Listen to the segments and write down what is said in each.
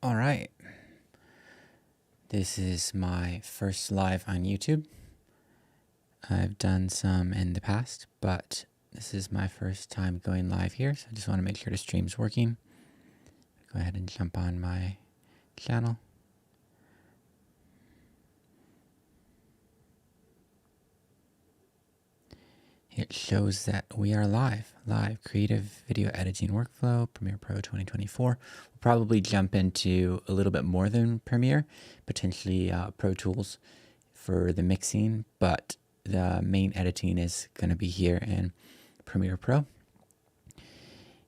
All right. This is my first live on YouTube. I've done some in the past, but this is my first time going live here, so I just want to make sure the stream's working. Go ahead and jump on my channel. It shows that we are live. Creative video editing workflow, Premiere Pro 2024. We'll probably jump into a little bit more than Premiere, potentially Pro Tools for the mixing, but the main editing is going to be here in Premiere Pro.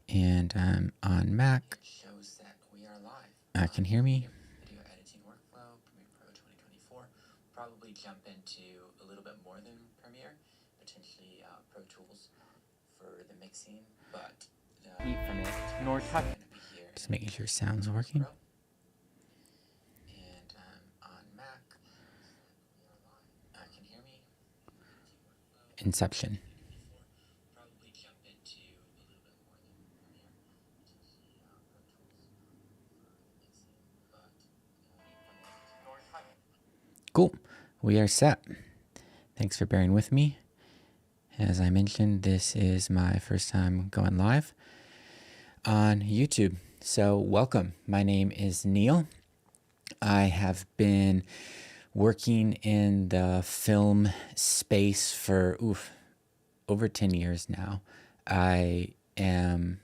And I'm on Mac. It shows that we are live. Can hear me? Video editing workflow, Premiere Pro 2024. Probably jump into a little bit more than Premiere, potentially Pro Tools for the mixing, but eat from it nor touch it. Just making sure sound's working. And on Mac. Can hear me? Inception. Probably jump into a little bit more than Premiere, potentially Pro Tools. Cool. We are set. Thanks for bearing with me. As I mentioned, this is my first time going live on YouTube. So welcome. My name is Neil. I have been working in the film space for over 10 years now. I am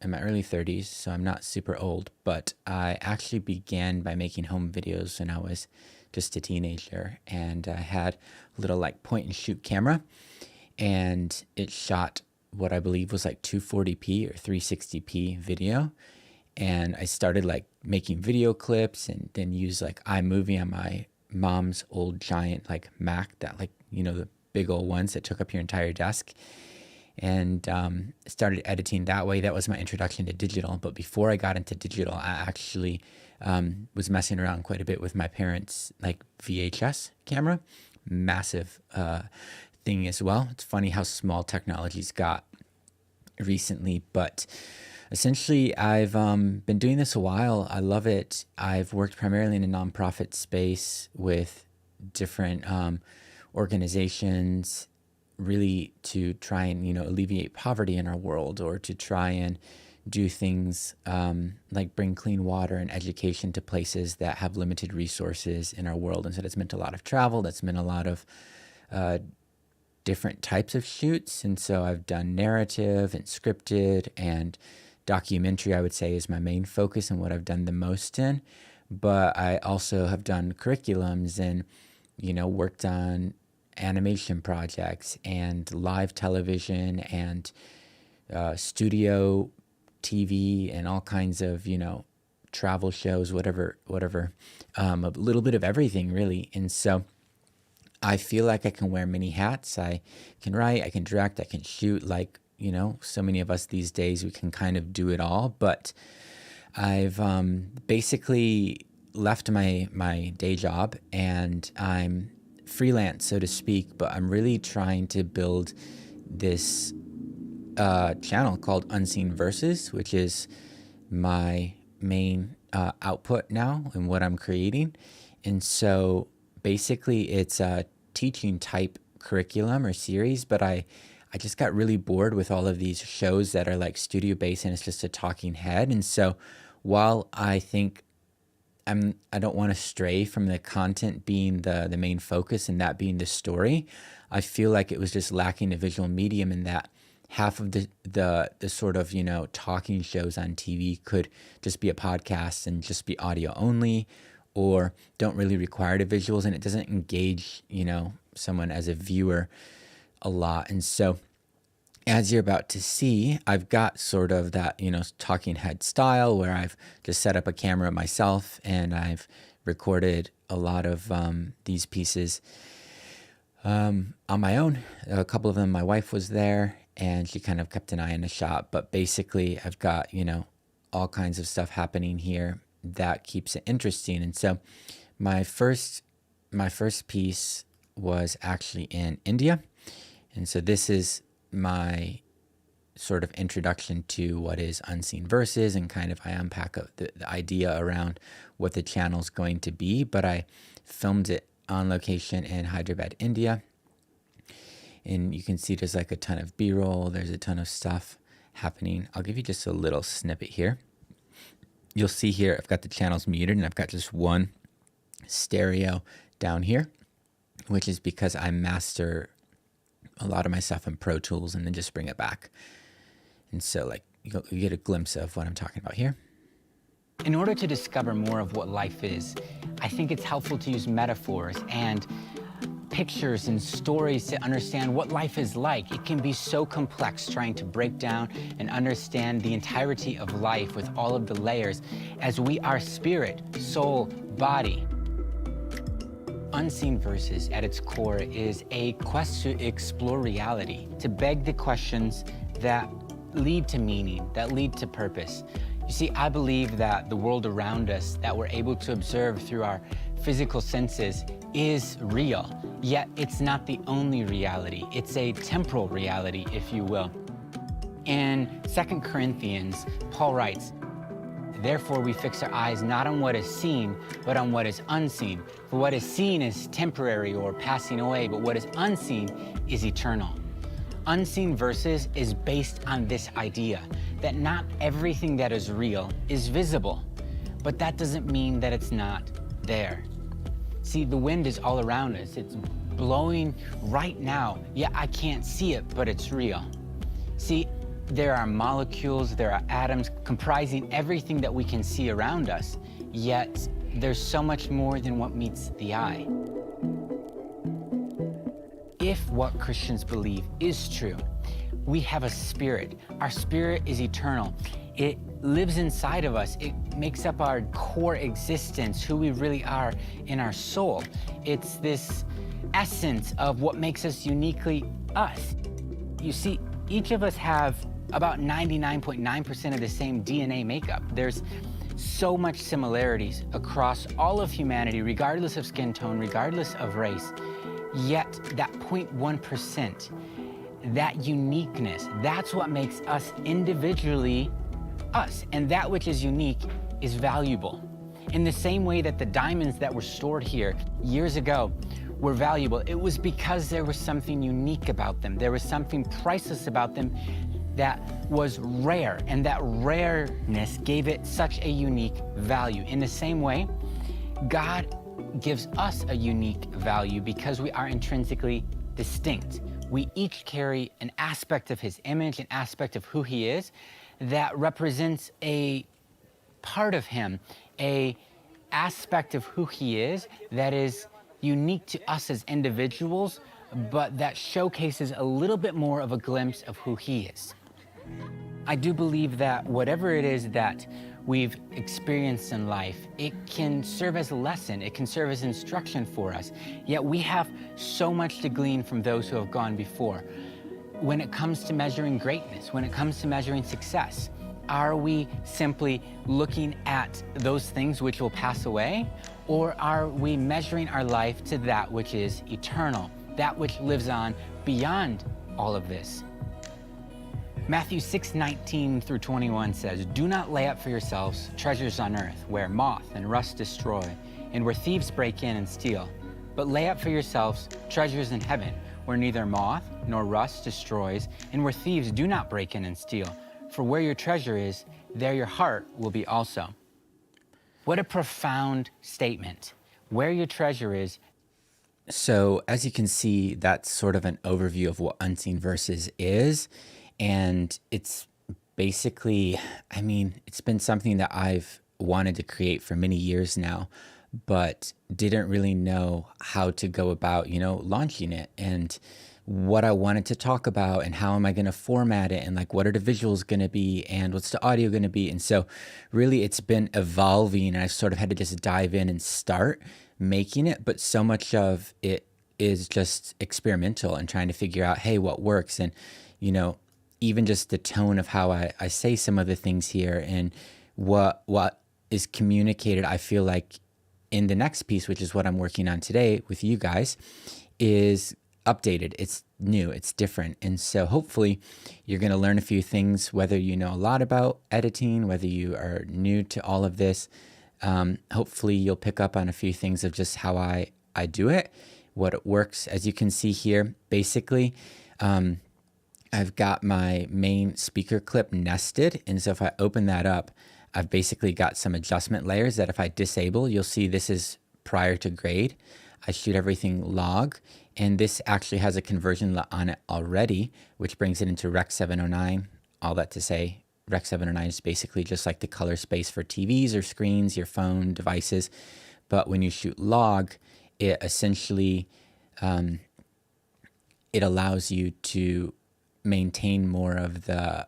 in my early 30s, so I'm not super old, but I actually began by making home videos when I was just a teenager, and I had a little like point and shoot camera, and it shot what I believe was like 240p or 360p video. And I started like making video clips and then use like iMovie on my mom's old giant like Mac, that like, the big old ones that took up your entire desk, and started editing that way. That was my introduction to digital. But before I got into digital, I actually was messing around quite a bit with my parents' like VHS camera, massive thing as well. It's funny how small technology's got recently, but essentially I've been doing this a while. I love it. I've worked primarily in a nonprofit space with different organizations, really to try and alleviate poverty in our world, or to try and do things like bring clean water and education to places that have limited resources in our world. And so that's meant a lot of travel. That's meant a lot of different types of shoots. And so I've done narrative and scripted, and documentary, I would say, is my main focus and what I've done the most in. But I also have done curriculums and, worked on animation projects and live television and studio TV and all kinds of, travel shows, whatever, a little bit of everything really. And so I feel like I can wear many hats. I can write, I can direct, I can shoot. Like, so many of us these days, we can kind of do it all. But I've basically left my day job, and I'm freelance, so to speak. But I'm really trying to build this channel called Unseen Verses, which is my main output now and what I'm creating. And so basically it's a teaching type curriculum or series, but I just got really bored with all of these shows that are like studio based and it's just a talking head. And so while I think I don't want to stray from the content being the main focus and that being the story, I feel like it was just lacking a visual medium, in that half of the sort of, talking shows on TV could just be a podcast and just be audio only, or don't really require the visuals, and it doesn't engage, someone as a viewer a lot. And so as you're about to see, I've got sort of that, talking head style where I've just set up a camera myself and I've recorded a lot of these pieces on my own. A couple of them, my wife was there and she kind of kept an eye on the shot. But basically, I've got, all kinds of stuff happening here that keeps it interesting. And so my first piece was actually in India. And so this is my sort of introduction to what is Unseen Verses, and kind of I unpack the idea around what the channel is going to be. But I filmed it on location in Hyderabad, India. And you can see there's like a ton of B-roll. There's a ton of stuff happening. I'll give you just a little snippet here. You'll see here I've got the channels muted, and I've got just one stereo down here, which is because I master a lot of my stuff in Pro Tools and then just bring it back. And so like you get a glimpse of what I'm talking about here. In order to discover more of what life is, I think it's helpful to use metaphors and pictures and stories to understand what life is like. It can be so complex trying to break down and understand the entirety of life with all of the layers, as we are spirit, soul, body. Unseen Verses at its core is a quest to explore reality, to beg the questions that lead to meaning, that lead to purpose. You see, I believe that the world around us that we're able to observe through our physical senses is real, yet it's not the only reality. It's a temporal reality, if you will. In 2 Corinthians, Paul writes, "Therefore we fix our eyes not on what is seen, but on what is unseen. For what is seen is temporary or passing away, but what is unseen is eternal." Unseen Verses is based on this idea that not everything that is real is visible, but that doesn't mean that it's not there. See, the wind is all around us. It's blowing right now. Yeah, I can't see it, but it's real. See, there are molecules, there are atoms comprising everything that we can see around us, yet there's so much more than what meets the eye. If what Christians believe is true, we have a spirit. Our spirit is eternal. It lives inside of us. It makes up our core existence, who we really are in our soul. It's this essence of what makes us uniquely us. You see, each of us have about 99.9% of the same DNA makeup. There's so much similarities across all of humanity, regardless of skin tone, regardless of race. Yet that 0.1%, that uniqueness, that's what makes us individually us. And that which is unique is valuable. In the same way that the diamonds that were stored here years ago were valuable, it was because there was something unique about them. There was something priceless about them that was rare, and that rareness gave it such a unique value. In the same way, God gives us a unique value because we are intrinsically distinct. We each carry an aspect of His image, an aspect of who He is, that represents a part of Him, a aspect of who He is that is unique to us as individuals, but that showcases a little bit more of a glimpse of who He is. I do believe that whatever it is that we've experienced in life, it can serve as a lesson, it can serve as instruction for us. Yet we have so much to glean from those who have gone before. When it comes to measuring greatness, when it comes to measuring success, are we simply looking at those things which will pass away? Or are we measuring our life to that which is eternal, that which lives on beyond all of this? Matthew 6:19 through 21 says, "Do not lay up for yourselves treasures on earth, where moth and rust destroy, and where thieves break in and steal. But lay up for yourselves treasures in heaven, where neither moth nor rust destroys, and where thieves do not break in and steal. For where your treasure is, there your heart will be also." What a profound statement. Where your treasure is. So as you can see, that's sort of an overview of what Unseen Verses is. And it's basically, I mean, it's been something that I've wanted to create for many years now, but didn't really know how to go about, launching it, and what I wanted to talk about, and how am I going to format it, and like, what are the visuals going to be, and what's the audio going to be. And so really it's been evolving, and I sort of had to just dive in and start making it. But so much of it is just experimental and trying to figure out, hey, what works. And, even just the tone of how I say some of the things here, and what is communicated, I feel like in the next piece, which is what I'm working on today with you guys, is updated. It's new, it's different. And so hopefully you're going to learn a few things, whether you know a lot about editing, whether you are new to all of this. Hopefully you'll pick up on a few things of just how I do it, what it works. As you can see here, basically, I've got my main speaker clip nested. And so if I open that up, I've basically got some adjustment layers that if I disable, you'll see this is prior to grade. I shoot everything log, and this actually has a conversion on it already, which brings it into Rec 709. All that to say, Rec 709 is basically just like the color space for TVs or screens, your phone devices. But when you shoot log, it essentially, it allows you to maintain more of the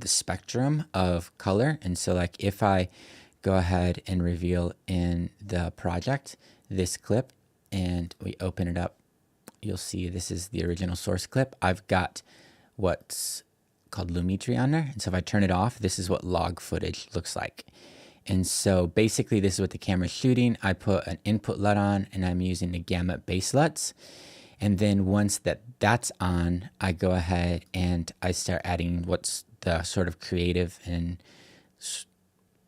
spectrum of color. And so like if I go ahead and reveal in the project this clip and we open it up, you'll see this is the original source clip. I've got what's called Lumetri on there. And so if I turn it off, this is what log footage looks like. And so basically this is what the camera's shooting. I put an input LUT on and I'm using the gamma base LUTs. And then once that's on, I go ahead and I start adding what's the sort of creative and,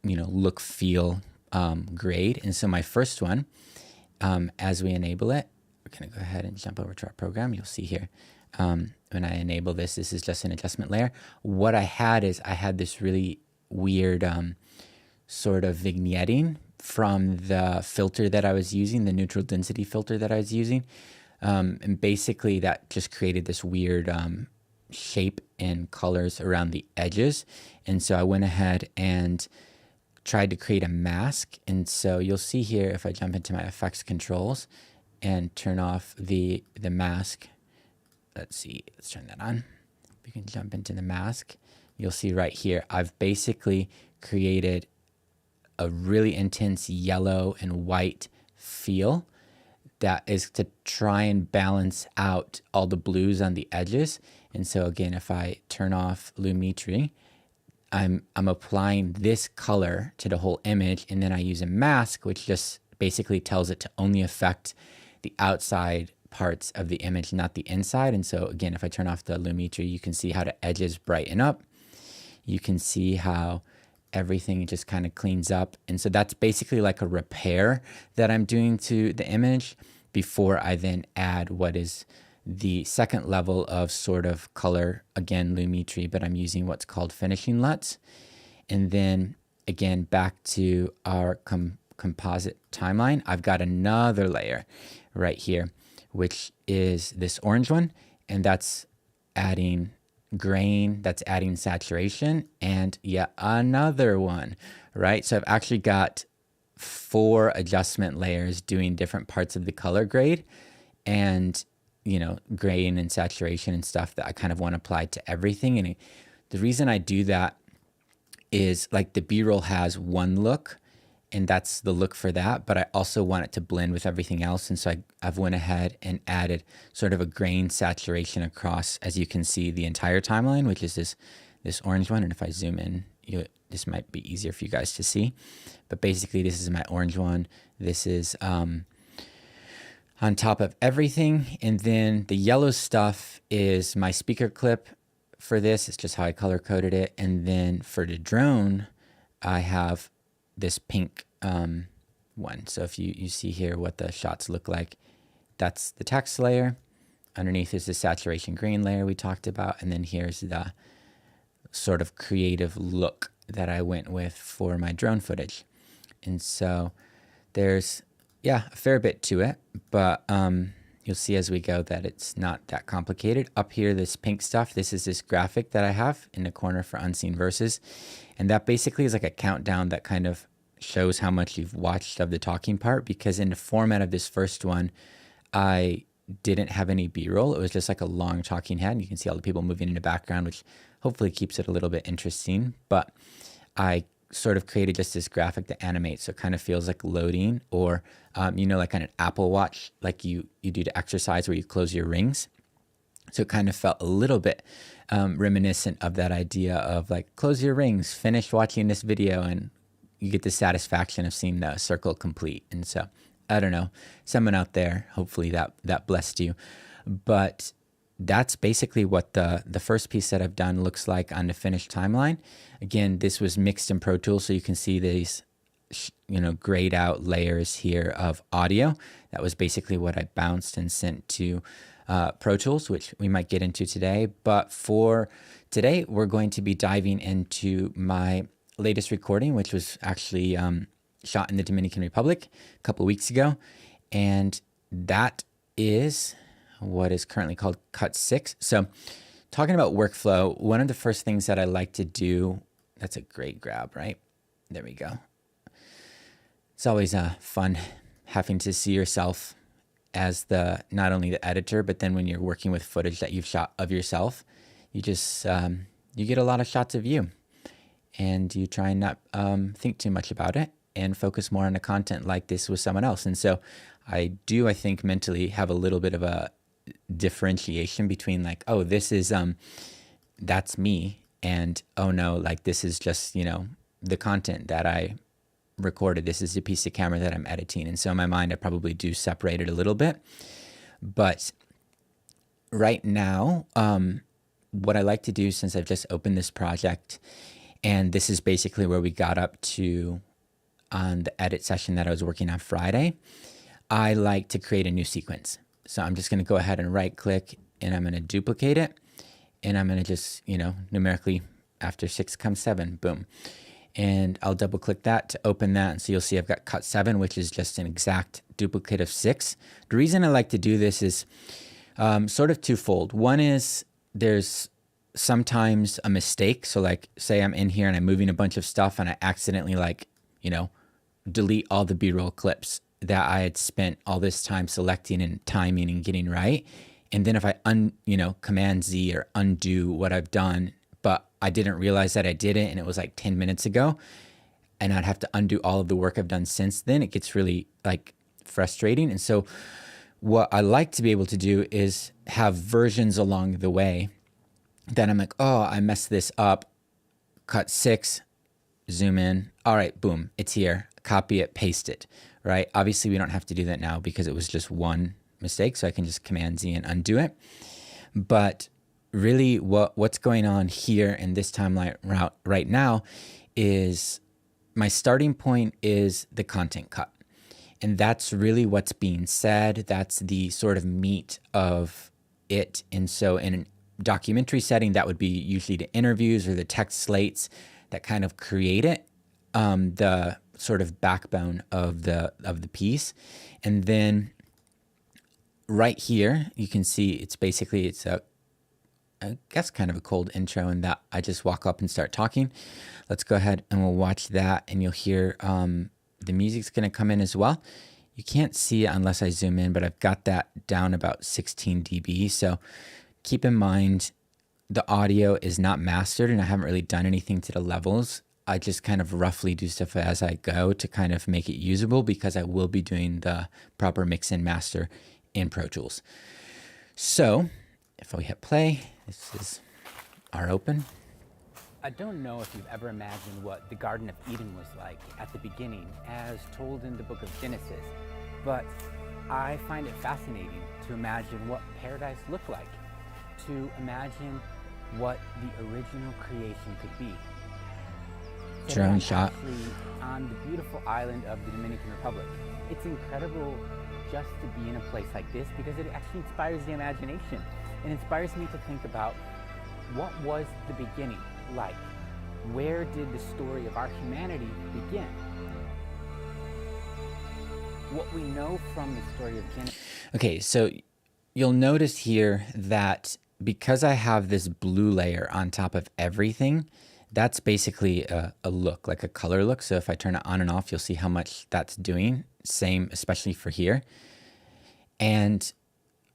look, feel grade. And so my first one, as we enable it, we're going to go ahead and jump over to our program. You'll see here, when I enable this is just an adjustment layer. What I had is I had this really weird sort of vignetting from the filter that I was using, the neutral density filter that I was using. And basically that just created this weird shape and colors around the edges. And so I went ahead and tried to create a mask. And so you'll see here, if I jump into my effects controls and turn off the mask, let's see, let's turn that on. We can jump into the mask. You'll see right here, I've basically created a really intense yellow and white feel that is to try and balance out all the blues on the edges. And so again, if I turn off Lumetri, I'm applying this color to the whole image, and then I use a mask, which just basically tells it to only affect the outside parts of the image, not the inside. And so again, if I turn off the Lumetri, you can see how the edges brighten up. You can see how everything just kind of cleans up. And so that's basically like a repair that I'm doing to the image before I then add what is the second level of sort of color, again, Lumetri, but I'm using what's called finishing LUTs. And then again, back to our composite timeline, I've got another layer right here, which is this orange one, and that's adding grain, that's adding saturation, and yet another one, right? So I've actually got 4 adjustment layers doing different parts of the color grade, and grain and saturation and stuff that I kind of want to apply to everything. And the reason I do that is like the B-roll has one look, and that's the look for that, but I also want it to blend with everything else. And so I've went ahead and added sort of a grain saturation across, as you can see, the entire timeline, which is this orange one. And if I zoom in, this might be easier for you guys to see, but basically this is my orange one. This is on top of everything. And then the yellow stuff is my speaker clip for this. It's just how I color coded it. And then for the drone, I have this pink one. So if you see here what the shots look like, that's the text layer. Underneath is the saturation green layer we talked about. And then here's the sort of creative look that I went with for my drone footage. And so there's, a fair bit to it, but you'll see as we go that it's not that complicated. Up here, this pink stuff, this is this graphic that I have in the corner for Unseen Verses. And that basically is like a countdown that kind of shows how much you've watched of the talking part, because in the format of this first one, I didn't have any B-roll. It was just like a long talking head. And you can see all the people moving in the background, which hopefully keeps it a little bit interesting. But I sort of created just this graphic to animate, so it kind of feels like loading, or like on an Apple Watch, like you do to exercise where you close your rings. So it kind of felt a little bit reminiscent of that idea of like, close your rings, finish watching this video, and you get the satisfaction of seeing the circle complete. And so I don't know, someone out there, hopefully that blessed you. But that's basically what the first piece that I've done looks like on the finished timeline. Again, this was mixed in Pro Tools, so you can see these grayed out layers here of audio. That was basically what I bounced and sent to Pro Tools, which we might get into today. But for today, we're going to be diving into my latest recording, which was actually shot in the Dominican Republic a couple of weeks ago. And that is what is currently called Cut 6. So talking about workflow, one of the first things that I like to do, that's a great grab, right? There we go. It's always fun having to see yourself as not only the editor, but then when you're working with footage that you've shot of yourself, you just, you get a lot of shots of you, and you try and not think too much about it and focus more on the content like this with someone else. And so I think mentally have a little bit of a differentiation between like, oh, this is, that's me. And oh no, like this is just, the content that I recorded. This is a piece of camera that I'm editing. And so in my mind, I probably do separate it a little bit. But right now, what I like to do, since I've just opened this project, and this is basically where we got up to on the edit session that I was working on Friday, I like to create a new sequence. So I'm just going to go ahead and right click, and I'm going to duplicate it. And I'm going to just, numerically, after 6 comes 7, boom. And I'll double click that to open that. And so you'll see I've got cut 7, which is just an exact duplicate of 6. The reason I like to do this is sort of twofold. One is there's sometimes a mistake. So like say I'm in here and I'm moving a bunch of stuff and I accidentally delete all the B-roll clips that I had spent all this time selecting and timing and getting right. And then if I Command Z or undo what I've done, but I didn't realize that I did it and it was like 10 minutes ago, and I'd have to undo all of the work I've done since then, it gets really frustrating. And so what I like to be able to do is have versions along the way that I'm like, oh, I messed this up, cut 6, zoom in, all right, boom, it's here, copy it, paste it, right? Obviously we don't have to do that now because it was just one mistake, so I can just Command Z and undo it. But really what's going on here in this timeline right now is my starting point is the content cut. And that's really what's being said. That's the sort of meat of it. And so in a documentary setting, that would be usually the interviews or the text slates that kind of create it, the sort of backbone of the piece. And then right here, you can see it's I guess kind of a cold intro in that I just walk up and start talking. Let's go ahead and we'll watch that, and you'll hear the music's going to come in as well. You can't see it unless I zoom in, but I've got that down about 16 dB. So keep in mind the audio is not mastered, and I haven't really done anything to the levels. I just kind of roughly do stuff as I go to kind of make it usable, because I will be doing the proper mix and master in Pro Tools. So if we hit play, this is our open. I don't know if you've ever imagined what the Garden of Eden was like at the beginning, as told in the book of Genesis, but I find it fascinating to imagine what paradise looked like, to imagine what the original creation could be. Drone I'm shot. actually on the beautiful island of the Dominican Republic. It's incredible just to be in a place like this because it actually inspires the imagination. It inspires me to think about what was the beginning like? Where did the story of our humanity begin? What we know from the story of Genesis. Okay, so you'll notice here that because I have this blue layer on top of everything, that's basically a look, like a color look. So if I turn it on and off, you'll see how much that's doing. Same, especially for here. And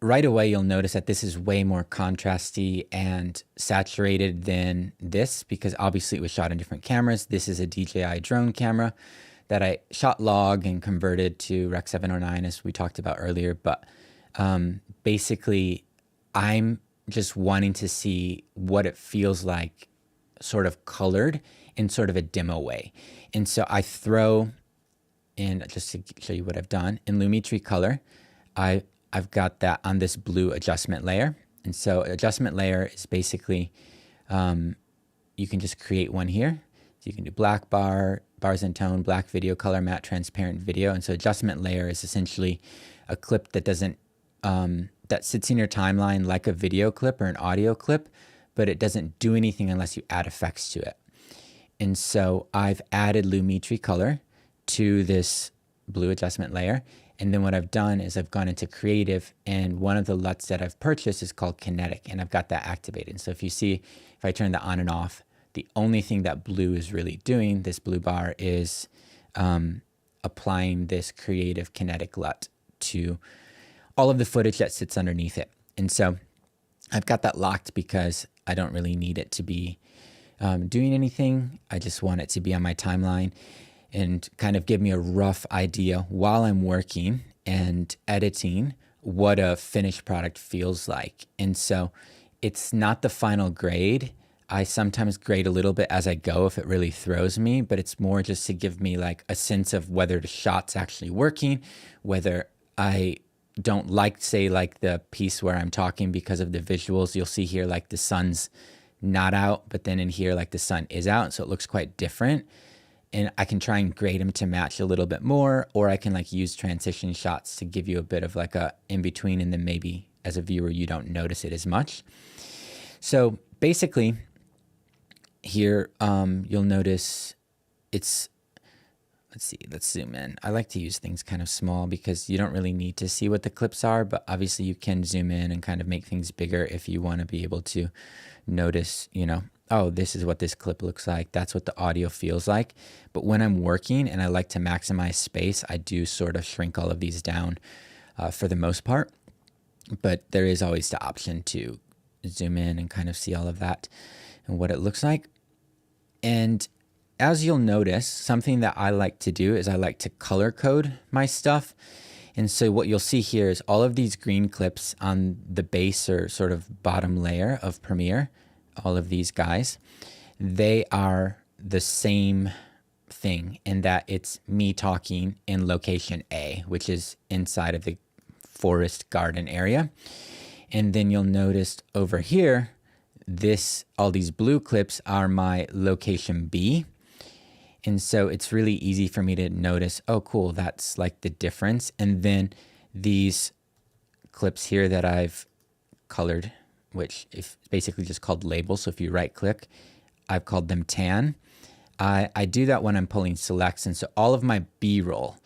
right away, you'll notice that this is way more contrasty and saturated than this, because obviously it was shot in different cameras. This is a DJI drone camera that I shot log and converted to Rec 709, as we talked about earlier. But basically, I'm just wanting to see what it feels like sort of colored in sort of a demo way. And so I throw in, just to show you what I've done, in Lumetri Color, I've got that on this blue adjustment layer. And so adjustment layer is basically, you can just create one here. So you can do black bar, bars and tone, black video, color matte, transparent video. And so adjustment layer is essentially a clip that doesn't, that sits in your timeline like a video clip or an audio clip, but it doesn't do anything unless you add effects to it. And so I've added Lumetri color to this blue adjustment layer. And then what I've done is I've gone into creative, and one of the LUTs that I've purchased is called Kinetic, and I've got that activated. So if you see, if I turn that on and off, the only thing that blue is really doing, this blue bar, is applying this creative kinetic LUT to all of the footage that sits underneath it. And so I've got that locked because I don't really need it to be doing anything. I just want it to be on my timeline and kind of give me a rough idea while I'm working and editing what a finished product feels like. And so it's not the final grade. I sometimes grade a little bit as I go if it really throws me, but it's more just to give me like a sense of whether the shot's actually working, whether I don't like, say, like the piece where I'm talking because of the visuals. You'll see here like the sun's not out, but then in here like the sun is out, so it looks quite different. And I can try and grade them to match a little bit more, or I can like use transition shots to give you a bit of like a in between, and then maybe as a viewer you don't notice it as much. So basically here you'll notice it's, let's see, let's zoom in. I like to use things kind of small because you don't really need to see what the clips are, but obviously you can zoom in and kind of make things bigger if you want to be able to notice, you know, oh, this is what this clip looks like. That's what the audio feels like. But when I'm working and I like to maximize space, I do sort of shrink all of these down for the most part. But there is always the option to zoom in and kind of see all of that and what it looks like. And as you'll notice, something that I like to do is I like to color code my stuff. And so what you'll see here is all of these green clips on the base or sort of bottom layer of Premiere, all of these guys, they are the same thing in that it's me talking in location A, which is inside of the forest garden area. And then you'll notice over here, all these blue clips are my location B. And so it's really easy for me to notice, oh, cool, that's like the difference. And then these clips here that I've colored, which is basically just called labels. So if you right click, I've called them tan. I do that when I'm pulling selects. And so all of my B-roll,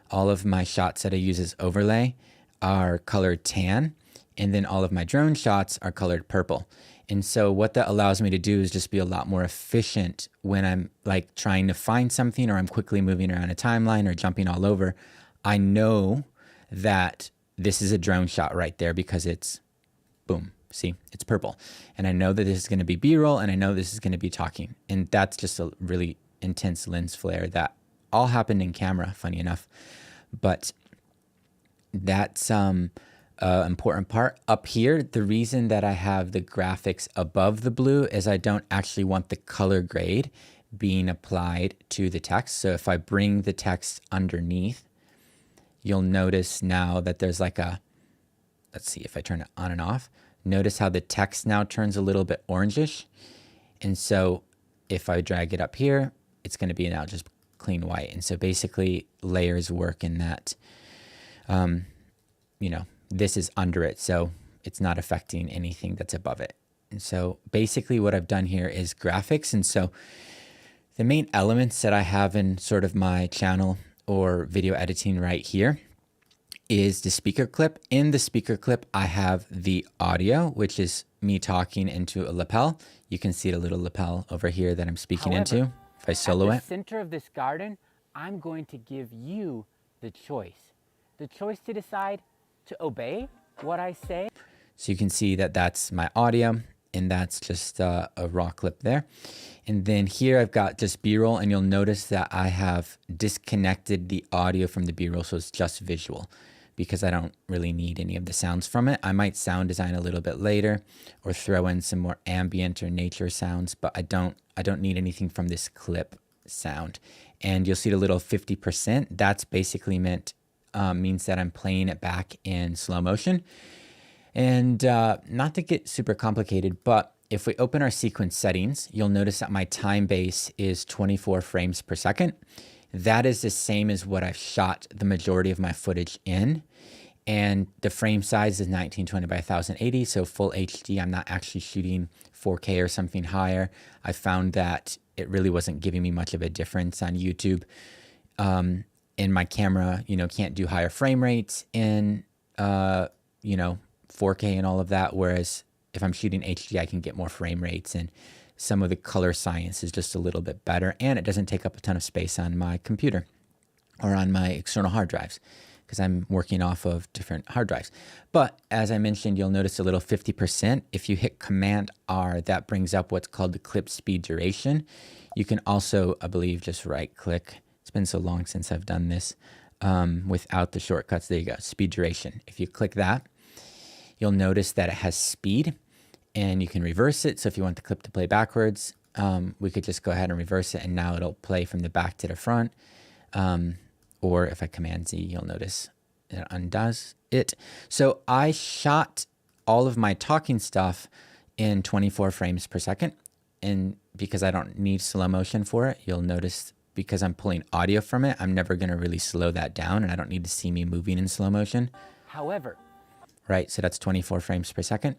all of my shots that I use as overlay are colored tan. And then all of my drone shots are colored purple. And so what that allows me to do is just be a lot more efficient when I'm like trying to find something, or I'm quickly moving around a timeline or jumping all over. I know that this is a drone shot right there because it's boom, see, it's purple. And I know that this is going to be B-roll, and I know this is going to be talking. And that's just a really intense lens flare that all happened in camera, funny enough. But that's important part. Up here, the reason that I have the graphics above the blue is I don't actually want the color grade being applied to the text. So if I bring the text underneath, you'll notice now that there's like a, let's see if I turn it on and off, notice how the text now turns a little bit orangish. And so if I drag it up here, it's going to be now just clean white. And so basically layers work in that, you know, this is under it, so it's not affecting anything that's above it. And so basically what I've done here is graphics. And so the main elements that I have in sort of my channel or video editing right here is the speaker clip. In the speaker clip, I have the audio, which is me talking into a lapel. You can see the little lapel over here that I'm speaking into. If I solo it. At the center of this garden, I'm going to give you the choice. The choice to decide to obey what I say. So you can see that that's my audio, and that's just a raw clip there. And then here I've got just B-roll, and you'll notice that I have disconnected the audio from the B-roll, so it's just visual because I don't really need any of the sounds from it. I might sound design a little bit later or throw in some more ambient or nature sounds, but I don't need anything from this clip sound. And you'll see the little 50%. That's basically means that I'm playing it back in slow motion. And not to get super complicated, but if we open our sequence settings, you'll notice that my time base is 24 frames per second. That is the same as what I've shot the majority of my footage in. And the frame size is 1920 by 1080, so full HD. I'm not actually shooting 4K or something higher. I found that it really wasn't giving me much of a difference on YouTube. And my camera, can't do higher frame rates in, 4K and all of that. Whereas if I'm shooting HD, I can get more frame rates, and some of the color science is just a little bit better. And it doesn't take up a ton of space on my computer or on my external hard drives, because I'm working off of different hard drives. But as I mentioned, you'll notice a little 50%. If you hit Command R, that brings up what's called the clip speed duration. You can also, I believe, just right click. It's been so long since I've done this without the shortcuts. There you go, speed duration. If you click that, you'll notice that it has speed, and you can reverse it. So if you want the clip to play backwards, we could just go ahead and reverse it, and now it'll play from the back to the front. Or if I Command Z, you'll notice it undoes it. So I shot all of my talking stuff in 24 frames per second. And because I don't need slow motion for it, you'll notice because I'm pulling audio from it, I'm never going to really slow that down, and I don't need to see me moving in slow motion. However, right, so that's 24 frames per second.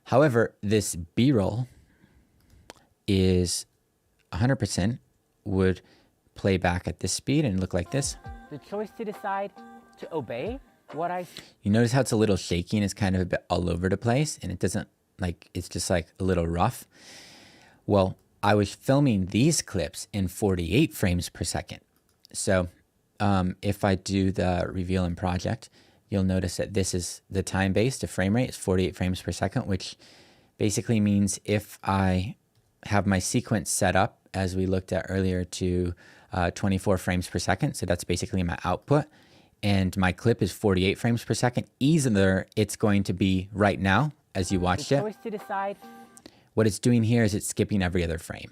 However, this B-roll is 100% would play back at this speed and look like this. the choice to decide to obey what I... You notice how it's a little shaky and it's kind of a bit all over the place, and it doesn't, it's just like a little rough. Well, I was filming these clips in 48 frames per second. So if I do the reveal in project, you'll notice that this is the time base, the frame rate is 48 frames per second, which basically means if I have my sequence set up, as we looked at earlier, to 24 frames per second, so that's basically my output, and my clip is 48 frames per second, either it's going to be right now, as you watched it. Choice to decide. What it's doing here is it's skipping every other frame.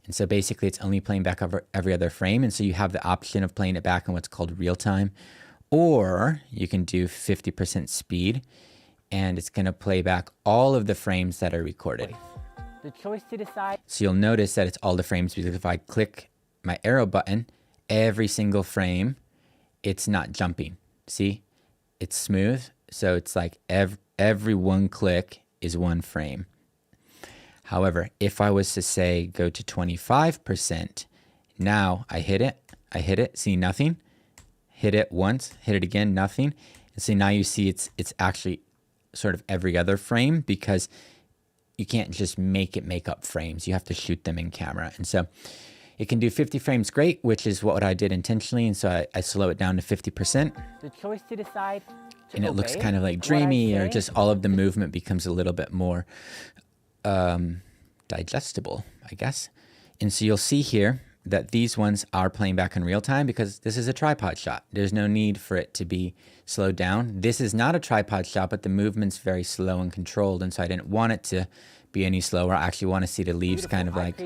And so basically it's only playing back over every other frame. And so you have the option of playing it back in what's called real time, or you can do 50% speed, and it's going to play back all of the frames that are recorded. The choice to decide. So you'll notice that it's all the frames, because if I click my arrow button, every single frame, it's not jumping. See, it's smooth. So it's like every one click is one frame. However, if I was to say go to 25%, now I hit it, see nothing, hit it once, hit it again, nothing. And so now you see it's actually sort of every other frame, because you can't just make up frames. You have to shoot them in camera. And so it can do 50 frames great, which is what I did intentionally. And so I slow it down to 50%. The choice to decide. And it looks kind of like dreamy, or just all of the movement becomes a little bit more digestible, I guess. And so you'll see here that these ones are playing back in real time, because this is a tripod shot. There's no need for it to be slowed down. This is not a tripod shot, but the movement's very slow and controlled, and so I didn't want it to be any slower. I actually want to see the leaves kind of like,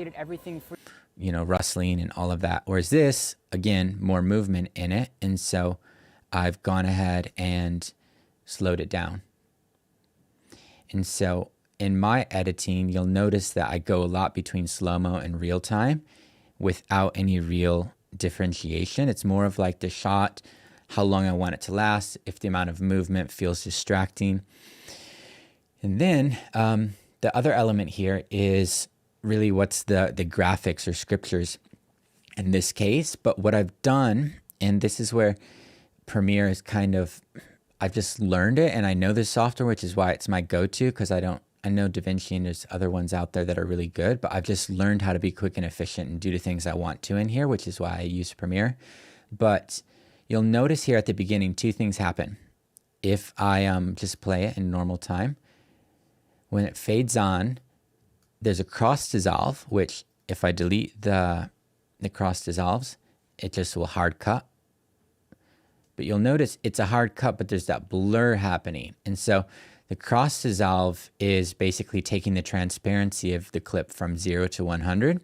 rustling and all of that. Whereas this, again, more movement in it, and so I've gone ahead and slowed it down. And so in my editing, you'll notice that I go a lot between slow-mo and real time without any real differentiation. It's more of like the shot, how long I want it to last, if the amount of movement feels distracting. And then the other element here is really what's the graphics or scriptures in this case. But what I've done, and this is where Premiere is kind of, I've just learned it, and I know this software, which is why it's my go-to, because I know DaVinci and there's other ones out there that are really good, but I've just learned how to be quick and efficient and do the things I want to in here, which is why I use Premiere. But you'll notice here at the beginning, two things happen. If I just play it in normal time, when it fades on, there's a cross dissolve, which if I delete the cross dissolves, it just will hard cut. But you'll notice it's a hard cut, but there's that blur happening. And so the cross dissolve is basically taking the transparency of the clip from 0 to 100.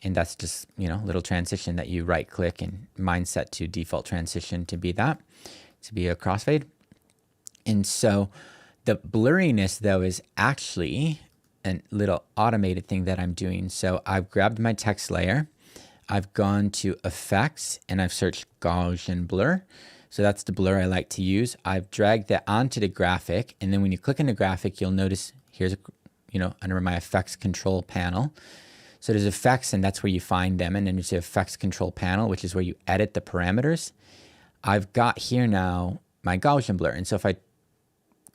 And that's just, a little transition that you right click, and mine set to default transition to be that, to be a crossfade. And so The blurriness though is actually a little automated thing that I'm doing. So I've grabbed my text layer, I've gone to effects, and I've searched Gaussian blur. So that's the blur I like to use. I've dragged that onto the graphic, and then when you click on the graphic, you'll notice here's under my effects control panel. So there's effects, and that's where you find them, and then there's the effects control panel, which is where you edit the parameters. I've got here now my Gaussian blur, and so if I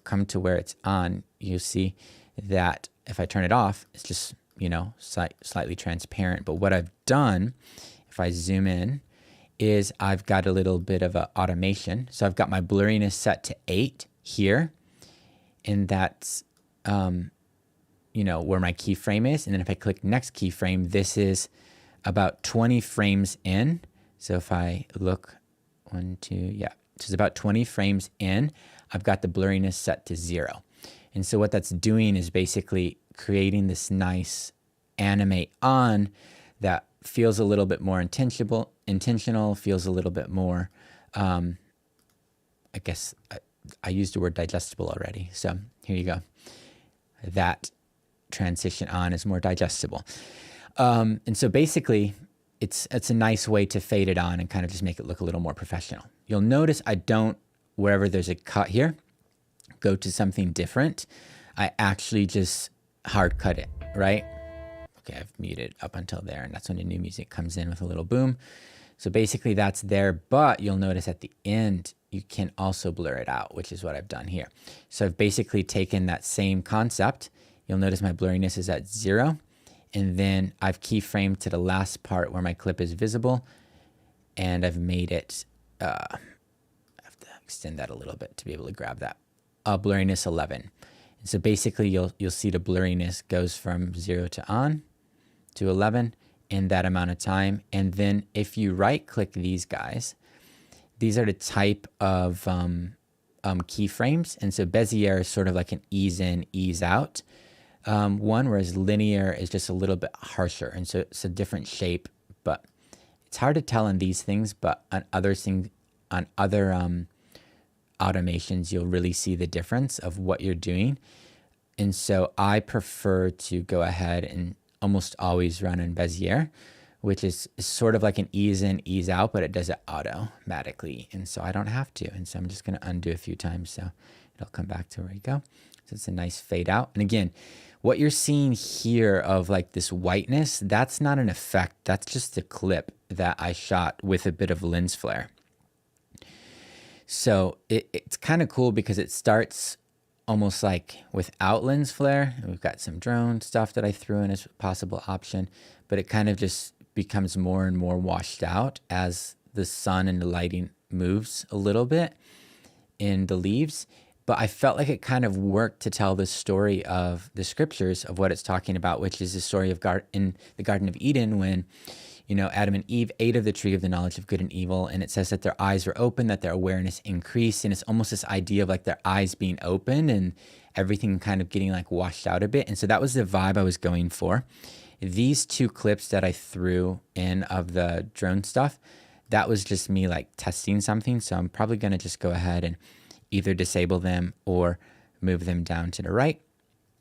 come to where it's on, you'll see that if I turn it off, it's just slightly transparent. But what I've done, if I zoom in, is I've got a little bit of a automation. So I've got my blurriness set to 8 here, and that's where my keyframe is. And then if I click next keyframe, this is about 20 frames in. So if I look, 1, 2, yeah, so it's about 20 frames in. I've got the blurriness set to 0. And so what that's doing is basically creating this nice animate on that feels a little bit more intentional, feels a little bit more, I guess I used the word digestible already. So here you go. That transition on is more digestible. And so basically it's a nice way to fade it on and kind of just make it look a little more professional. You'll notice I don't, wherever there's a cut here, go to something different. I actually just hard cut it, right? Okay, I've muted up until there, and that's when the new music comes in with a little boom. So basically that's there, but you'll notice at the end, you can also blur it out, which is what I've done here. So I've basically taken that same concept. You'll notice my blurriness is at 0, and then I've keyframed to the last part where my clip is visible, and I've made it, I have to extend that a little bit to be able to grab that. Blurriness 11. And so basically you'll see the blurriness goes from 0 to on to 11 in that amount of time. And then if you right click these guys, these are the type of keyframes. And so Bezier is sort of like an ease in, ease out one, whereas linear is just a little bit harsher. And so it's a different shape, but it's hard to tell in these things, but on other things, on other automations, you'll really see the difference of what you're doing. And so I prefer to go ahead and almost always run in Bezier, which is sort of like an ease in, ease out, but it does it automatically. And so I don't have to. And so I'm just going to undo a few times so it'll come back to where you go. So it's a nice fade out. And again, what you're seeing here of like this whiteness, that's not an effect. That's just a clip that I shot with a bit of lens flare. So it's kind of cool because it starts almost like without lens flare. We've got some drone stuff that I threw in as a possible option, but it kind of just becomes more and more washed out as the sun and the lighting moves a little bit in the leaves. But I felt like it kind of worked to tell the story of the scriptures of what it's talking about, which is the story of in the Garden of Eden when Adam and Eve ate of the tree of the knowledge of good and evil, and it says that their eyes were open, that their awareness increased, and it's almost this idea of like their eyes being open and everything kind of getting like washed out a bit. And so that was the vibe I was going for. These two clips that I threw in of the drone stuff, that was just me like testing something. So I'm probably going to just go ahead and either disable them or move them down to the right.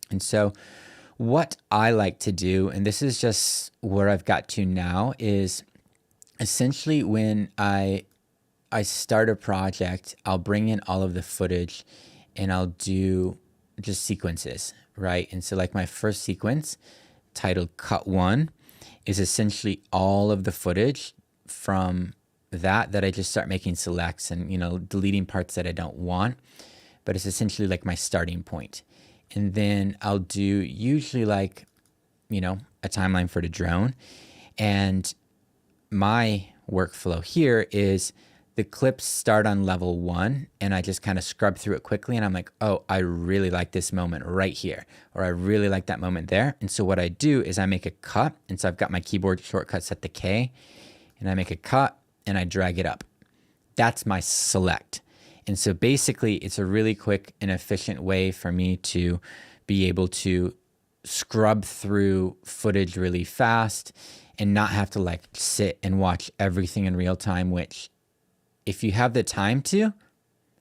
And so what I like to do, and this is just where I've got to now, is essentially when I start a project, I'll bring in all of the footage and I'll do just sequences, right? And so like my first sequence titled Cut 1 is essentially all of the footage from that I just start making selects and, deleting parts that I don't want, but it's essentially like my starting point. And then I'll do usually like, a timeline for the drone. And my workflow here is the clips start on level 1 and I just kind of scrub through it quickly. And I'm like, oh, I really like this moment right here, or I really like that moment there. And so what I do is I make a cut. And so I've got my keyboard shortcut set to K, and I make a cut and I drag it up. That's my select. And so basically it's a really quick and efficient way for me to be able to scrub through footage really fast and not have to like sit and watch everything in real time, which if you have the time to,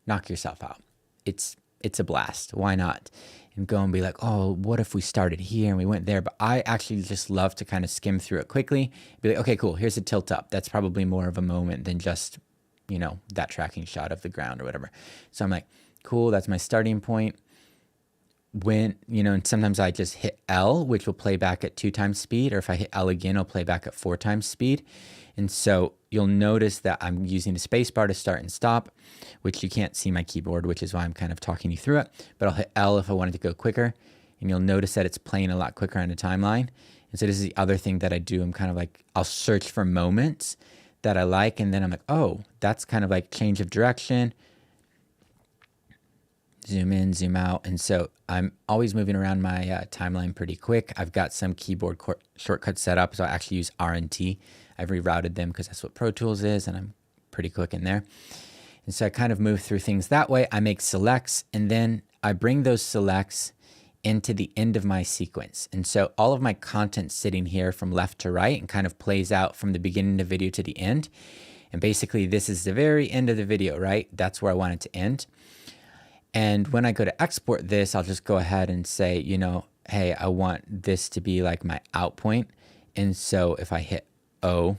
knock yourself out. It's it's a blast. Why not? And go and be like, oh, what if we started here and we went there? But I actually just love to kind of skim through it quickly. Be like, okay, cool. Here's a tilt up. That's probably more of a moment than just, that tracking shot of the ground or whatever. So I'm like, cool. That's my starting point. When, and sometimes I just hit L, which will play back at 2 times speed. Or if I hit L again, it'll play back at 4 times speed. And so you'll notice that I'm using the space bar to start and stop, which you can't see my keyboard, which is why I'm kind of talking you through it. But I'll hit L if I wanted to go quicker. And you'll notice that it's playing a lot quicker on the timeline. And so this is the other thing that I do. I'm kind of like, I'll search for moments that I like. And then I'm like, oh, that's kind of like change of direction. Zoom in, zoom out. And so I'm always moving around my timeline pretty quick. I've got some keyboard shortcuts set up. So I actually use R and T. I've rerouted them because that's what Pro Tools is, and I'm pretty quick in there. And so I kind of move through things that way. I make selects, and then I bring those selects into the end of my sequence. And so all of my content sitting here from left to right and kind of plays out from the beginning of the video to the end. And basically this is the very end of the video, right? That's where I want it to end. And when I go to export this, I'll just go ahead and say, hey, I want this to be like my out point. And so if I hit O,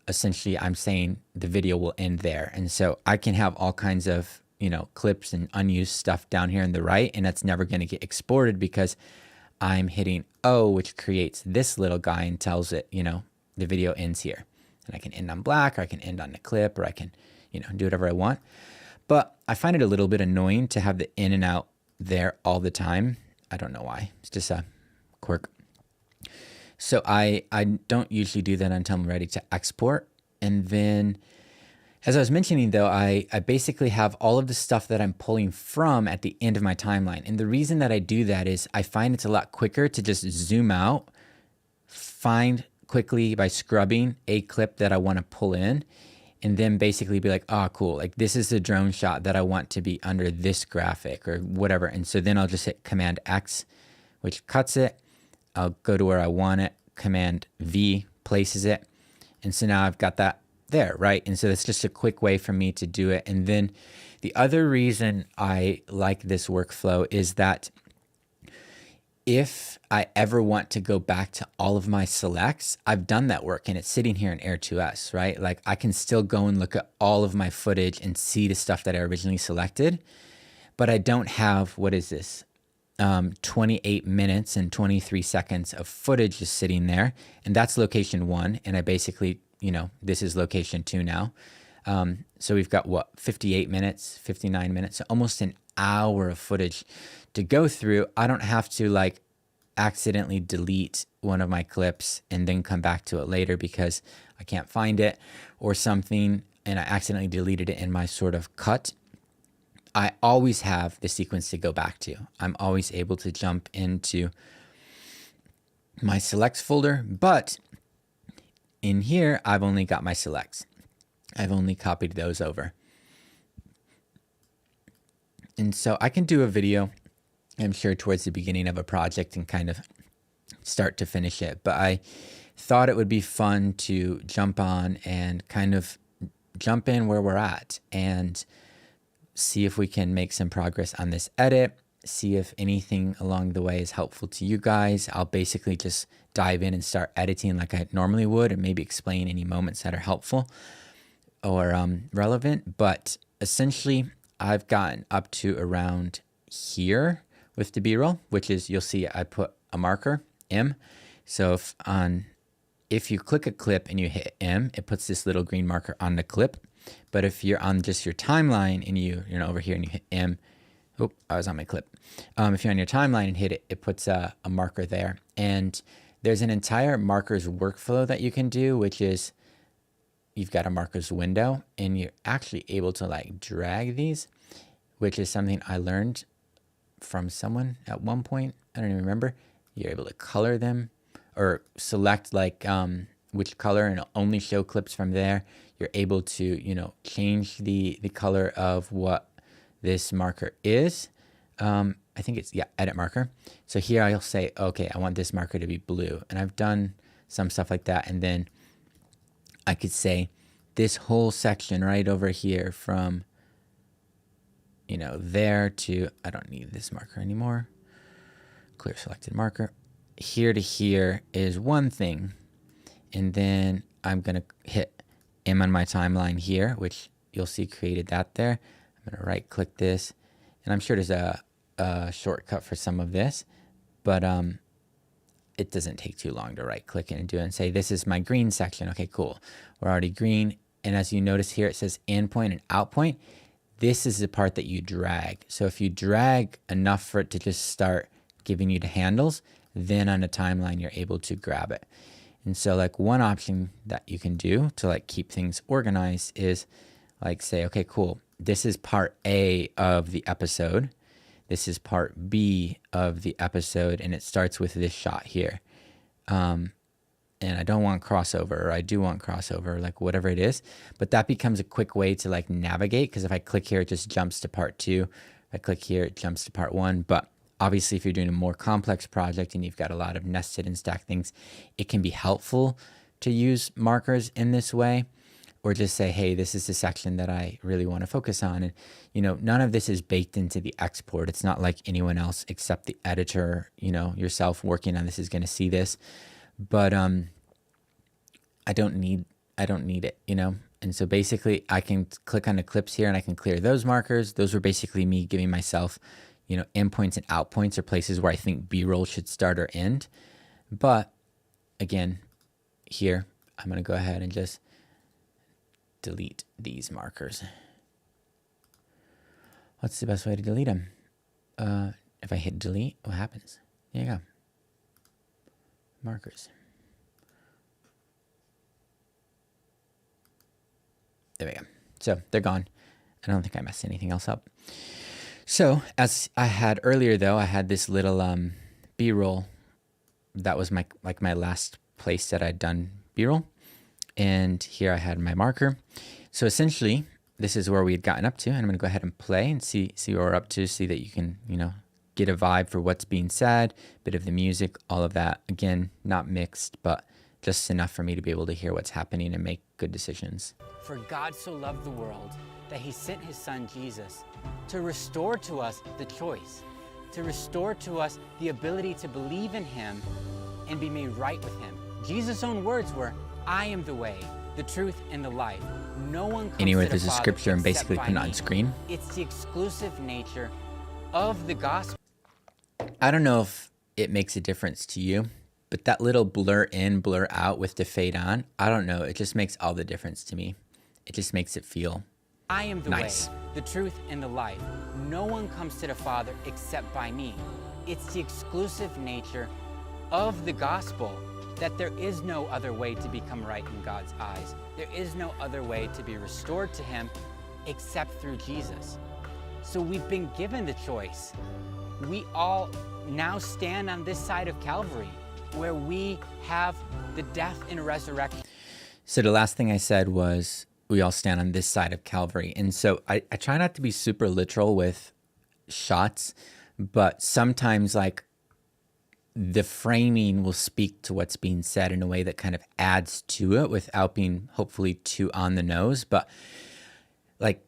essentially I'm saying the video will end there. And so I can have all kinds of, clips and unused stuff down here on the right, and that's never going to get exported because I'm hitting O, which creates this little guy and tells it, the video ends here. And I can end on black, or I can end on the clip, or I can, do whatever I want. But I find it a little bit annoying to have the in and out there all the time. I don't know why. It's just a quirk. So I don't usually do that until I'm ready to export. And then, as I was mentioning though, I basically have all of the stuff that I'm pulling from at the end of my timeline. And the reason that I do that is I find it's a lot quicker to just zoom out, find quickly by scrubbing a clip that I want to pull in, and then basically be like, oh, cool. Like this is the drone shot that I want to be under this graphic or whatever. And so then I'll just hit Command X, which cuts it. I'll go to where I want it. Command V places it. And so now I've got that there, right? And so that's just a quick way for me to do it. And then the other reason I like this workflow is that if I ever want to go back to all of my selects, I've done that work and it's sitting here in Air2S, right? Like I can still go and look at all of my footage and see the stuff that I originally selected, but I don't have, what is this? 28 minutes and 23 seconds of footage just sitting there. And that's location 1. And I basically, this is location 2 now. So we've got 58 minutes, 59 minutes, so almost an hour of footage to go through. I don't have to accidentally delete one of my clips and then come back to it later because I can't find it or something and I accidentally deleted it in my sort of cut. I always have the sequence to go back to. I'm always able to jump into my selects folder, but in here, I've only got my selects. I've only copied those over. And so I can do a video, I'm sure, towards the beginning of a project and kind of start to finish it. But I thought it would be fun to jump on and kind of jump in where we're at and see if we can make some progress on this edit, see if anything along the way is helpful to you guys. I'll basically just dive in and start editing like I normally would and maybe explain any moments that are helpful or relevant. But essentially, I've gotten up to around here with the B-roll, which is, you'll see I put a marker, M. So if you click a clip and you hit M, it puts this little green marker on the clip. But if you're on just your timeline and you're over here and you hit M, oh, I was on my clip. If you're on your timeline and hit it, it puts a marker there. And there's an entire markers workflow that you can do, which is you've got a markers window and you're actually able to drag these, which is something I learned from someone at one point. I don't even remember. You're able to color them or select which color and it'll only show clips from there. You're able to, change the color of what this marker is. I think it's, edit marker. So here I'll say, okay, I want this marker to be blue. And I've done some stuff like that. And then I could say this whole section right over here from, there to, I don't need this marker anymore. Clear selected marker. Here to here is one thing. And then I'm going to hit M on my timeline here, which you'll see created that there. I'm going to right click this. And I'm sure there's a shortcut for some of this, but it doesn't take too long to right click it and do it and say, this is my green section. Okay, cool. We're already green. And as you notice here, it says in point and out point. This is the part that you drag. So if you drag enough for it to just start giving you the handles, then on the timeline, you're able to grab it. And so like one option that you can do to like keep things organized is like say, okay, cool. This is part A of the episode. This is part B of the episode, and it starts with this shot here. And I don't want crossover, or I do want crossover, like whatever it is. But that becomes a quick way to like navigate, because if I click here, it just jumps to part 2. If I click here, it jumps to part 1. But obviously, if you're doing a more complex project and you've got a lot of nested and stacked things, it can be helpful to use markers in this way, or just say, hey, this is the section that I really want to focus on. And, none of this is baked into the export. It's not like anyone else except the editor, yourself working on this is going to see this. But I don't need it, And so basically I can click on the clips here and I can clear those markers. Those were basically me giving myself, endpoints and out points, or places where I think B-roll should start or end. But again, here, I'm going to go ahead and just delete these markers. What's the best way to delete them? If I hit delete, what happens? There you go. Markers. There we go. So they're gone. I don't think I messed anything else up. So as I had earlier, though, I had this little B-roll. That was my last place that I'd done B-roll. And here I had my marker. So essentially, this is where we had gotten up to. And I'm going to go ahead and play and see where we're up to, see that you can, get a vibe for what's being said, bit of the music, all of that. Again, not mixed, but just enough for me to be able to hear what's happening and make good decisions. For God so loved the world that he sent his son Jesus to restore to us the choice, to restore to us the ability to believe in him and be made right with him. Jesus' own words were, I am the way, the truth, and the life. No one comes Anywhere to the there's a Father scripture and except basically by put it on me. screen. It's the exclusive nature of the gospel. I don't know if it makes a difference to you, but that little blur in, blur out with the fade on, I don't know. It just makes all the difference to me. It just makes it feel I am the nice. way, the truth, and the life. No one comes to the Father except by me. It's the exclusive nature of the gospel that there is no other way to become right in God's eyes. There is no other way to be restored to him except through Jesus. So we've been given the choice. We all now stand on this side of Calvary, where we have the death and resurrection. So the last thing I said was we all stand on this side of Calvary. And so I try not to be super literal with shots, but sometimes like the framing will speak to what's being said in a way that kind of adds to it without being hopefully too on the nose. But like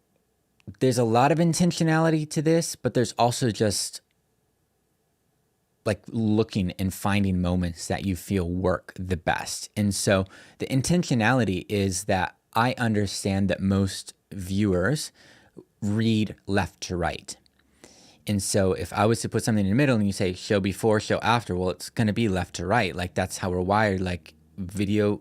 there's a lot of intentionality to this, but there's also just like looking and finding moments that you feel work the best. And so the intentionality is that I understand that most viewers read left to right. And so if I was to put something in the middle and you say show before, show after, well, it's going to be left to right. Like that's how we're wired. Like video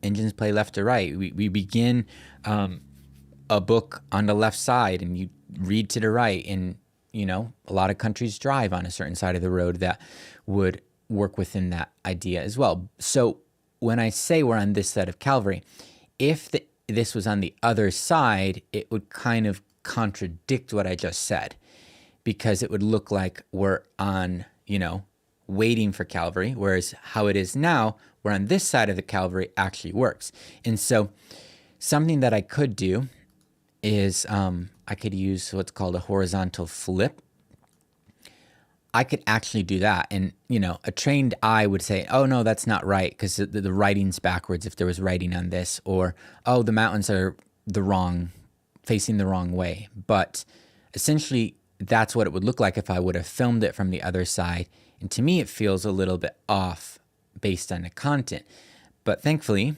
engines play left to right. We begin a book on the left side and you read to the right. And a lot of countries drive on a certain side of the road that would work within that idea as well. So when I say we're on this side of Calvary, if this was on the other side, it would kind of contradict what I just said, because it would look like we're on, waiting for Calvary, whereas how it is now, we're on this side of the Calvary actually works. And so something that I could do is I could use what's called a horizontal flip. I could actually do that. And, a trained eye would say, oh, no, that's not right because the writing's backwards if there was writing on this. Or, oh, the mountains are facing the wrong way. But essentially that's what it would look like if I would have filmed it from the other side. And to me, it feels a little bit off based on the content. But thankfully,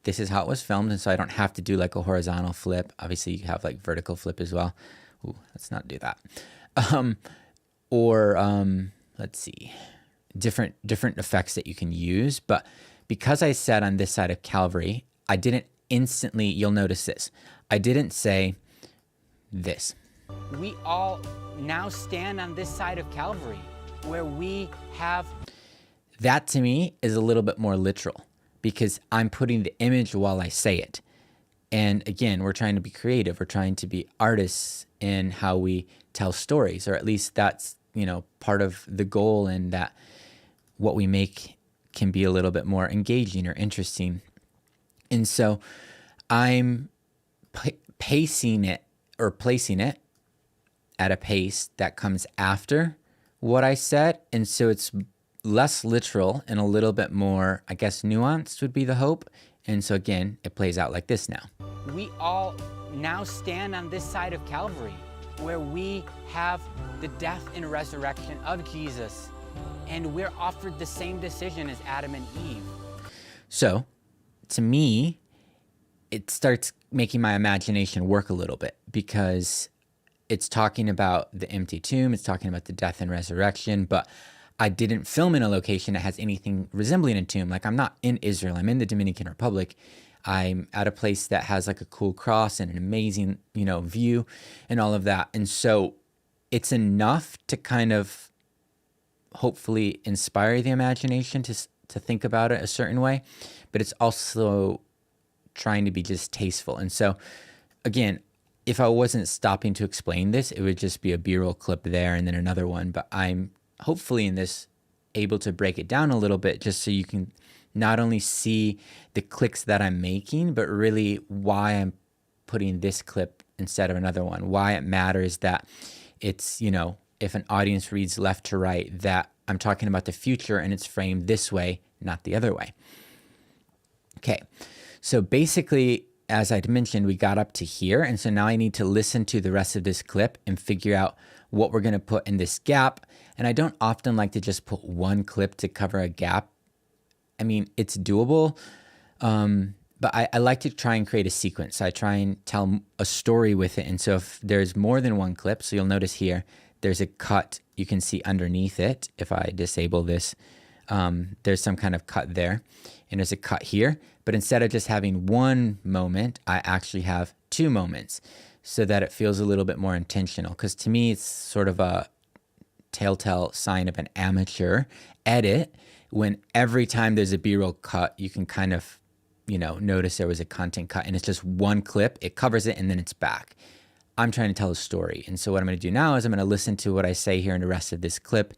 this is how it was filmed, and so I don't have to do like a horizontal flip. Obviously, you have like vertical flip as well. Ooh, let's not do that. Let's see, different effects that you can use. But because I said on this side of Calvary, I didn't instantly, you'll notice this, I didn't say this. We all now stand on this side of Calvary, where we have... That to me is a little bit more literal, because I'm putting the image while I say it. And again, we're trying to be creative. We're trying to be artists in how we tell stories, or at least that's, part of the goal, and that what we make can be a little bit more engaging or interesting. And so I'm pacing it or placing it at a pace that comes after what I said. And so it's less literal and a little bit more, I guess, nuanced would be the hope. And so again, it plays out like this now. We all now stand on this side of Calvary, where we have the death and resurrection of Jesus, and we're offered the same decision as Adam and Eve. So to me, it starts making my imagination work a little bit, because it's talking about the empty tomb, it's talking about the death and resurrection, but I didn't film in a location that has anything resembling a tomb. Like, I'm not in Israel, I'm in the Dominican Republic. I'm at a place that has like a cool cross and an amazing, view and all of that. And so it's enough to kind of hopefully inspire the imagination to think about it a certain way, but it's also trying to be just tasteful. And so again, if I wasn't stopping to explain this, it would just be a B-roll clip there and then another one. But I'm hopefully in this able to break it down a little bit, just so you can not only see the clicks that I'm making, but really why I'm putting this clip instead of another one, why it matters that it's, if an audience reads left to right, that I'm talking about the future and it's framed this way, not the other way. Okay, so basically, as I'd mentioned, we got up to here, and so now I need to listen to the rest of this clip and figure out what we're gonna put in this gap. And I don't often like to just put one clip to cover a gap. I mean, it's doable, but I like to try and create a sequence. I try and tell a story with it. And so if there's more than one clip, so you'll notice here, there's a cut you can see underneath it. If I disable this, there's some kind of cut there, and there's a cut here. But instead of just having one moment, I actually have two moments, so that it feels a little bit more intentional. Because to me, it's sort of a telltale sign of an amateur edit when every time there's a B-roll cut, you can kind of, notice there was a content cut, and it's just one clip, it covers it, and then it's back. I'm trying to tell a story. And so what I'm going to do now is I'm going to listen to what I say here in the rest of this clip,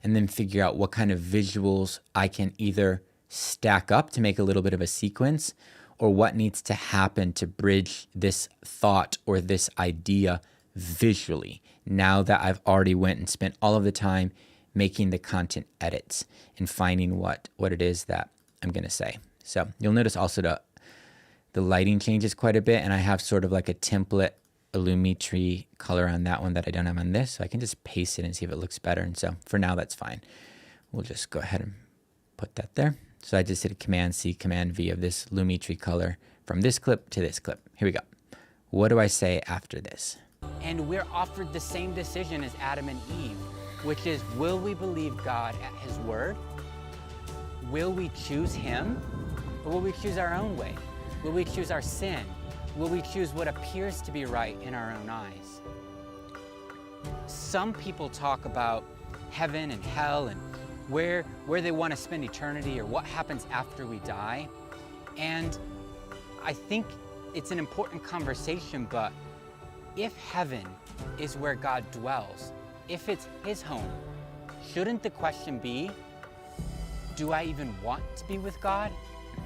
and then figure out what kind of visuals I can either stack up to make a little bit of a sequence, or what needs to happen to bridge this thought or this idea visually, now that I've already went and spent all of the time making the content edits and finding what it is that I'm going to say. So you'll notice also the lighting changes quite a bit, and I have sort of like a template Illumitri color on that one that I don't have on this, so I can just paste it and see if it looks better. And so for now, that's fine. We'll just go ahead and put that there. So I just hit a Command-C, Command-V of this Lumetri color from this clip to this clip. Here we go. What do I say after this? And we're offered the same decision as Adam and Eve, which is, will we believe God at his word? Will we choose him? Or will we choose our own way? Will we choose our sin? Will we choose what appears to be right in our own eyes? Some people talk about heaven and hell and where they want to spend eternity, or what happens after we die. And I think it's an important conversation, but if heaven is where God dwells, if it's his home, shouldn't the question be, do I even want to be with God?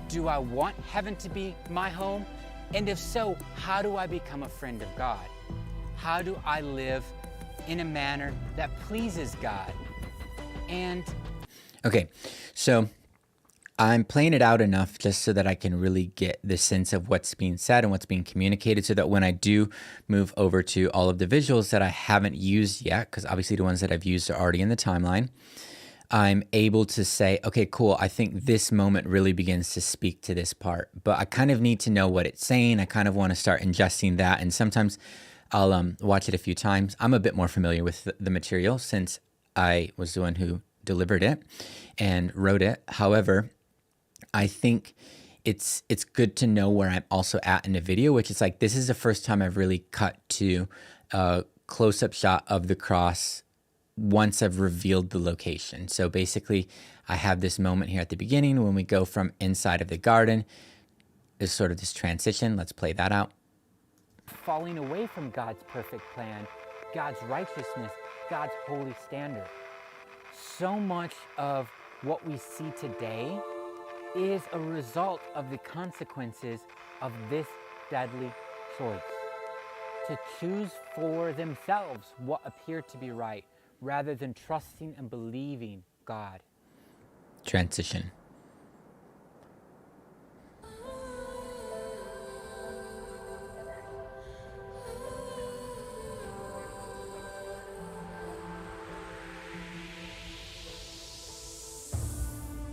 Do I want heaven to be my home? And if so, how do I become a friend of God? How do I live in a manner that pleases God? And okay, so I'm playing it out enough just so that I can really get the sense of what's being said and what's being communicated, so that when I do move over to all of the visuals that I haven't used yet, because obviously the ones that I've used are already in the timeline, I'm able to say, okay, cool, I think this moment really begins to speak to this part, but I kind of need to know what it's saying. I kind of want to start ingesting that, and sometimes I'll watch it a few times. I'm a bit more familiar with the material since I was the one who delivered it and wrote it. However, I think it's good to know where I'm also at in the video, which is like, this is the first time I've really cut to a close-up shot of the cross once I've revealed the location. So basically, I have this moment here at the beginning when we go from inside of the garden. Is sort of this transition. Let's play that out. Falling away from God's perfect plan, God's righteousness, God's holy standard. So much of what we see today is a result of the consequences of this deadly choice. To choose for themselves what appeared to be right, rather than trusting and believing God. Transition.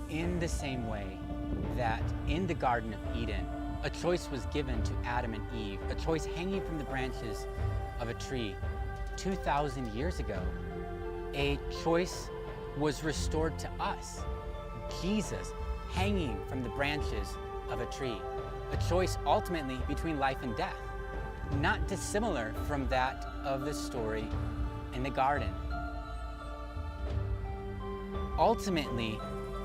In the same way that in the Garden of Eden, a choice was given to Adam and Eve, a choice hanging from the branches of a tree 2,000 years ago, a choice was restored to us. Jesus hanging from the branches of a tree, a choice ultimately between life and death, not dissimilar from that of the story in the garden. Ultimately,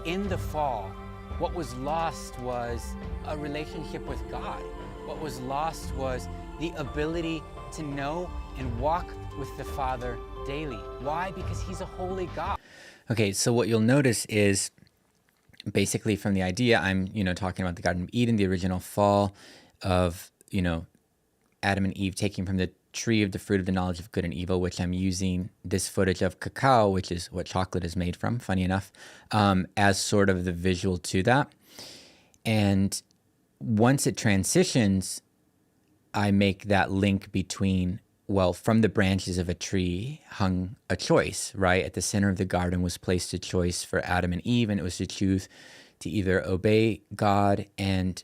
in the fall, what was lost was a relationship with God. What was lost was the ability to know and walk with the Father daily. Why? Because He's a holy God. Okay, so what you'll notice is basically from the idea, I'm, talking about the Garden of Eden, the original fall of, Adam and Eve taking from the tree of the fruit of the knowledge of good and evil, which I'm using this footage of cacao, which is what chocolate is made from, funny enough, as sort of the visual to that. And once it transitions, I make that link between, from the branches of a tree hung a choice, right? At the center of the garden was placed a choice for Adam and Eve, and it was to choose to either obey God and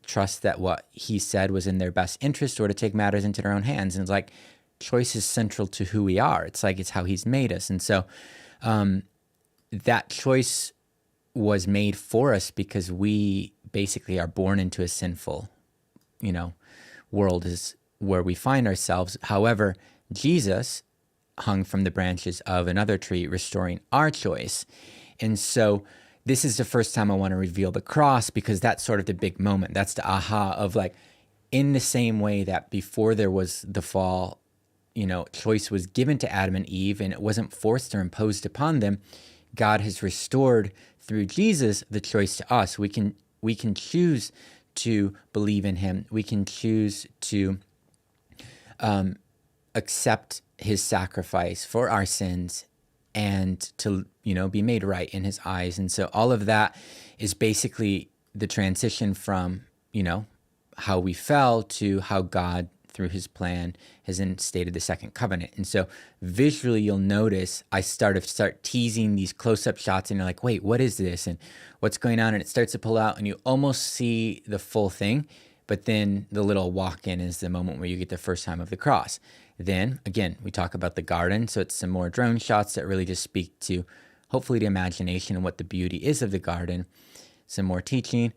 trust that what He said was in their best interest, or to take matters into their own hands. And it's like, choice is central to who we are. It's like, it's how He's made us. And so that choice was made for us because we basically are born into a sinful, world is where we find ourselves. However, Jesus hung from the branches of another tree, restoring our choice. And so this is the first time I want to reveal the cross, because that's sort of the big moment. That's the aha of like, in the same way that before there was the fall, choice was given to Adam and Eve and it wasn't forced or imposed upon them. God has restored through Jesus the choice to us. We can choose to believe in Him. We can choose to accept His sacrifice for our sins and to, be made right in His eyes. And so all of that is basically the transition from, how we fell to how God, through His plan, has instated the second covenant. And so visually, you'll notice I start teasing these close-up shots, and you're like, wait, what is this? And what's going on? And it starts to pull out, and you almost see the full thing. But then the little walk-in is the moment where you get the first time of the cross. Then, again, we talk about the garden. So it's some more drone shots that really just speak to, hopefully, the imagination and what the beauty is of the garden. Some more teaching.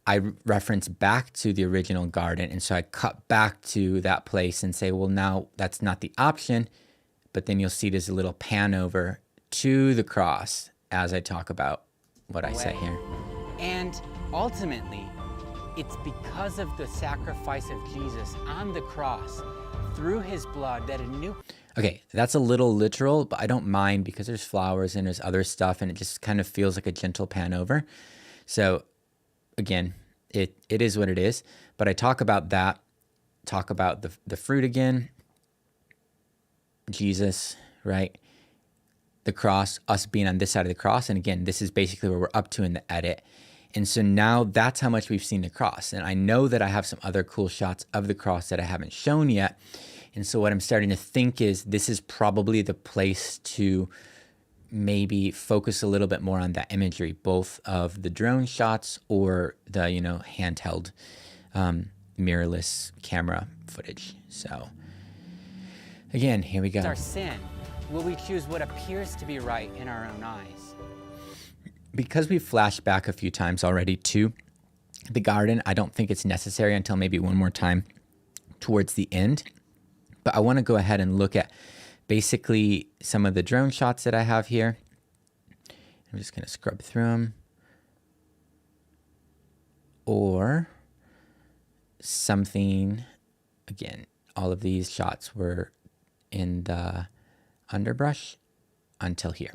I reference back to the original garden. And so I cut back to that place and say, well, now that's not the option. But then you'll see there's a little pan over to the cross as I talk about what I say here. And ultimately, it's because of the sacrifice of Jesus on the cross, through His blood, that a new... Okay, that's a little literal, but I don't mind because there's flowers and there's other stuff, and it just kind of feels like a gentle pan over. So again, it is what it is. But I talk about that, talk about the fruit again, Jesus, right? The cross, us being on this side of the cross. And again, this is basically where we're up to in the edit. And so now that's how much we've seen the cross. And I know that I have some other cool shots of the cross that I haven't shown yet. And so what I'm starting to think is this is probably the place to maybe focus a little bit more on that imagery, both of the drone shots or the, handheld mirrorless camera footage. So again, here we go. Our sin. Will we choose what appears to be right in our own eyes? Because we flashed back a few times already to the garden, I don't think it's necessary until maybe one more time towards the end. But I want to go ahead and look at basically some of the drone shots that I have here. I'm just going to scrub through them. Or something, again, all of these shots were in the underbrush until here.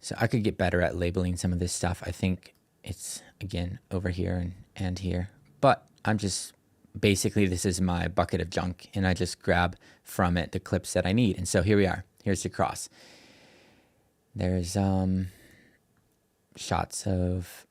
So I could get better at labeling some of this stuff. I think it's, again, over here and here. But I'm just, basically, this is my bucket of junk, and I just grab from it the clips that I need. And so here we are. Here's the cross. There's shots of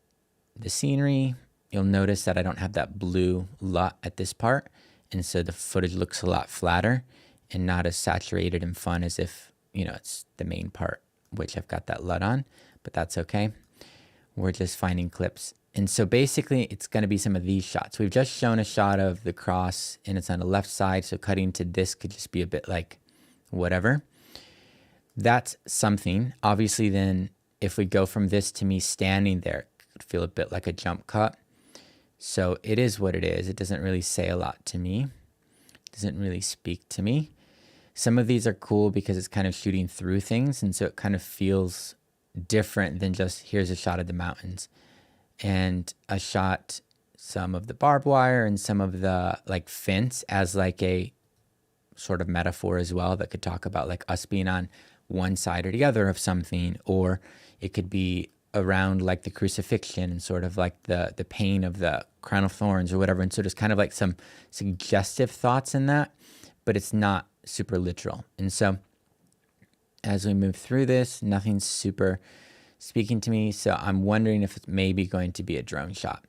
the scenery. You'll notice that I don't have that blue LUT at this part. And so the footage looks a lot flatter and not as saturated and fun as if, it's the main part, which I've got that LUT on, but that's okay. We're just finding clips. And so basically it's going to be some of these shots. We've just shown a shot of the cross and it's on the left side. So cutting to this could just be a bit like whatever. That's something. Obviously then if we go from this to me standing there, it could feel a bit like a jump cut. So it is what it is. It doesn't really say a lot to me. It doesn't really speak to me. Some of these are cool because it's kind of shooting through things. And so it kind of feels different than just here's a shot of the mountains. And I shot some of the barbed wire and some of the fence as a sort of metaphor as well that could talk about us being on one side or the other of something, or it could be around the crucifixion and sort of the pain of the crown of thorns or whatever. And so there's kind of some suggestive thoughts in that, but it's not super literal. And so as we move through this, nothing's super speaking to me. So I'm wondering if it's maybe going to be a drone shot.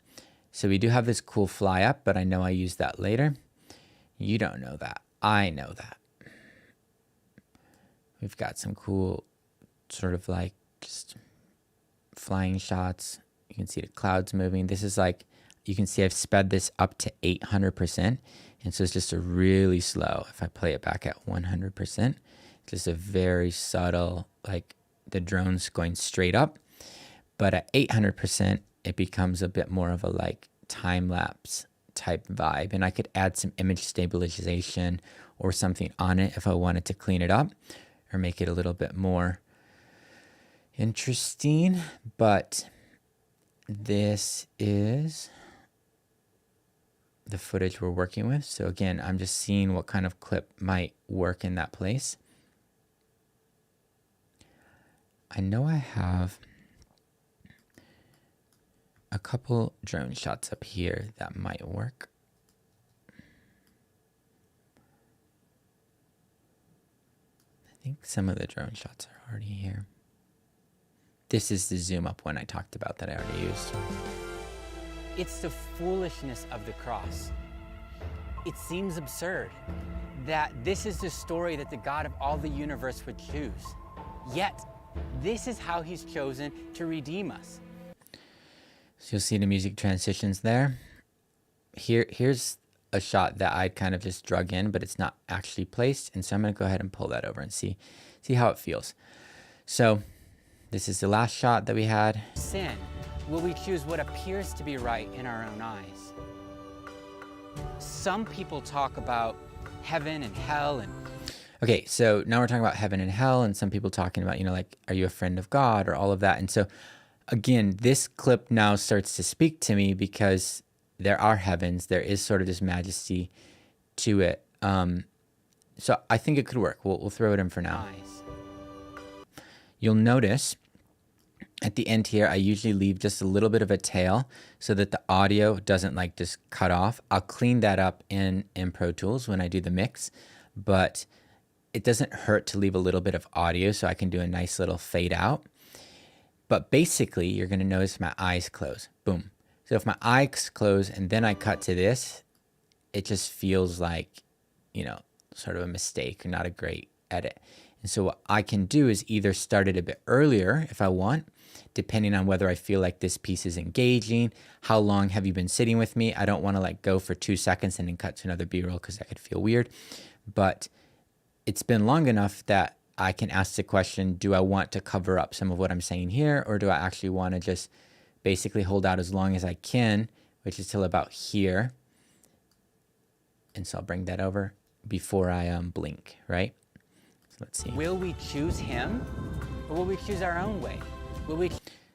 So we do have this cool fly up, but I know I use that later. You don't know that. I know that. We've got some cool sort of just flying shots. You can see the clouds moving. This is you can see I've sped this up to 800%. And so it's just a really slow, if I play it back at 100%, just a very subtle, the drone's going straight up. But at 800%, it becomes a bit more of a time-lapse type vibe. And I could add some image stabilization or something on it if I wanted to clean it up or make it a little bit more interesting. But this is the footage we're working with. So again, I'm just seeing what kind of clip might work in that place. I know I have a couple drone shots up here that might work. I think some of the drone shots are already here. This is the zoom up one I talked about that I already used. It's the foolishness of the cross. It seems absurd that this is the story that the God of all the universe would choose. Yet, this is how he's chosen to redeem us. So you'll see the music transitions there. Here's a shot that I'd kind of just drug in, but it's not actually placed. And so I'm going to go ahead and pull that over and see how it feels. So this is the last shot that we had. Sin. Will we choose what appears to be right in our own eyes? Some people talk about heaven and hell and... Okay, so now we're talking about heaven and hell, and some people talking about, are you a friend of God or all of that. And so, again, this clip now starts to speak to me because there are heavens. There is sort of this majesty to it. So I think it could work. We'll throw it in for now. Eyes. You'll notice at the end here, I usually leave just a little bit of a tail so that the audio doesn't just cut off. I'll clean that up in Pro Tools when I do the mix, but it doesn't hurt to leave a little bit of audio so I can do a nice little fade out. But basically, you're going to notice my eyes close. Boom. So if my eyes close and then I cut to this, it just feels like, sort of a mistake or not a great edit. And so what I can do is either start it a bit earlier if I want, depending on whether I feel like this piece is engaging. How long have you been sitting with me? I don't want to go for 2 seconds and then cut to another B-roll because that could feel weird. But it's been long enough that I can ask the question, do I want to cover up some of what I'm saying here, or do I actually want to just basically hold out as long as I can, which is till about here. And so I'll bring that over before I blink, right? So let's see. Will we choose him, or will we choose our own way? Will we?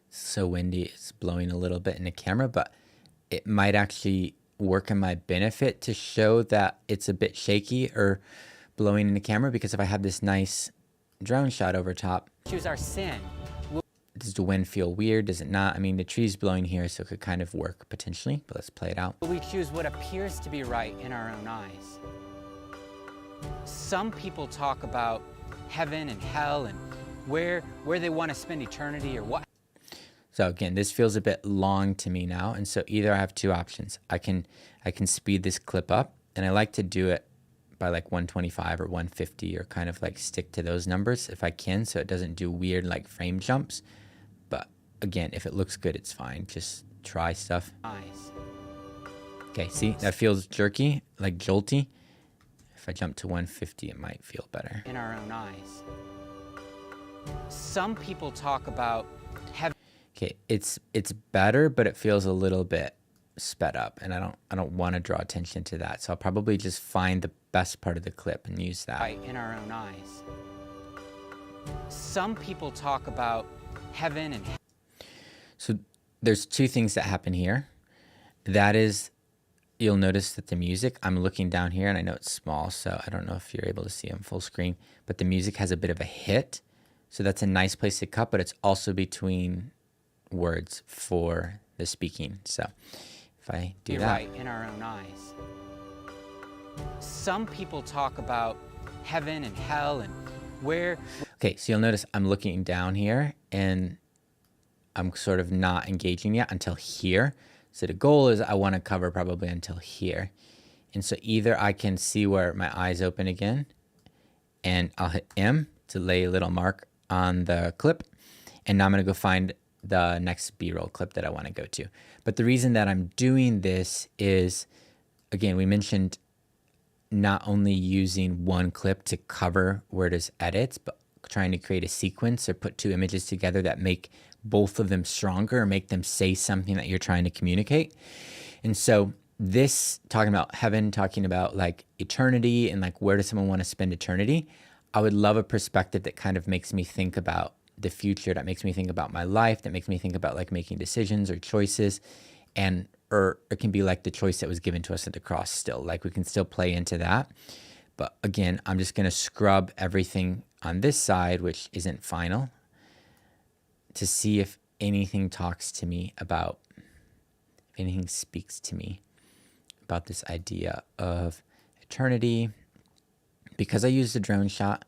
So windy, it's blowing a little bit in the camera, but it might actually work in my benefit to show that it's a bit shaky or blowing in the camera, because if I have this nice drone shot over top, choose our sin. Does the wind feel weird? Does it not? I mean, the tree's blowing here, so it could kind of work potentially, but let's play it out. Will we choose what appears to be right in our own eyes? Some people talk about heaven and hell and where they want to spend eternity or what. So again, this feels a bit long to me now, and so either I have two options. I can speed this clip up, and I like to do it by 125 or 150, or kind of stick to those numbers if I can, so it doesn't do weird frame jumps. But again, if it looks good, it's fine. Just try stuff. Eyes. Okay, see, that feels jerky, jolty. If I jump to 150, it might feel better. In our own eyes. Some people talk about heaven. Okay, it's better, but it feels a little bit sped up, and I don't want to draw attention to that. So I'll probably just find the best part of the clip and use that. Right in our own eyes. Some people talk about heaven and hell. So there's two things that happen here. That is, you'll notice that the music, I'm looking down here, and I know it's small, so I don't know if you're able to see on full screen, but the music has a bit of a hit. So that's a nice place to cut, but it's also between words for the speaking. So if I do that. Right in our own eyes. Some people talk about heaven and hell and where. Okay, so you'll notice I'm looking down here, and I'm sort of not engaging yet until here. So the goal is I want to cover probably until here. And so either I can see where my eyes open again, and I'll hit M to lay a little mark on the clip. And now I'm going to go find the next B-roll clip that I want to go to. But the reason that I'm doing this is, again, we mentioned not only using one clip to cover where there's edits, but trying to create a sequence or put two images together that make both of them stronger or make them say something that you're trying to communicate. And so this, talking about heaven, talking about eternity and where does someone want to spend eternity, I would love a perspective that kind of makes me think about the future, that makes me think about my life, that makes me think about making decisions or choices, or it can be the choice that was given to us at the cross still. We can still play into that. But again, I'm just going to scrub everything on this side, which isn't final, to see if anything talks to me about, if anything speaks to me about this idea of eternity. Because I used a drone shot,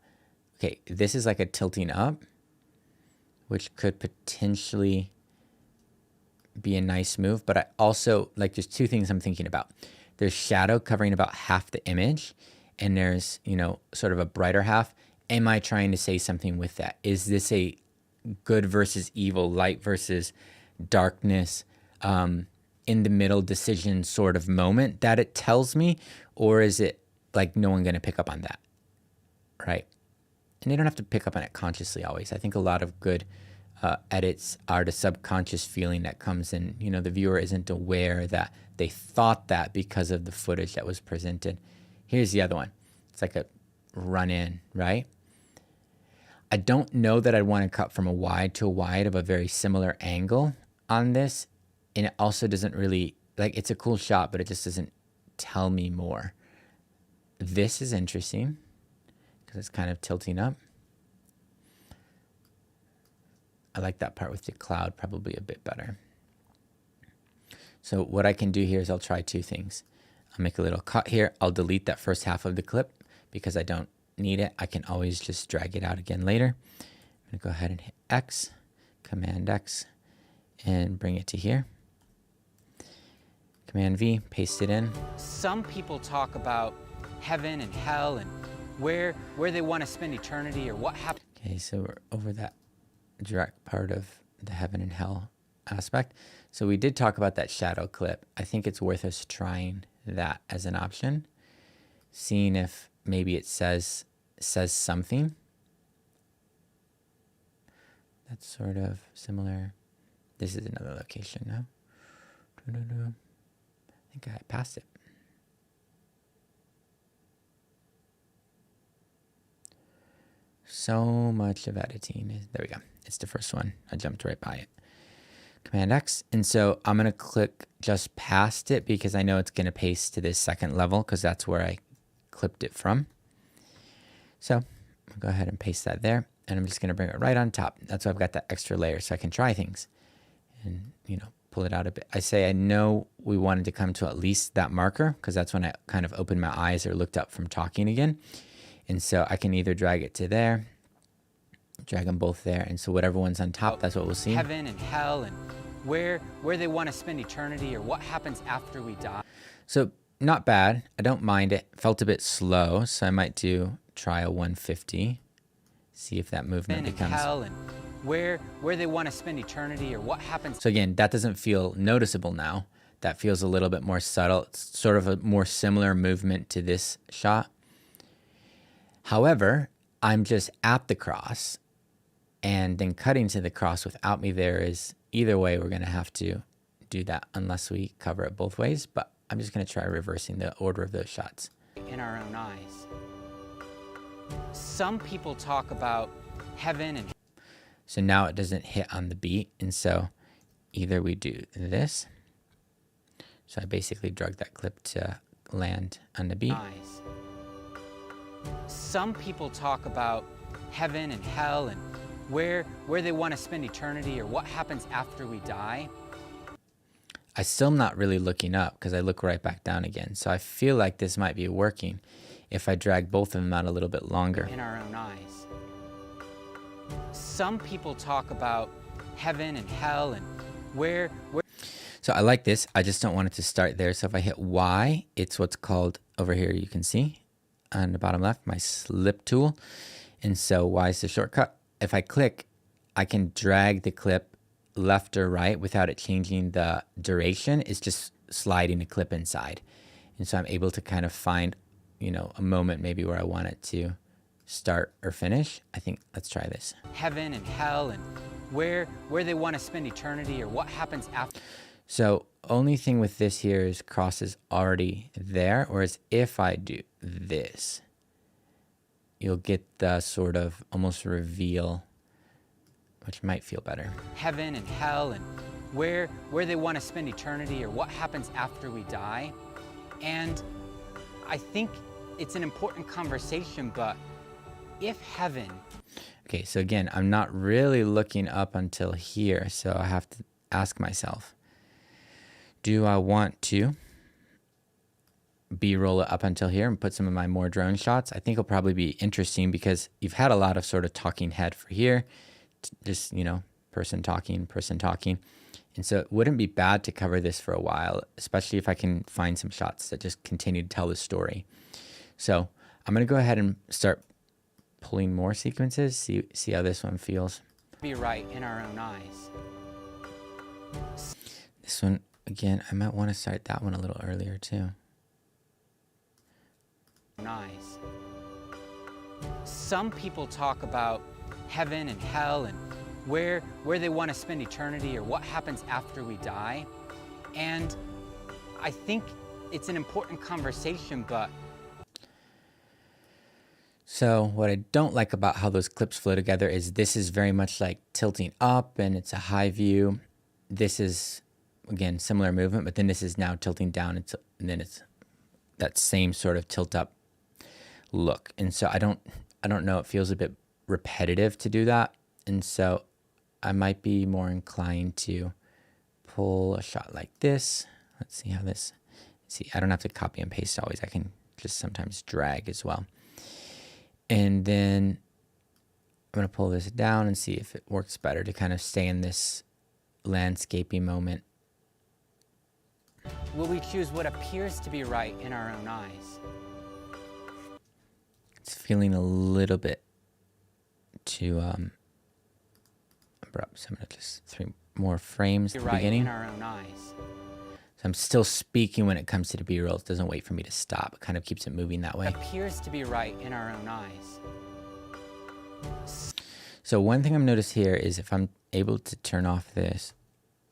okay, this is a tilting up, which could potentially be a nice move. But I also, there's two things I'm thinking about. There's shadow covering about half the image, and there's, sort of a brighter half. Am I trying to say something with that? Is this a good versus evil, light versus darkness, in the middle decision sort of moment that it tells me? Or is it no one going to pick up on that, right? And they don't have to pick up on it consciously always. I think a lot of good edits are the subconscious feeling that comes in. The viewer isn't aware that they thought that because of the footage that was presented. Here's the other one. It's a run in, right? I don't know that I'd want to cut from a wide to a wide of a very similar angle on this. And it also doesn't really, it's a cool shot, but it just doesn't tell me more. This is interesting because it's kind of tilting up. I like that part with the cloud probably a bit better. So what I can do here is I'll try two things. I'll make a little cut here. I'll delete that first half of the clip because I don't need it. I can always just drag it out again later. I'm going to go ahead and hit X Command X, and bring it to here. Command V, paste it in. Some people talk about heaven and hell and where they want to spend eternity or what happened. Okay, so we're over that direct part of the heaven and hell aspect. So we did talk about that shadow clip. I think it's worth us trying that as an option, seeing if maybe it says something that's sort of similar. This is another location now. I think I passed it. So much of editing. There we go. It's the first one. I jumped right by it. Command X. And so I'm going to click just past it because I know it's going to paste to this second level because that's where I clipped it from. So I'll go ahead and paste that there. And I'm just going to bring it right on top. That's why I've got that extra layer so I can try things and, pull it out a bit. I know we wanted to come to at least that marker because that's when I kind of opened my eyes or looked up from talking again. And so I can either drag it to there, drag them both there. And so whatever one's on top, that's what we'll see. Heaven and hell and where they want to spend eternity or what happens after we die. So not bad. I don't mind it. Felt a bit slow. So I might try a 150. See if that movement becomes... hell and where they want to spend eternity or what happens. So again, that doesn't feel noticeable now. That feels a little bit more subtle. It's sort of a more similar movement to this shot. However, I'm just at the cross and then cutting to the cross without me there is either way we're going to have to do that unless we cover it both ways. But I'm just going to try reversing the order of those shots. In our own eyes. Some people talk about heaven and... So now it doesn't hit on the beat. And so either we do this. So I basically drug that clip to land on the beat. Eyes. Some people talk about heaven and hell and where they want to spend eternity or what happens after we die. I still am not really looking up because I look right back down again. So I feel like this might be working if I drag both of them out a little bit longer. In our own eyes. Some people talk about heaven and hell and where... So I like this. I just don't want it to start there. So if I hit Y, it's what's called over here, you can see on the bottom left, my slip tool. And so Y is the shortcut. If I click, I can drag the clip left or right without it changing the duration. It's just sliding the clip inside. And so I'm able to kind of find, a moment maybe where I want it to start or finish. I think, let's try this. Heaven and hell and where they want to spend eternity or what happens after. So only thing with this here is cross is already there, whereas if I do this, you'll get the sort of almost reveal, which might feel better. Heaven and hell and where they want to spend eternity or what happens after we die. And I think it's an important conversation, but if heaven... Okay, so again, I'm not really looking up until here, so I have to ask myself, do I want to B-roll it up until here and put some of my more drone shots? I think it'll probably be interesting because you've had a lot of sort of talking head for here. Just, person talking. And so it wouldn't be bad to cover this for a while, especially if I can find some shots that just continue to tell the story. So I'm going to go ahead and start pulling more sequences, see how this one feels. Be right in our own eyes. This one, again, I might want to start that one a little earlier too. Eyes. Some people talk about heaven and hell and where they want to spend eternity or what happens after we die. And I think it's an important conversation, but... So what I don't like about how those clips flow together is this is very much like tilting up and it's a high view. This is, again, similar movement, but then this is now tilting down and then it's that same sort of tilt up look. And so I don't know, it feels a bit repetitive to do that. And so I might be more inclined to pull a shot like this. Let's see how this, see, I don't have to copy and paste always. I can just sometimes drag as well. And then I'm going to pull this down and see if it works better to kind of stay in this landscapey moment. Will we choose what appears to be right in our own eyes? It's feeling a little bit too abrupt. So I'm going to just 3 more frames at the beginning. In our own eyes. So I'm still speaking when it comes to the B-roll. It doesn't wait for me to stop. It kind of keeps it moving that way. Appears to be right in our own eyes. So one thing I've noticed here is if I'm able to turn off this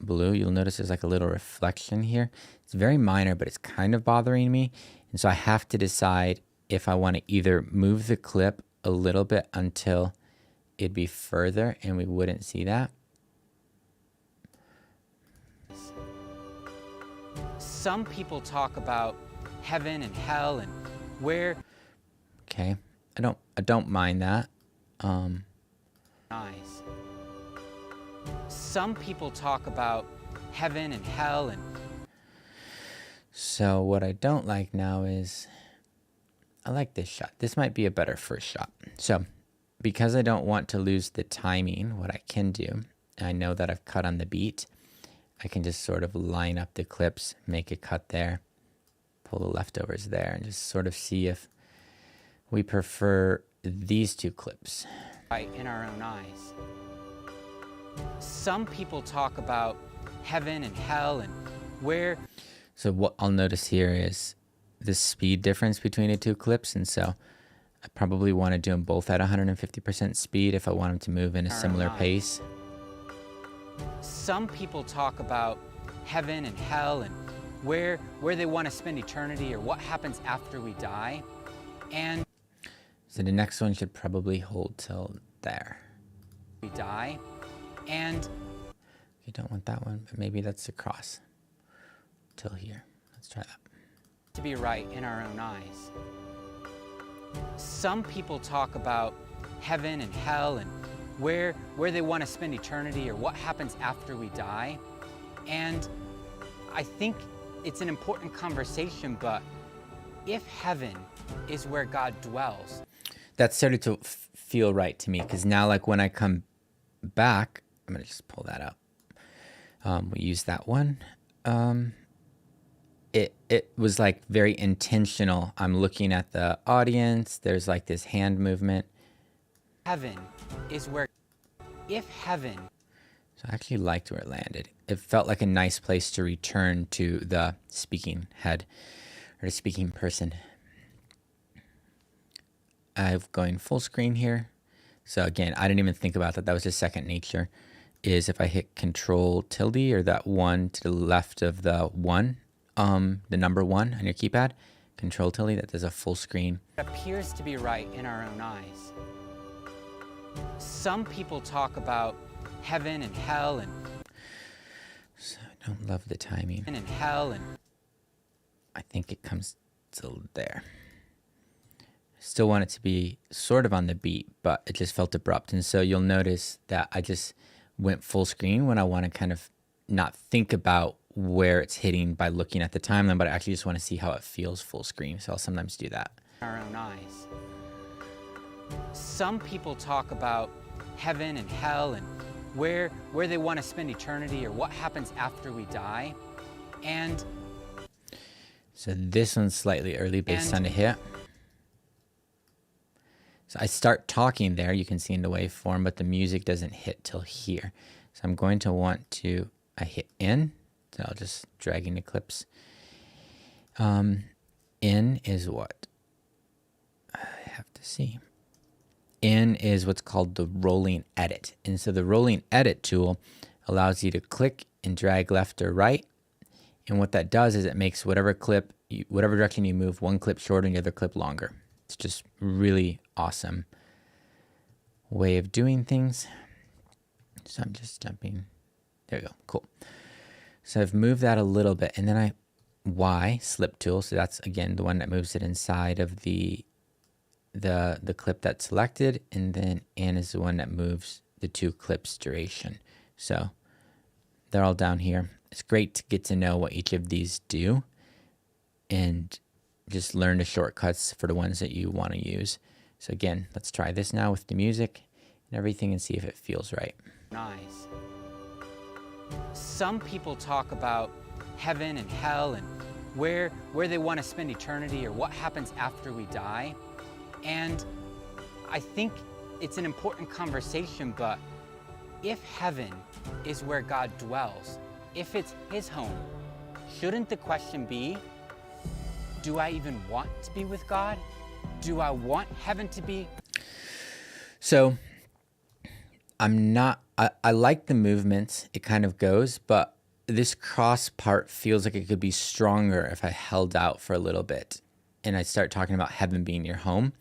blue, you'll notice there's like a little reflection here. It's very minor, but it's kind of bothering me. And so I have to decide if I want to either move the clip a little bit until it'd be further and we wouldn't see that. Some people talk about heaven and hell and where. Okay, I don't mind that. Eyes. Some people talk about heaven and hell and. So what I don't like now is, I like this shot. This might be a better first shot. So because I don't want to lose the timing, what I can do, I know that I've cut on the beat. I can just sort of line up the clips, make a cut there, pull the leftovers there, and just sort of see if we prefer these 2 clips. Right in our own eyes. Some people talk about heaven and hell and where. So what I'll notice here is the speed difference between the 2 clips, and so I probably want to do them both at 150% speed if I want them to move in a similar pace. Some people talk about heaven and hell and where they want to spend eternity or what happens after we die. And so the next one should probably hold till there. We die. And you don't want that one, but maybe that's the cross till here. Let's try that. To be right in our own eyes. Some people talk about heaven and hell and where they want to spend eternity or what happens after we die. And I think it's an important conversation, but if heaven is where God dwells. That started to feel right to me, because now like when I come back, I'm going to just pull that up. We use that one. It was like very intentional. I'm looking at the audience. There's like this hand movement. Heaven is where, if heaven. So I actually liked where it landed. It felt like a nice place to return to the speaking head or the speaking person. I'm going full screen here. So again, I didn't even think about that. That was just second nature. Is if I hit Control tilde or that 1 to the left of the 1, the number 1 on your keypad, Control tilde, that does a full screen. It appears to be right in our own eyes. Some people talk about heaven and hell and. So I don't love the timing. And hell and. I think it comes till there. Still want it to be sort of on the beat, but it just felt abrupt. And so you'll notice that I just went full screen when I want to kind of not think about where it's hitting by looking at the timeline, but I actually just want to see how it feels full screen. So I'll sometimes do that. Our own eyes. Some people talk about heaven and hell and where they want to spend eternity or what happens after we die. And so this one's slightly early based on the hit. So I start talking there, you can see in the waveform, but the music doesn't hit till here. So I'm going to want to, I hit in, so I'll just drag in the clips. In is what? I have to see. In is what's called the rolling edit. And so the rolling edit tool allows you to click and drag left or right. And what that does is it makes whatever clip, whatever direction you move, one clip shorter and the other clip longer. It's just really awesome way of doing things. So I'm just jumping. There we go. Cool. So I've moved that a little bit, and then Y slip tool. So that's again the one that moves it inside of the clip that's selected, and then N is the one that moves the 2 clips duration. So they're all down here. It's great to get to know what each of these do, and just learn the shortcuts for the ones that you want to use. So again, let's try this now with the music. and everything and see if it feels right. Eyes. Some people talk about heaven and hell and where they want to spend eternity or what happens after we die. And I think it's an important conversation, but if heaven is where God dwells, if it's his home, shouldn't the question be, do I even want to be with God? Do I want heaven to be? So I like the movements, it kind of goes, but this cross part feels like it could be stronger if I held out for a little bit and I start talking about heaven being your home.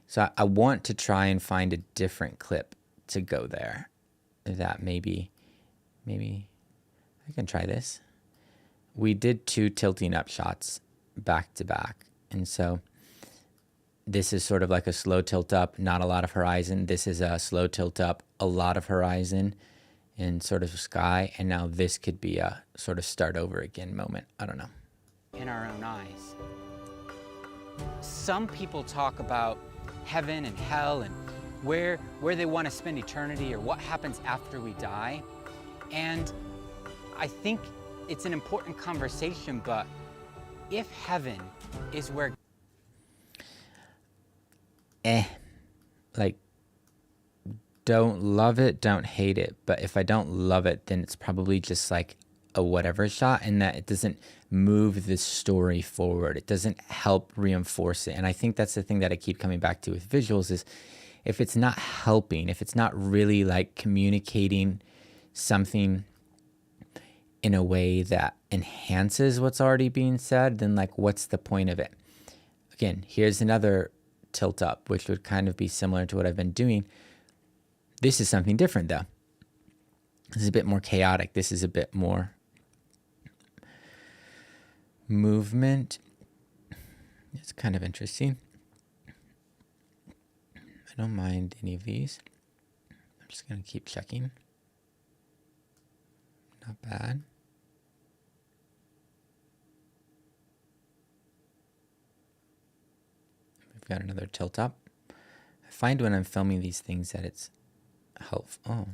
So I want to try and find a different clip to go there. That maybe I can try this. We did 2 tilting up shots back to back. And so this is sort of like a slow tilt up, not a lot of horizon. This is a slow tilt up, a lot of horizon and sort of sky. And now this could be a sort of start over again moment. I don't know. In our own eyes. Some people talk about heaven and hell and where they want to spend eternity or what happens after we die. And I think it's an important conversation, but if heaven is where like, don't love it, don't hate it. But if I don't love it, then it's probably just like a whatever shot, and that it doesn't move the story forward. It doesn't help reinforce it. And I think that's the thing that I keep coming back to with visuals is if it's not helping, if it's not really like communicating something in a way that enhances what's already being said, then like what's the point of it? Again, here's another tilt up, which would kind of be similar to what I've been doing. This is something different though. This is a bit more chaotic. This is a bit more movement. It's kind of interesting. I don't mind any of these. I'm just going to keep checking. Not bad. We've got another tilt up. I find when I'm filming these things that it's helpful. Oh.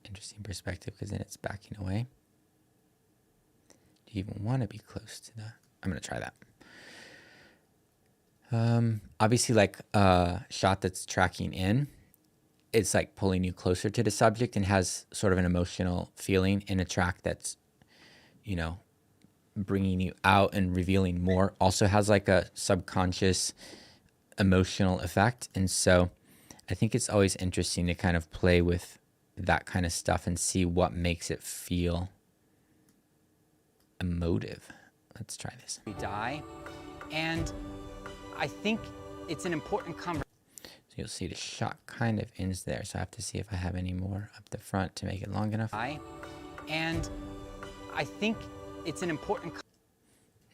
Interesting perspective because then it's backing away. Do you even want to be close to that? I'm going to try that. Obviously, like a shot that's tracking in, it's like pulling you closer to the subject and has sort of an emotional feeling. In a track that's, you know, bringing you out and revealing more also has like a subconscious emotional effect. And so I think it's always interesting to kind of play with that kind of stuff and see what makes it feel emotive. Let's try this. We die, and I think it's an important conversation. So you'll see the shot kind of ends there. So I have to see if I have any more up the front to make it long enough. And I think it's an important.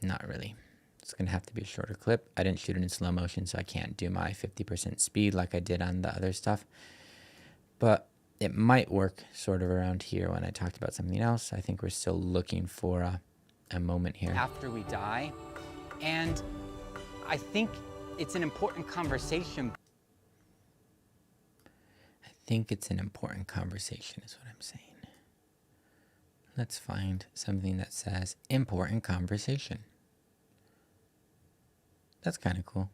Not really. It's going to have to be a shorter clip. I didn't shoot it in slow motion, so I can't do my 50% speed like I did on the other stuff. But it might work sort of around here when I talked about something else. I think we're still looking for a moment here. After we die. And I think it's an important conversation. I think it's an important conversation is what I'm saying. Let's find something that says important conversation. That's kind of cool.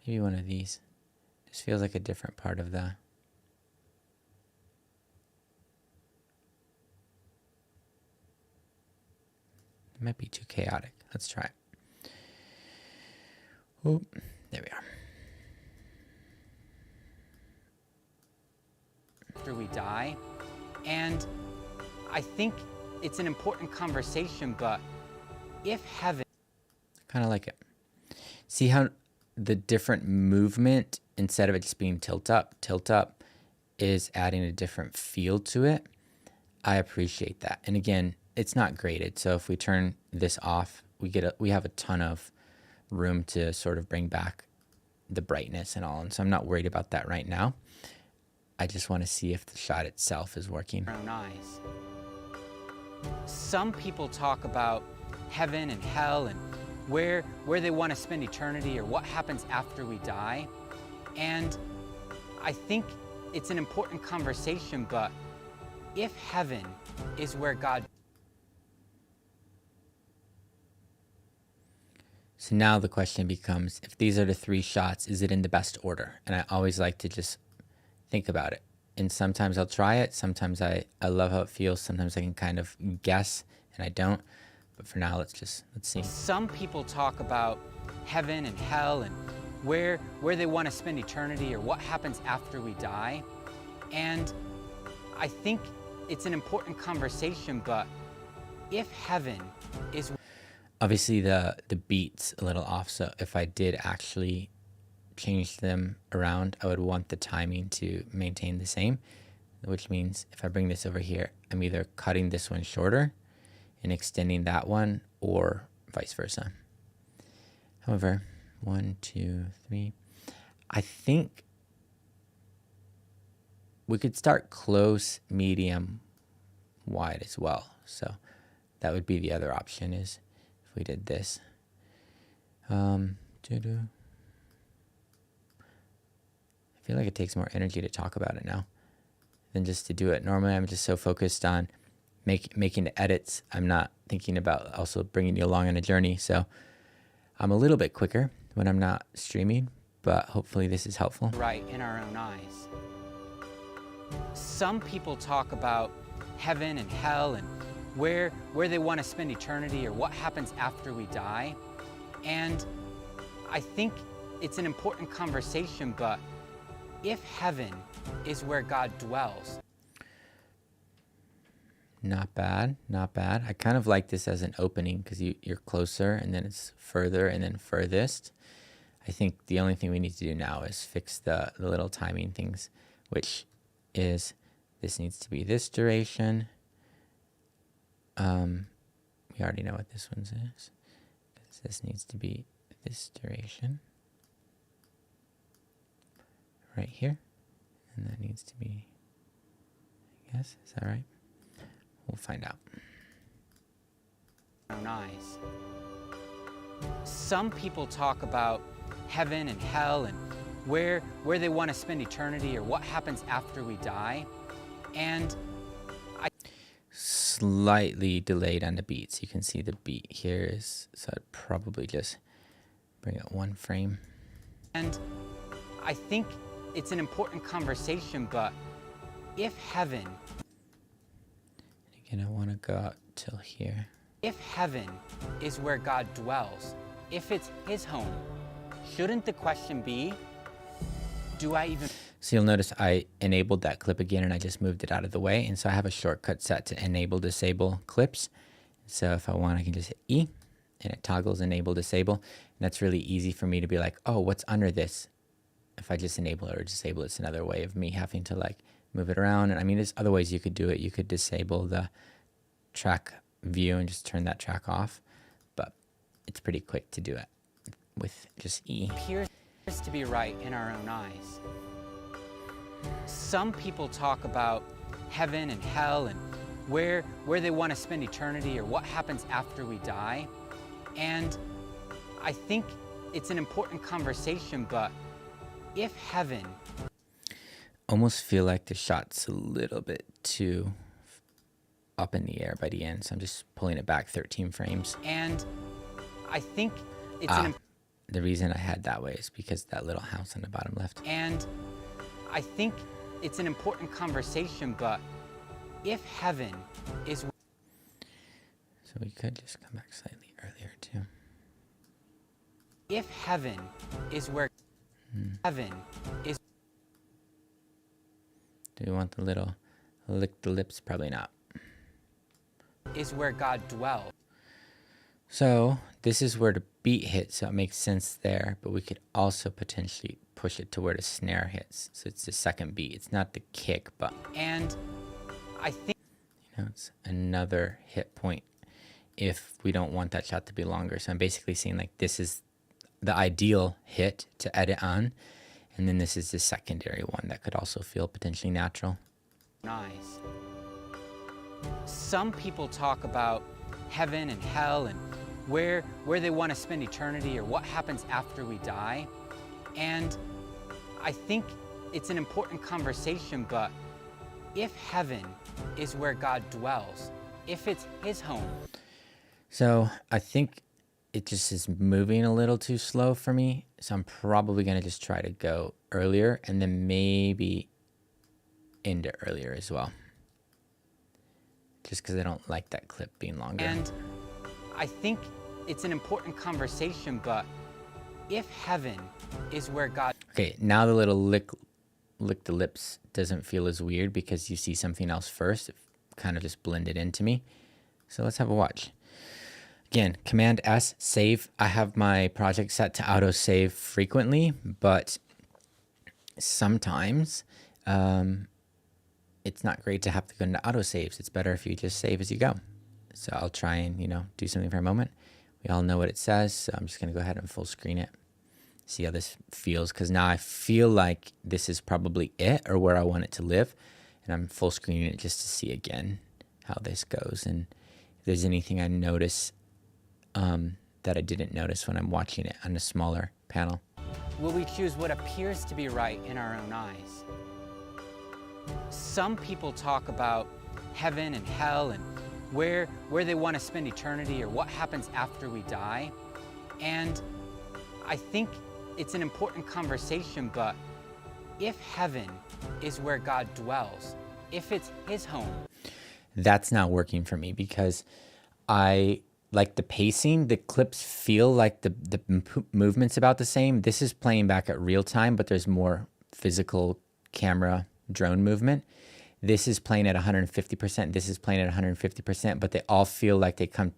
Maybe one of these. This feels like a different part of the... It might be too chaotic. Let's try it. Oh, there we are. After we die. And I think it's an important conversation, but if heaven... Kind of like it. See how the different movement, instead of it just being tilt up, is adding a different feel to it. I appreciate that. And again, it's not graded. So if we turn this off, we have a ton of room to sort of bring back the brightness and all. And so I'm not worried about that right now. I just want to see if the shot itself is working. Our own eyes. Some people talk about heaven and hell and where they want to spend eternity or what happens after we die. And I think it's an important conversation, but if heaven is where God... So now the question becomes, if these are the three shots, is it in the best order? And I always like to just think about it. And sometimes I'll try it. Sometimes I love how it feels. Sometimes I can kind of guess and I don't. But for now, let's see. Some people talk about heaven and hell and where they want to spend eternity or what happens after we die. And I think it's an important conversation, but if heaven is... Obviously, the beat's a little off, so if I did actually change them around, I would want the timing to maintain the same, which means if I bring this over here, I'm either cutting this one shorter and extending that one, or vice versa. However, 1, 2, 3. I think we could start close, medium, wide as well. So that would be the other option, is if we did this. I feel like it takes more energy to talk about it now than just to do it. Normally, I'm just so focused on making the edits. I'm not thinking about also bringing you along on a journey. So I'm a little bit quicker when I'm not streaming, but hopefully this is helpful. Right in our own eyes. Some people talk about heaven and hell and where they want to spend eternity or what happens after we die. And I think it's an important conversation, but if heaven is where God dwells... Not bad, not bad. I kind of like this as an opening because you're closer and then it's further and then furthest. I think the only thing we need to do now is fix the little timing things, which is this needs to be this duration. We already know what this one's is. This needs to be this duration right here. And that needs to be, I guess, is that right? We'll find out. Own eyes. Some people talk about heaven and hell and where they want to spend eternity or what happens after we die. And slightly delayed on the beats. You can see the beat here is, so I'd probably just bring it one frame. And I think it's an important conversation, but if heaven... Again, I want to go out till here. If heaven is where God dwells, if it's his home, shouldn't the question be, do I even... So you'll notice I enabled that clip again and I just moved it out of the way. And so I have a shortcut set to enable, disable clips. So if I want, I can just hit E and it toggles enable, disable. And that's really easy for me to be like, oh, what's under this? If I just enable it or disable it, it's another way of me having to like move it around. And I mean, there's other ways you could do it. You could disable the track view and just turn that track off, but it's pretty quick to do it with just E. Appears to be right in our own eyes. Some people talk about heaven and hell and where they want to spend eternity or what happens after we die. And I think it's an important conversation, but if heaven... Almost feel like the shot's a little bit too up in the air by the end, so I'm just pulling it back 13 frames. And I think it's the reason I had that way is because that little house on the bottom left. And I think it's an important conversation, but if heaven is... So we could just come back slightly earlier too. If heaven is where... Heaven is... Do we want the little lick the lips? Probably not. Is where God dwells. So this is where the beat hits, so it makes sense there, but we could also potentially push it to where the snare hits. So it's the second beat. It's not the kick, but... And I think... You know, it's another hit point if we don't want that shot to be longer. So I'm basically saying like this is the ideal hit to edit on. And then this is the secondary one that could also feel potentially natural. Nice. Some people talk about heaven and hell and where they want to spend eternity or what happens after we die. And I think it's an important conversation, but if heaven is where God dwells, if it's his home. So I think it just is moving a little too slow for me. So I'm probably going to just try to go earlier and then maybe end it earlier as well. Just because I don't like that clip being longer. And I think it's an important conversation, but if heaven is where God... Okay, now the little lick the lips doesn't feel as weird because you see something else first. It kind of just blended into me. So let's have a watch. Again, Command S, save. I have my project set to auto save frequently, but sometimes it's not great to have to go into auto saves. It's better if you just save as you go. So I'll try and, do something for a moment. We all know what it says, so I'm just going to go ahead and full screen it. See how this feels, because now I feel like this is probably it or where I want it to live. And I'm full screening it just to see again how this goes. And if there's anything I notice that I didn't notice when I'm watching it on a smaller panel. Will we choose what appears to be right in our own eyes? Some people talk about heaven and hell and where they want to spend eternity or what happens after we die. And I think it's an important conversation, but if heaven is where God dwells, if it's his home. That's not working for me because I like the pacing. The clips feel like the movement's about the same. This is playing back at real time, but there's more physical camera drone movement. This is playing at 150%. This is playing at 150%, but they all feel like they come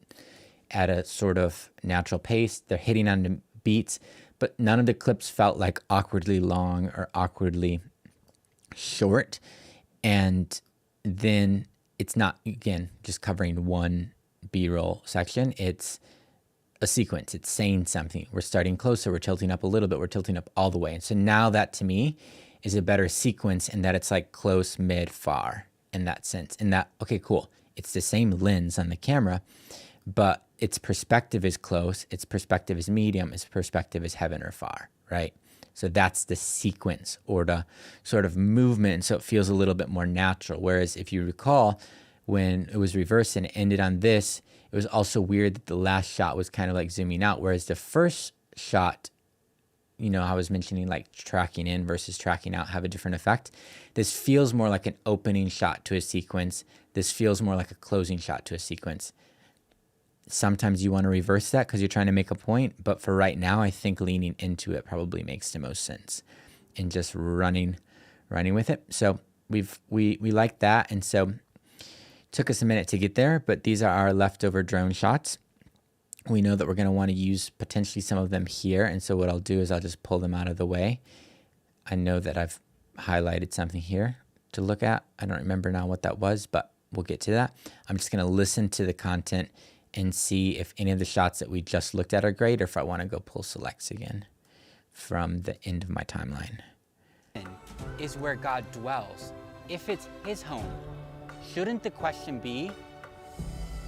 at a sort of natural pace. They're hitting on the beats, but none of the clips felt like awkwardly long or awkwardly short. And then it's not, again, just covering one B-roll section. It's a sequence. It's saying something. We're starting closer. We're tilting up a little bit. We're tilting up all the way. And so now that to me is a better sequence in that it's like close, mid, far in that sense. In that, okay, cool. It's the same lens on the camera, but its perspective is close. Its perspective is medium. Its perspective is heaven or far, right? So that's the sequence or the sort of movement. And so it feels a little bit more natural. Whereas if you recall, when it was reversed and it ended on this, it was also weird that the last shot was kind of like zooming out. Whereas the first shot, I was mentioning like tracking in versus tracking out have a different effect. This feels more like an opening shot to a sequence. This feels more like a closing shot to a sequence. Sometimes you want to reverse that because you're trying to make a point. But for right now, I think leaning into it probably makes the most sense and just running with it. So we like that. And so took us a minute to get there, but these are our leftover drone shots. We know that we're going to want to use potentially some of them here. And so what I'll do is I'll just pull them out of the way. I know that I've highlighted something here to look at. I don't remember now what that was, but we'll get to that. I'm just going to listen to the content and see if any of the shots that we just looked at are great or if I want to go pull selects again from the end of my timeline. Is where God dwells. If it's his home, shouldn't the question be,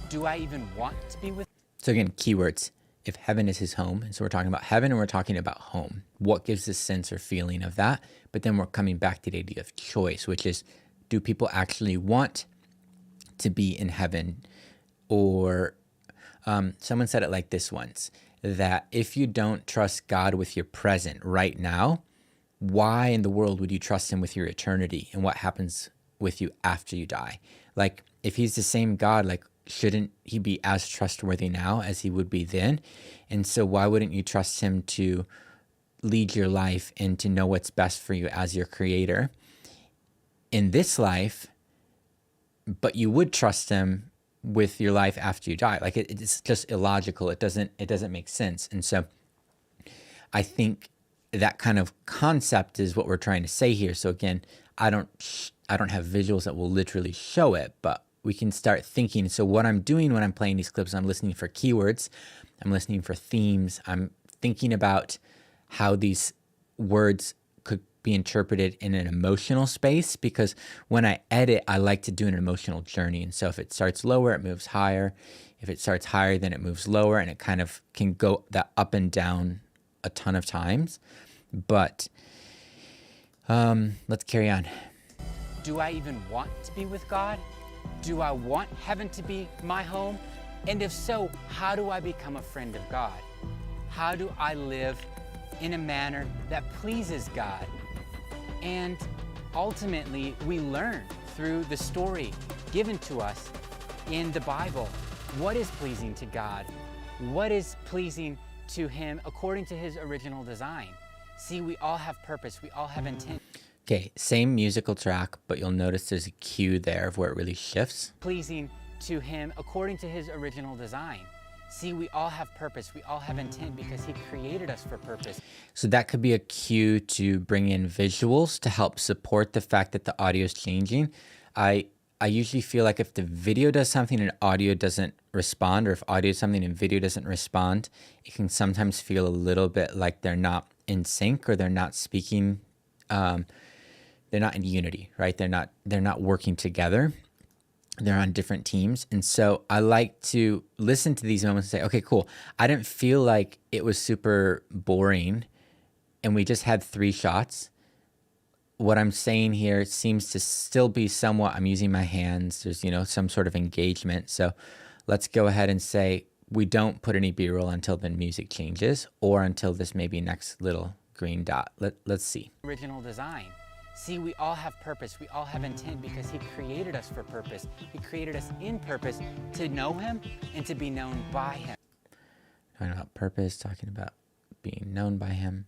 do I even want to be with? So again, keywords, if heaven is his home. And so we're talking about heaven and we're talking about home. What gives the sense or feeling of that? But then we're coming back to the idea of choice, which is, do people actually want to be in heaven? Or someone said it like this once, that if you don't trust God with your present right now, why in the world would you trust him with your eternity and what happens with you after you die? Like, if he's the same God, like, shouldn't he be as trustworthy now as he would be then? And so why wouldn't you trust him to lead your life and to know what's best for you as your creator in this life, but you would trust him with your life after you die? Like, it's just illogical. It doesn't make sense. And so I think that kind of concept is what we're trying to say here. So again, I don't have visuals that will literally show it, but we can start thinking. So what I'm doing when I'm playing these clips, I'm listening for keywords, I'm listening for themes, I'm thinking about how these words could be interpreted in an emotional space, because when I edit, I like to do an emotional journey. And so if it starts lower, it moves higher. If it starts higher, then it moves lower, and it kind of can go that up and down a ton of times. But let's carry on. Do I even want to be with God? Do I want heaven to be my home? And if so, how do I become a friend of God? How do I live in a manner that pleases God? And ultimately, we learn through the story given to us in the Bible what is pleasing to God, what is pleasing to Him according to His original design. See, we all have purpose, we all have intent. Okay, same musical track, but you'll notice there's a cue there of where it really shifts. Pleasing to Him according to His original design. See, we all have purpose, we all have intent because He created us for purpose. So that could be a cue to bring in visuals to help support the fact that the audio is changing. I usually feel like if the video does something and audio doesn't respond, or if audio does something and video doesn't respond, it can sometimes feel a little bit like they're not in sync, or they're not speaking, they're not in unity, right? They're not working together. They're on different teams. And so I like to listen to these moments and say, okay, cool. I didn't feel like it was super boring and we just had 3 shots. What I'm saying here seems to still be somewhat, I'm using my hands. There's, some sort of engagement. So let's go ahead and say we don't put any B-roll until the music changes, or until this maybe next little green dot. Let's see. Original design. See, we all have purpose, we all have intent because He created us for purpose. He created us in purpose to know Him and to be known by Him. Talking about purpose, talking about being known by Him.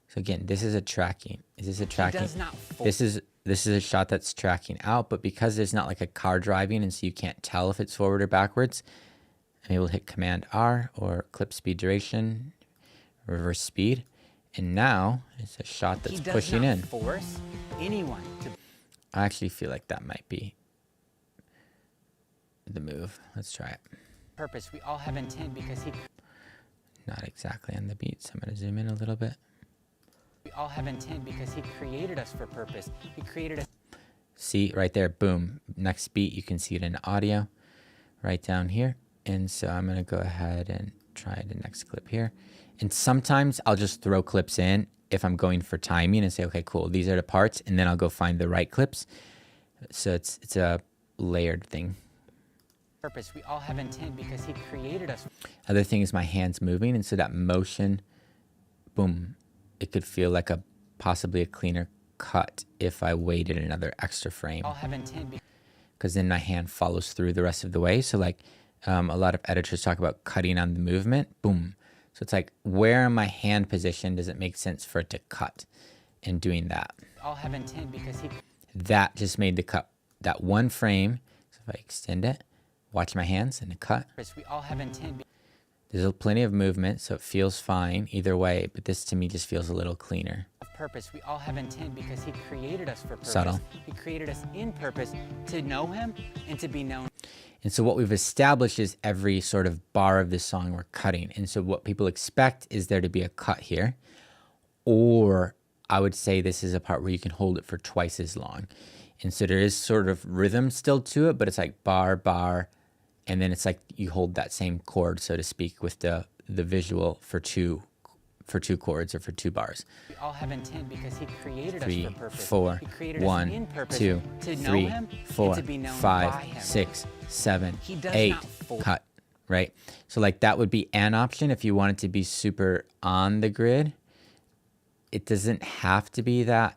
So again, this is a tracking. Is this a tracking? He does not This is a shot that's tracking out, but because there's not like a car driving, and so you can't tell if it's forward or backwards, I'm able to hit Command R or clip speed duration, reverse speed. And now it's a shot that's pushing in. He does not force anyone to. I actually feel like that might be the move. Let's try it. Purpose. We all have intent because He. Not exactly on the beat, so I'm going to zoom in a little bit. We all have intent because He created us for purpose. He created us. See right there, boom. Next beat, you can see it in audio right down here. And so I'm going to go ahead and try the next clip here. And sometimes I'll just throw clips in if I'm going for timing and say, okay, cool, these are the parts, and then I'll go find the right clips. So it's a layered thing. Purpose. We all have intent because He created us. Other thing is my hands moving, and so that motion, boom, it could feel like possibly a cleaner cut if I waited another extra frame. We all have intent because then my hand follows through the rest of the way. So like a lot of editors talk about cutting on the movement, boom. So it's like, where in my hand position does it make sense for it to cut? And doing that. We all have intent because He. That just made the cut. That one frame, so if I extend it, watch my hands and the cut. We all have intent. There's plenty of movement, so it feels fine either way, but this to me just feels a little cleaner. Purpose. We all have intent because He created us for purpose. Subtle. He created us in purpose to know Him and to be known. And so what we've established is every sort of bar of this song we're cutting. And so what people expect is there to be a cut here. Or I would say this is a part where you can hold it for twice as long. And so there is sort of rhythm still to it, but it's like bar, bar. And then it's like you hold that same chord, so to speak, with the visual for two chords or for 2 bars. We all have intent because He created 3, us for purpose. 4, He created 1, us in purpose 2, to know 3, Him 4, and to be known by 5, Him. 6, 7, He does 8, not force. cut, right? So like that would be an option if you wanted to be super on the grid. It doesn't have to be that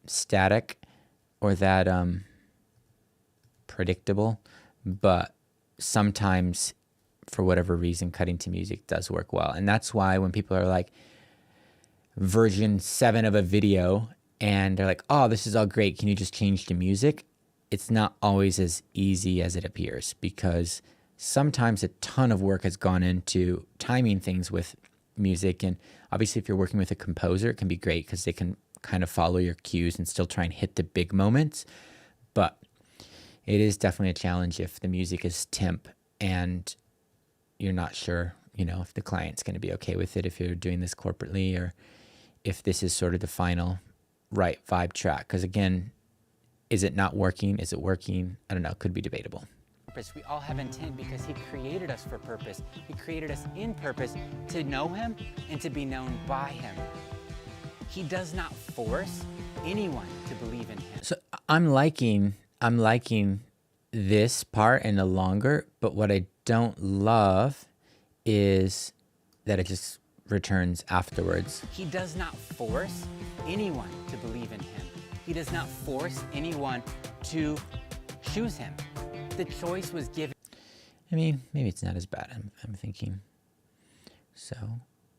static or that predictable, but sometimes for whatever reason, cutting to music does work well. And that's why when people are like version 7 of a video and they're like, oh, this is all great, can you just change the music? It's not always as easy as it appears, because sometimes a ton of work has gone into timing things with music. And obviously if you're working with a composer, it can be great because they can kind of follow your cues and still try and hit the big moments. But it is definitely a challenge if the music is temp and you're not sure, if the client's going to be okay with it, if you're doing this corporately, or if this is sort of the final right vibe track. Because again, is it not working? Is it working? I don't know. Could be debatable. Purpose. We all have intent because he created us for purpose. He created us in purpose to know him and to be known by him. He does not force anyone to believe in him. So I'm liking this part and the longer, but what I don't love is that it just returns afterwards. He does not force anyone to believe in him. He does not force anyone to choose him. The choice was given. I mean, maybe it's not as bad, I'm thinking. So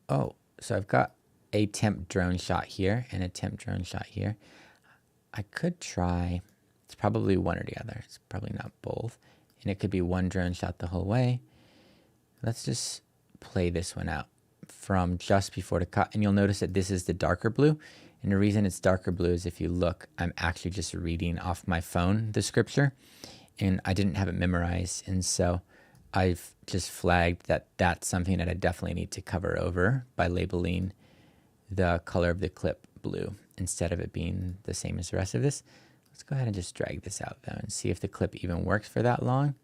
I've got a temp drone shot here and a temp drone shot here. I could try, it's probably one or the other. It's probably not both. And it could be one drone shot the whole way. Let's just play this one out from just before the cut. And you'll notice that this is the darker blue. And the reason it's darker blue is if you look, I'm actually just reading off my phone the scripture. And I didn't have it memorized. And so I've just flagged that that's something that I definitely need to cover over by labeling the color of the clip blue instead of it being the same as the rest of this. Let's go ahead and just drag this out though and see if the clip even works for that long.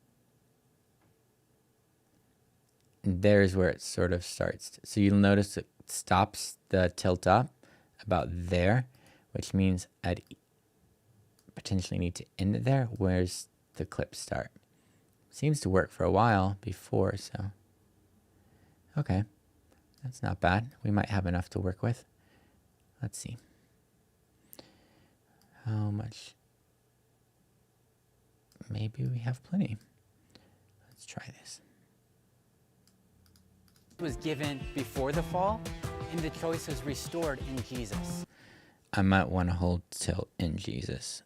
And there's where it sort of starts. So you'll notice it stops the tilt up about there, which means I'd potentially need to end it there. Where's the clip start? Seems to work for a while before, so okay, that's not bad. We might have enough to work with. Let's see how much. Maybe we have plenty. Let's try this. Was given before the fall, and the choice was restored in Jesus. I might want to hold tilt in Jesus.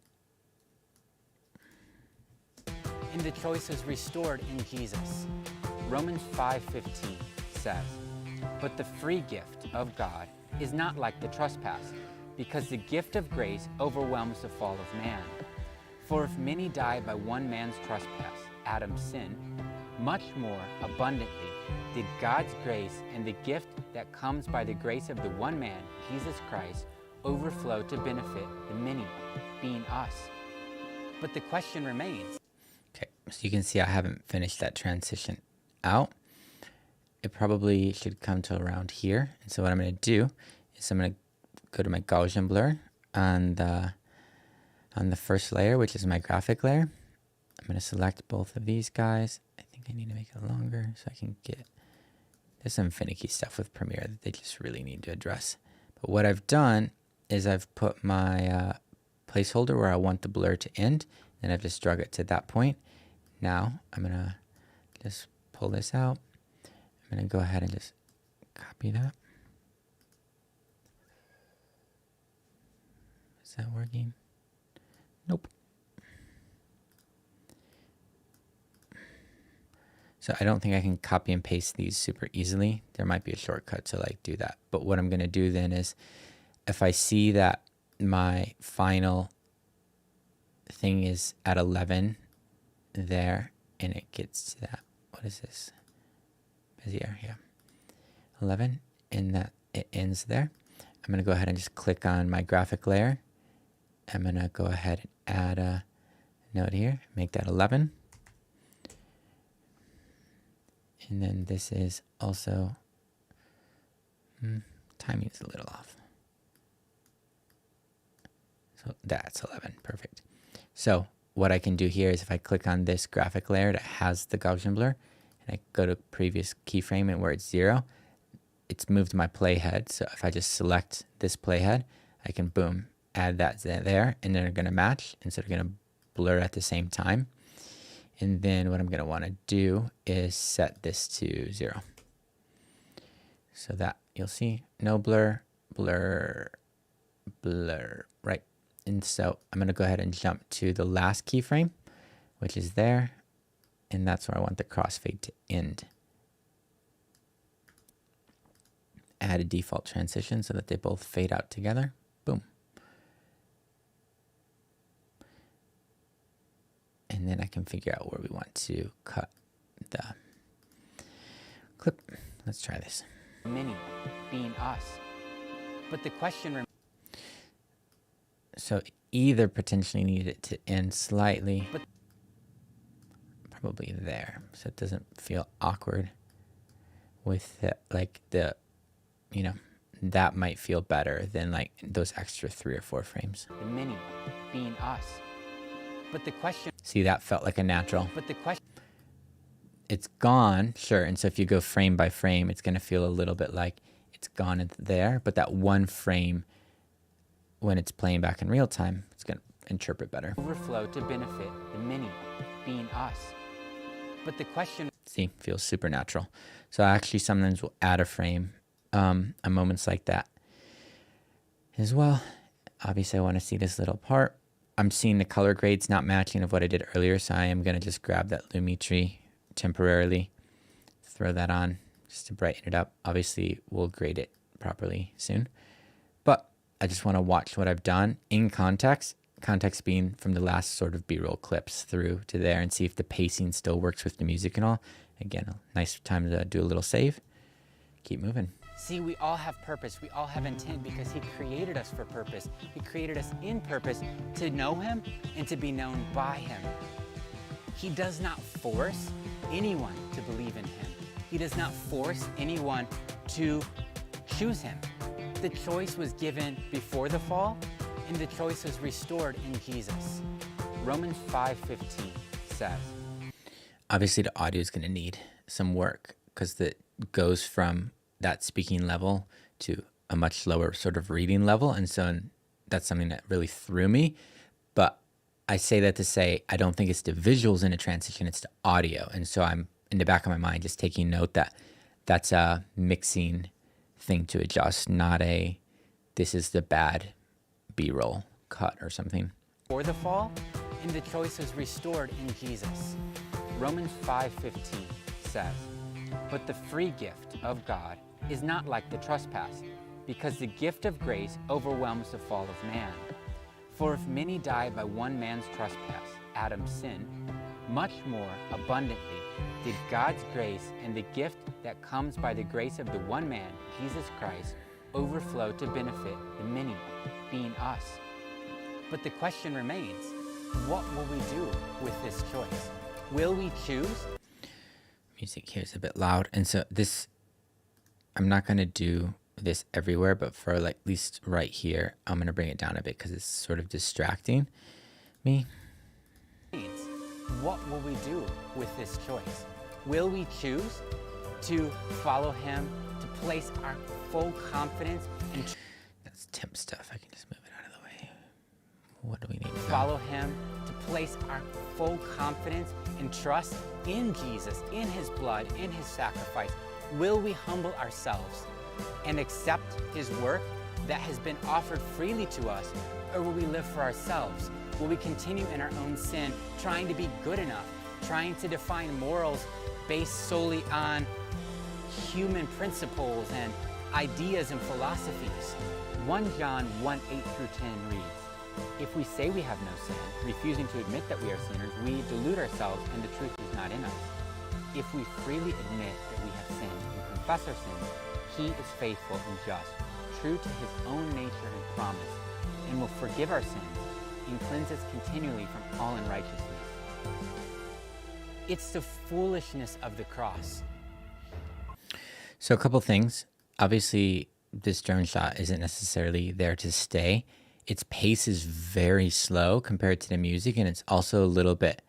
And the choice is restored in Jesus. Romans 5:15 says, "But the free gift of God is not like the trespass, because the gift of grace overwhelms the fall of man. For if many died by one man's trespass, Adam's sin, much more abundantly did God's grace and the gift that comes by the grace of the one man, Jesus Christ, overflow to benefit the many, being us." But the question remains. Okay, so you can see I haven't finished that transition out. It probably should come to around here. And so what I'm going to do is I'm going to go to my Gaussian blur on the first layer, which is my graphic layer. I'm going to select both of these guys. I think I need to make it longer so I can get... There's some finicky stuff with Premiere that they just really need to address. But what I've done is I've put my placeholder where I want the blur to end, and I've just drug it to that point. Now I'm going to just pull this out. I'm going to go ahead and just copy that. Is that working? Nope. So I don't think I can copy and paste these super easily. There might be a shortcut to like do that. But what I'm going to do then is if I see that my final thing is at 11 there and it gets to that, what is this? Bezier, yeah. 11 and that it ends there. I'm going to go ahead and just click on my graphic layer. I'm going to go ahead and add a note here, make that 11. And then this is also, timing is a little off. So that's 11, perfect. So what I can do here is if I click on this graphic layer that has the Gaussian blur, and I go to previous keyframe and where it's 0, it's moved my playhead. So if I just select this playhead, I can boom, add that there, and they're gonna match, and so they're gonna blur at the same time. And then what I'm going to want to do is set this to 0. So that you'll see no blur, blur, blur, right? And so I'm going to go ahead and jump to the last keyframe, which is there. And that's where I want the crossfade to end. Add a default transition so that they both fade out together. Boom. And then I can figure out where we want to cut the clip. Let's try this. Many, being us. But the question remains. So either potentially need it to end slightly, But probably there, so it doesn't feel awkward with it, like you know, that might feel better than like those extra 3 or 4 frames. the many being us. But the question, See, that felt like a natural. but the question, It's gone, sure. And so if you go frame by frame, it's going to feel a little bit like it's gone there. But that one frame, when it's playing back in real time, it's going to interpret better. overflow to benefit the many being us. But the question, See, feels super natural. So I actually sometimes will add a frame on moments like that as well. Obviously, I want to see this little part. I'm seeing the color grades not matching of what I did earlier, so I am going to just grab that Lumetri temporarily, throw that on just to brighten it up. Obviously, we'll grade it properly soon, but I just want to watch what I've done in context being from the last sort of B-roll clips through to there, and see if the pacing still works with the music and all. Again, a nice time to do a little save. Keep moving. see, we all have purpose. We all have intent because He created us for purpose. He created us in purpose to know Him and to be known by Him. He does not force anyone to believe in Him. He does not force anyone to choose Him. The choice was given before the fall, and the choice was restored in Jesus. Romans 5:15 says, Obviously, the audio is going to need some work because it goes from that speaking level to a much lower sort of reading level. And so that's something that really threw me. But I say that to say, I don't think it's the visuals in a transition, it's the audio. And so I'm in the back of my mind just taking note that that's a mixing thing to adjust, not a, this is the bad B-roll cut or something. before the fall, and the choice was restored in Jesus. Romans 5:15 says, but the free gift of God is not like the trespass, because the gift of grace overwhelms the fall of man. For if many died by one man's trespass, Adam's sin, much more abundantly did God's grace and the gift that comes by the grace of the one man, Jesus Christ, overflow to benefit the many, being us. But the question remains, what will we do with this choice? Will we choose? Music here is a bit loud. And so this, I'm not going to do this everywhere, but for like at least right here, I'm going to bring it down a bit because it's sort of distracting me. What will we do with this choice? Will we choose to follow Him, to place our full confidence in That's Tim stuff. I can just move it out of the way. What do we need to go? follow Him, to place our full confidence and trust in Jesus, in His blood, in His sacrifice? Will we humble ourselves and accept His work that has been offered freely to us, or will we live for ourselves? Will we continue in our own sin, trying to be good enough, trying to define morals based solely on human principles and ideas and philosophies? 1 John 1:8-10 reads, if we say we have no sin, refusing to admit that we are sinners, we delude ourselves and the truth is not in us. If we freely admit that we have sinned and confess our sins, He is faithful and just, true to His own nature and promise, and will forgive our sins and cleanse us continually from all unrighteousness. It's the foolishness of the cross. So a couple things. Obviously, this drone shot isn't necessarily there to stay. Its pace is very slow compared to the music, and it's also a little bit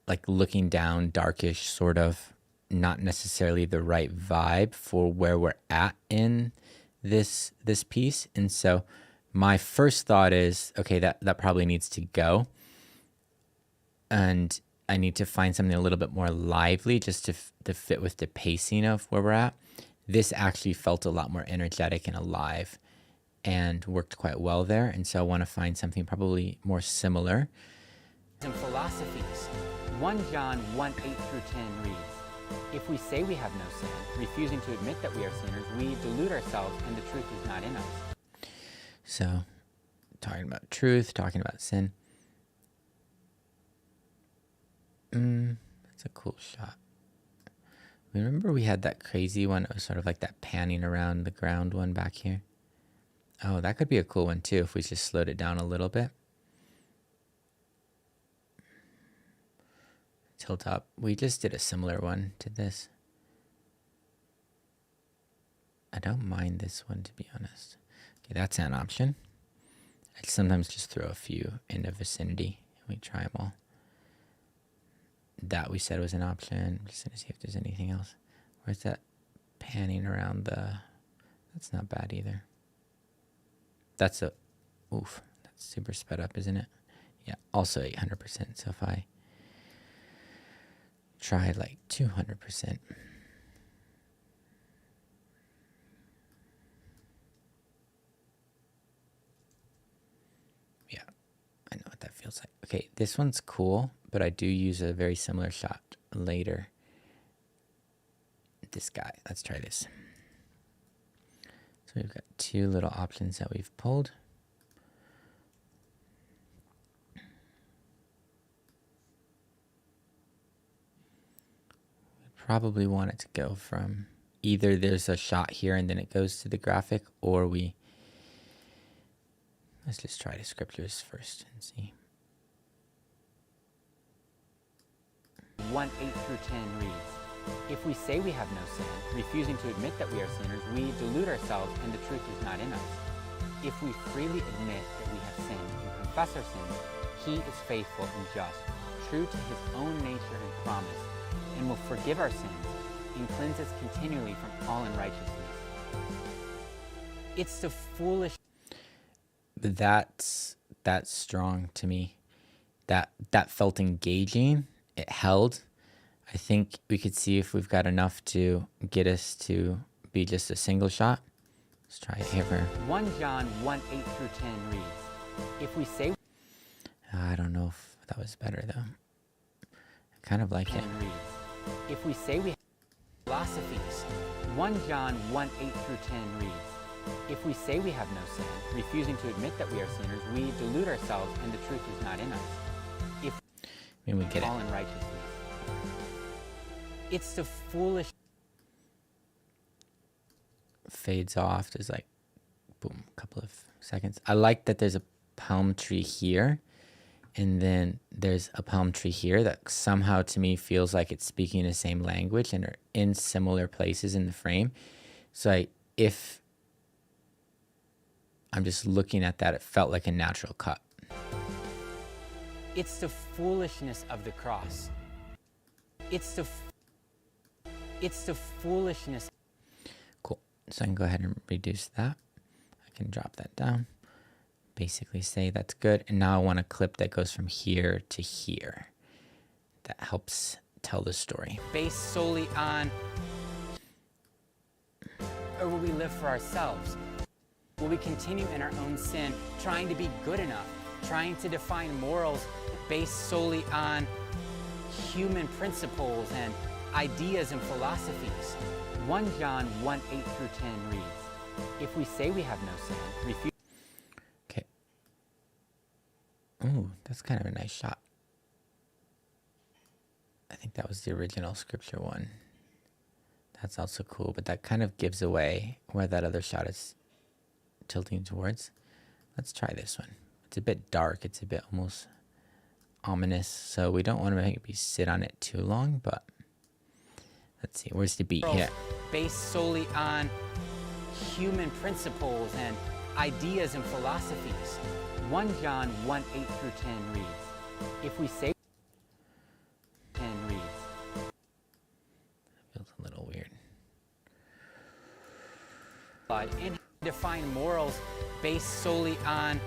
like looking down, darkish, sort of, not necessarily the right vibe for where we're at in this piece. And so my first thought is, okay, that probably needs to go. And I need to find something a little bit more lively just to fit with the pacing of where we're at. This actually felt a lot more energetic and alive and worked quite well there. And so I want to find something probably more similar. And philosophies. 1 John 1:8-10 reads, if we say we have no sin, refusing to admit that we are sinners, we delude ourselves and the truth is not in us. So talking about truth, talking about sin. That's a cool shot. Remember we had that crazy one? It was sort of like that panning around the ground one back here. Oh, that could be a cool one too if we just slowed it down a little bit. Tilt up. We just did a similar one to this. I don't mind this one, to be honest. Okay, that's an option. I sometimes just throw a few in the vicinity and we try them all. That we said was an option. Just gonna see if there's anything else. Where's that panning around the... That's not bad either. That's a... Oof. That's super sped up, isn't it? Yeah, also 800%. So if I try like 200%. Yeah, I know what that feels like. Okay, this one's cool, but I do use a very similar shot later. This guy, let's try this. So we've got two little options that we've pulled. Probably want it to go from either there's a shot here and then it goes to the graphic, or let's just try the scriptures first and see. 1:8 through 10 reads, if we say we have no sin, refusing to admit that we are sinners, we delude ourselves and the truth is not in us. If we freely admit that we have sinned and confess our sins, he is faithful and just, true to his own nature and promise, and will forgive our sins and cleanse us continually from all unrighteousness. It's the foolish... That's strong to me. That felt engaging. It held. I think we could see if we've got enough to get us to be just a single shot. Let's try it here. 1 John 1:8 through 10 reads, if we say... I don't know if that was better though. I kind of like it. Reads, if we say we have philosophies, 1 John 1:8 through 10 reads, if we say we have no sin, refusing to admit that we are sinners, we delude ourselves and the truth is not in us. If I mean, we get all it. unrighteousness. It's the foolish... Fades off. There's like, boom, a couple of seconds. I like that there's a palm tree here, and then there's a palm tree here that somehow to me feels like it's speaking the same language and are in similar places in the frame. So if I'm just looking at that, it felt like a natural cut. It's the foolishness of the cross. It's the foolishness. Cool. So I can go ahead and reduce that. I can drop that down. Basically say that's good. And now I want a clip that goes from here to here. That helps tell the story. Based solely on... Or will we live for ourselves? Will we continue in our own sin, trying to be good enough, trying to define morals based solely on human principles and ideas and philosophies? 1 John 1:8 through 10 reads, if we say we have no sin, refuse... Okay. Ooh, that's kind of a nice shot. I think that was the original scripture one. That's also cool, but that kind of gives away where that other shot is tilting towards. Let's try this one. It's a bit dark. It's a bit almost ominous, so we don't want to make me sit on it too long, but let's see. Where's the beat here? Based solely on human principles and ideas and philosophies. 1 John 1:8 through 10 reads, if we say 10 reads. Feels a little weird. And define morals based solely on...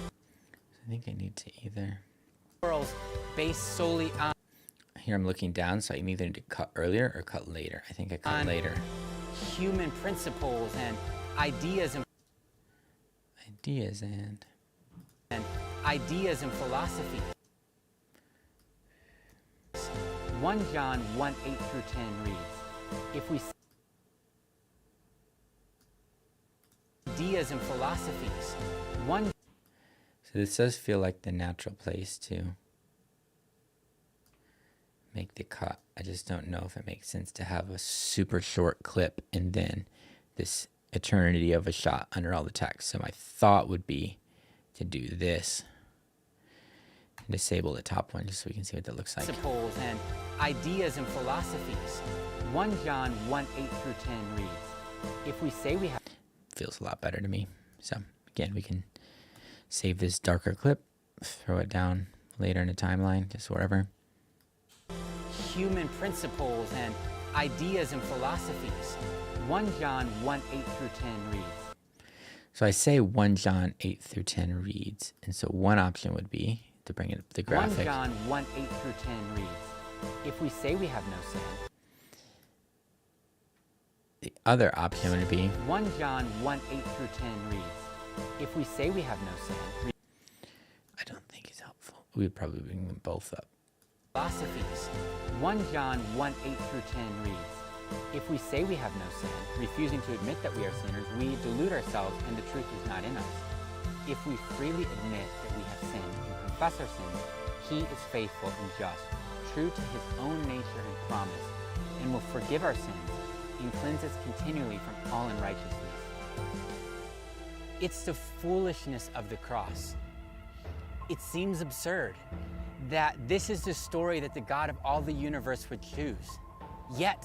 I think I need to either... Morals based solely on... Here I'm looking down, so I either need to cut earlier or cut later. I think I cut later. Human principles and ideas and... Ideas and philosophy. 1 John 1:8 through 10 reads, if we... Ideas and philosophies. 1... So this does feel like the natural place to make the cut. I just don't know if it makes sense to have a super short clip and then this eternity of a shot under all the text. So my thought would be to do this and disable the top one just so we can see what that looks like. Principles and ideas and philosophies. 1 John 1, 8 through 10 reads, if we say we have... Feels a lot better to me. So again, we can save this darker clip, throw it down later in the timeline, just wherever. Human principles and ideas and philosophies. 1 John 1, 8 through 10 reads. So I say 1 John 8 through 10 reads. And so one option would be to bring it up the graphic. 1 John 1, 8 through 10 reads, if we say we have no sin. The other option would be 1 John 1, 8 through 10 reads, if we say we have no sin. I don't think it's helpful. We would probably bring them both up. Philosophies. 1 John 1, 8 through 10 reads, if we say we have no sin, refusing to admit that we are sinners, we delude ourselves and the truth is not in us. If we freely admit that we have sinned and confess our sins, he is faithful and just, true to his own nature and promise, and will forgive our sins and cleanse us continually from all unrighteousness. It's the foolishness of the cross. It seems absurd that this is the story that the God of all the universe would choose. Yet,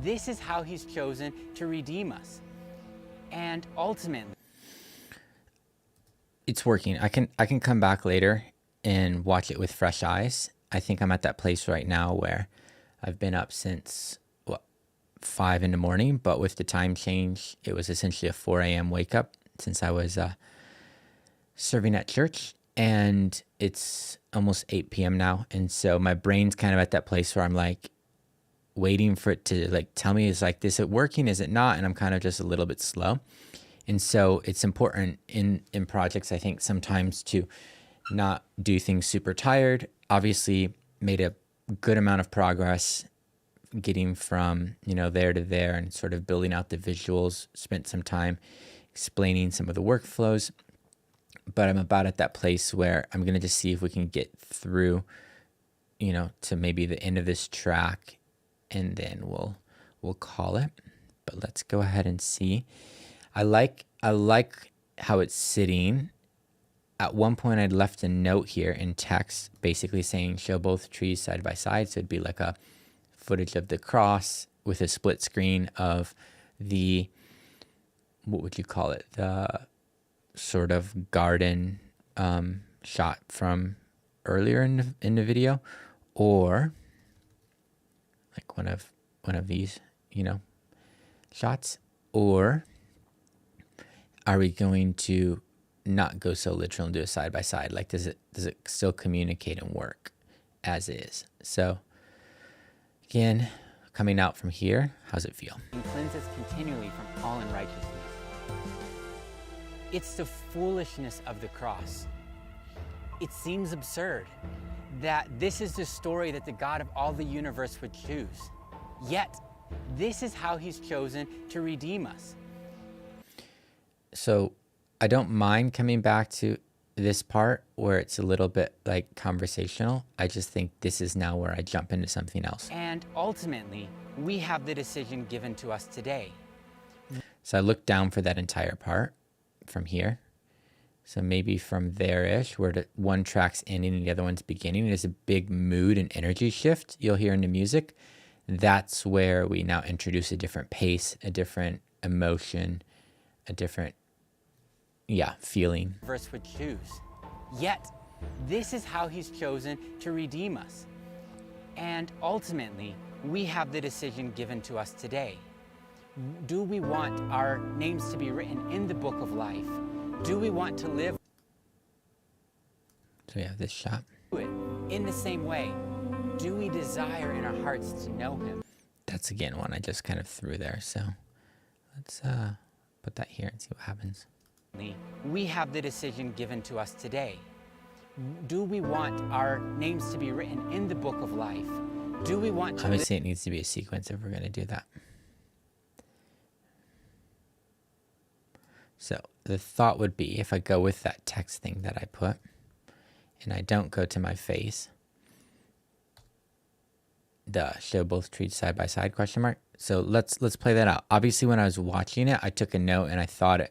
this is how he's chosen to redeem us. And ultimately, it's working. I can come back later and watch it with fresh eyes. I think I'm at that place right now where I've been up since 5 in the morning, but with the time change, it was essentially a 4 a.m. wake up since I was serving at church, and it's almost 8 p.m. now. And so my brain's kind of at that place where I'm like waiting for it to like tell me, is it working? Is it not? And I'm kind of just a little bit slow. And so it's important in projects, I think, sometimes to not do things super tired. Obviously made a good amount of progress getting from, there to there and sort of building out the visuals, spent some time explaining some of the workflows, but I'm about at that place where I'm going to just see if we can get through, to maybe the end of this track, and then we'll call it. But let's go ahead and see. I like how it's sitting. At one point I'd left a note here in text basically saying show both trees side by side. So it'd be like a footage of the cross with a split screen of the, what would you call it? The sort of garden shot from earlier in the video, or like one of these, shots. Or are we going to not go so literal and do a side by side? Like, does it still communicate and work as is? So again, coming out from here, how's it feel? And cleanse us continually from all unrighteousness. It's the foolishness of the cross. It seems absurd that this is the story that the God of all the universe would choose. Yet, this is how he's chosen to redeem us. So I don't mind coming back to this part where it's a little bit like conversational. I just think this is now where I jump into something else. And ultimately, we have the decision given to us today. So I look down for that entire part from here. So maybe from there-ish, where one track's ending and the other one's beginning, there's a big mood and energy shift you'll hear in the music. That's where we now introduce a different pace, a different emotion, a different, feeling. Verse would choose. Yet, this is how he's chosen to redeem us. And ultimately, we have the decision given to us today. Do we want our names to be written in the book of life? Do we want to live So we have this shot. in the same way? Do we desire in our hearts to know him? That's again one I just kind of threw there. So let's put that here and see what happens. We have the decision given to us today. Do we want our names to be written in the book of life? Do we want to Obviously it needs to be a sequence if we're going to do that. So the thought would be, if I go with that text thing that I put, and I don't go to my face, the show both trees side by side question mark. So let's play that out. Obviously, when I was watching it, I took a note and I thought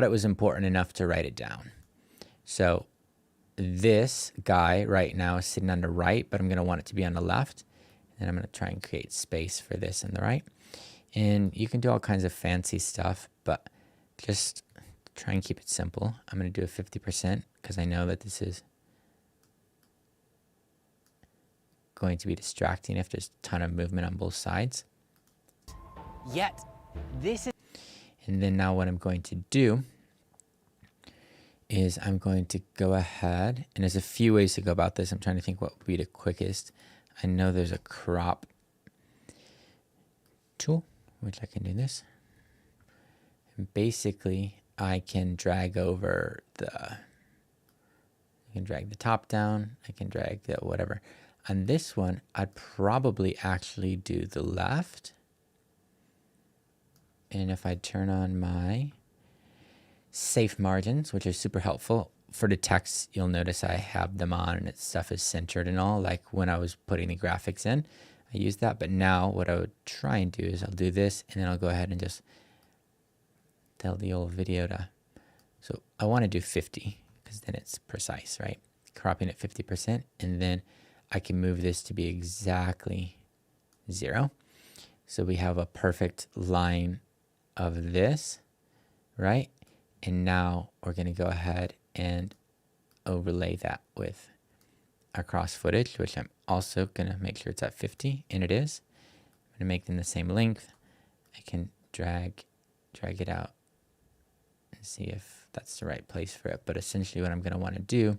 it was important enough to write it down. So this guy right now is sitting on the right, but I'm going to want it to be on the left. And I'm going to try and create space for this on the right. And you can do all kinds of fancy stuff, but just try and keep it simple. I'm going to do a 50% because I know that this is going to be distracting if there's a ton of movement on both sides. Yet, this is... And then now what I'm going to do is I'm going to go ahead, and there's a few ways to go about this. I'm trying to think what would be the quickest. I know there's a crop tool, which I can do this. And basically, I can drag over I can drag the top down. I can drag the whatever. On this one, I'd probably actually do the left. And if I turn on my safe margins, which are super helpful for the text, you'll notice I have them on and stuff is centered and all, like when I was putting the graphics in, I used that. But now what I would try and do is I'll do this and then I'll go ahead and just tell the old video to, so I want to do 50 because then it's precise, right? Cropping at 50%, and then I can move this to be exactly 0. So we have a perfect line of this, right? And now we're going to go ahead and overlay that with our cross footage, which I'm also going to make sure it's at 50, and it is. I'm going to make them the same length. I can drag it out and see if that's the right place for it. But essentially what I'm going to want to do,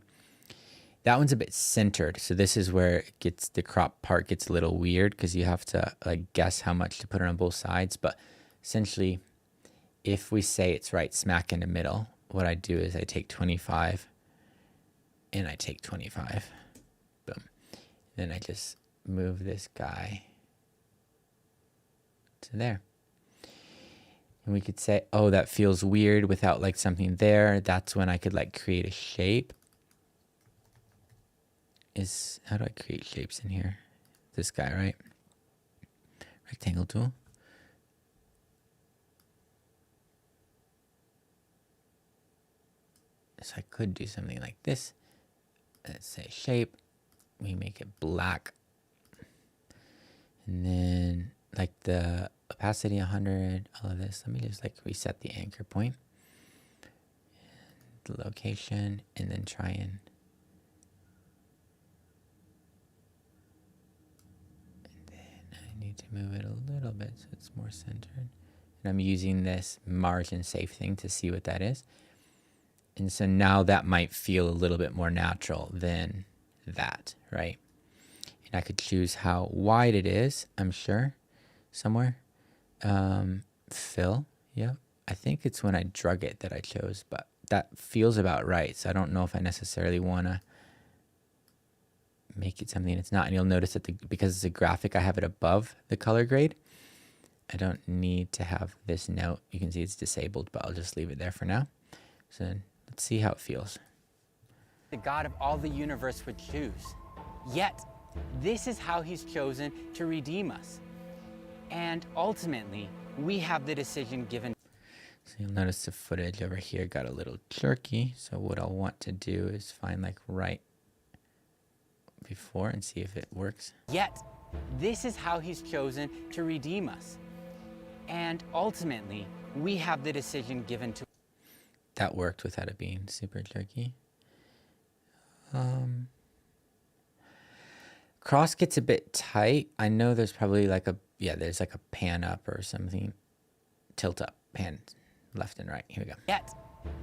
that one's a bit centered. So this is where it gets, the crop part gets a little weird because you have to like guess how much to put it on both sides. But essentially, if we say it's right smack in the middle, what I do is I take 25 and I take 25. Boom. Then I just move this guy to there. And we could say, oh, that feels weird without like something there. That's when I could like create a shape. How do I create shapes in here? This guy, right? Rectangle tool. So I could do something like this. Let's say shape. We make it black. And then like the opacity 100, all of this. Let me just like reset the anchor point. The location, and then try and then I need to move it a little bit so it's more centered. And I'm using this margin safe thing to see what that is. And so now that might feel a little bit more natural than that, right? And I could choose how wide it is, I'm sure, somewhere. Fill, yeah. I think it's when I drug it that I chose, but that feels about right. So I don't know if I necessarily want to make it something it's not. And you'll notice that because it's a graphic, I have it above the color grade. I don't need to have this note. You can see it's disabled, but I'll just leave it there for now. So let's see how it feels. The God of all the universe would choose. Yet, this is how he's chosen to redeem us. And ultimately, we have the decision given. So you'll notice the footage over here got a little jerky. So what I'll want to do is find like right before and see if it works. Yet, this is how he's chosen to redeem us. And ultimately, we have the decision given to. That worked without it being super jerky. Cross gets a bit tight. I know there's probably like there's like a pan up or something. Tilt up, pan left and right. Here we go. Yet,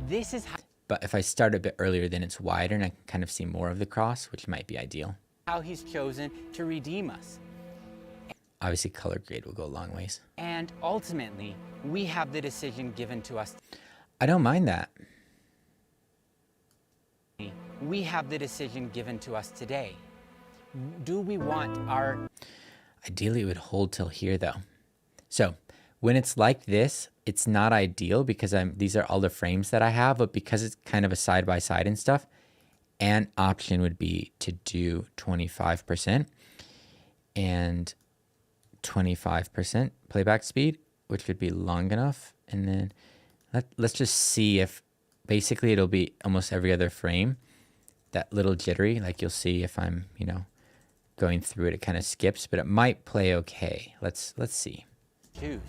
this is but if I start a bit earlier, then it's wider and I can kind of see more of the cross, which might be ideal. how he's chosen to redeem us. Obviously, color grade will go a long ways. And ultimately, we have the decision given to us. I don't mind that. We have the decision given to us today. Do we want our... Ideally, it would hold till here, though. So when it's like this, it's not ideal because these are all the frames that I have, but because it's kind of a side-by-side and stuff, an option would be to do 25%. and 25% playback speed, which would be long enough. And then let's just see if basically it'll be almost every other frame, that little jittery, like you'll see if I'm, going through it, it kind of skips, but it might play okay. Let's see. Choose.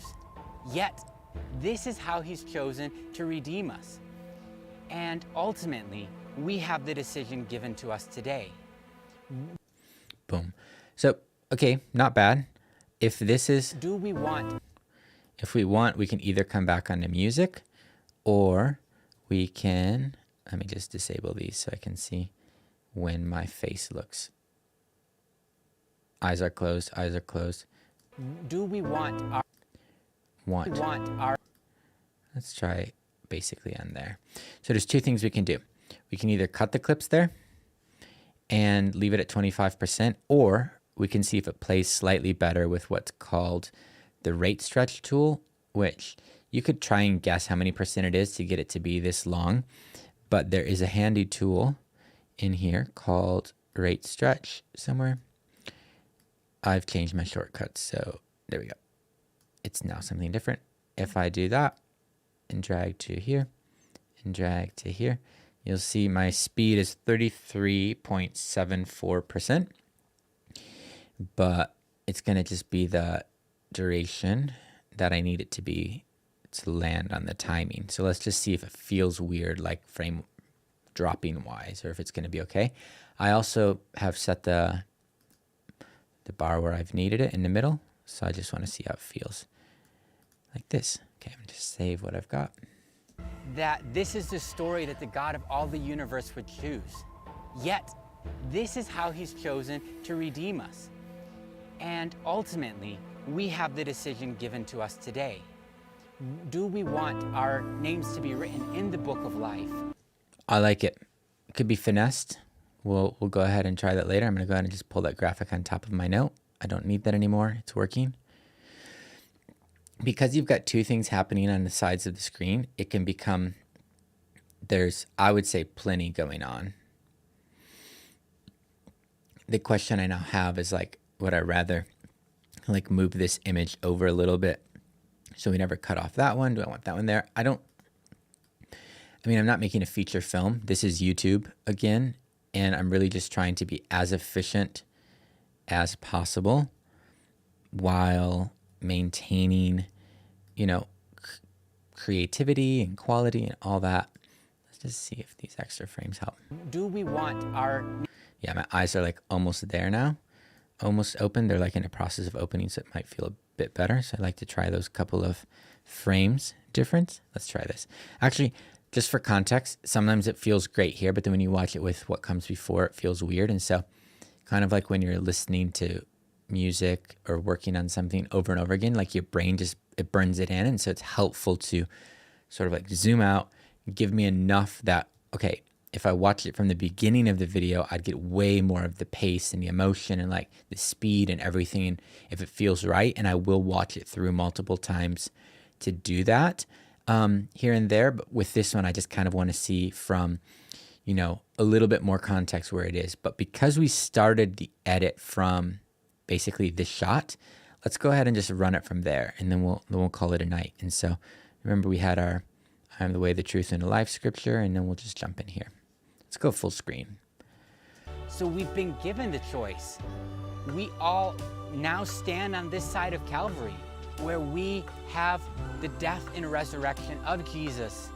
Yet, this is how he's chosen to redeem us. And ultimately, we have the decision given to us today. Boom. So, okay, not bad. If this is, Do we want if we want, we can either come back onto music, or we can, let me just disable these so I can see when my face looks. Eyes are closed, eyes are closed. do we want our Let's try basically on there. So there's two things we can do. We can either cut the clips there and leave it at 25%, or we can see if it plays slightly better with what's called the rate stretch tool, which you could try and guess how many percent it is to get it to be this long. But there is a handy tool in here called rate stretch somewhere. I've changed my shortcuts, so there we go. It's now something different. If I do that and drag to here and drag to here, you'll see my speed is 33.74%, but it's going to just be the duration that I need it to be to land on the timing. So let's just see if it feels weird, like frame dropping wise, or if it's going to be okay. I also have set the bar where I've needed it in the middle, so I just want to see how it feels. Like this. Okay, I'm going to just save what I've got. that this is the story that the God of all the universe would choose. Yet, this is how he's chosen to redeem us. And ultimately, we have the decision given to us today. Do we want our names to be written in the book of life? I like it. It could be finessed. We'll go ahead and try that later. I'm going to go ahead and just pull that graphic on top of my note. I don't need that anymore. It's working. Because you've got two things happening on the sides of the screen, it can become, there's, I would say, plenty going on. The question I now have is like, would I rather like move this image over a little bit so we never cut off that one? Do I want that one there? I'm not making a feature film. This is YouTube again, and I'm really just trying to be as efficient as possible while maintaining, creativity and quality and all that. Let's just see if these extra frames help. Do we want our... Yeah, my eyes are like almost there now, almost open. They're like in a process of opening, so it might feel a bit better. So I'd like to try those couple of frames difference. Let's try this. Actually, just for context, sometimes it feels great here, but then when you watch it with what comes before, it feels weird. And so kind of like when you're listening to music or working on something over and over again, like your brain just, it burns it in. And so it's helpful to sort of like zoom out, give me enough that, okay, if I watched it from the beginning of the video, I'd get way more of the pace and the emotion and like the speed and everything. And if it feels right, and I will watch it through multiple times to do that here and there. But with this one, I just kind of want to see from, a little bit more context where it is. But because we started the edit from basically this shot, let's go ahead and just run it from there, and then we'll call it a night. And so remember, we had our I am the way, the truth, and the life scripture, and then we'll just jump in here. Let's go full screen. So we've been given the choice. We all now stand on this side of Calvary, where we have the death and resurrection of Jesus,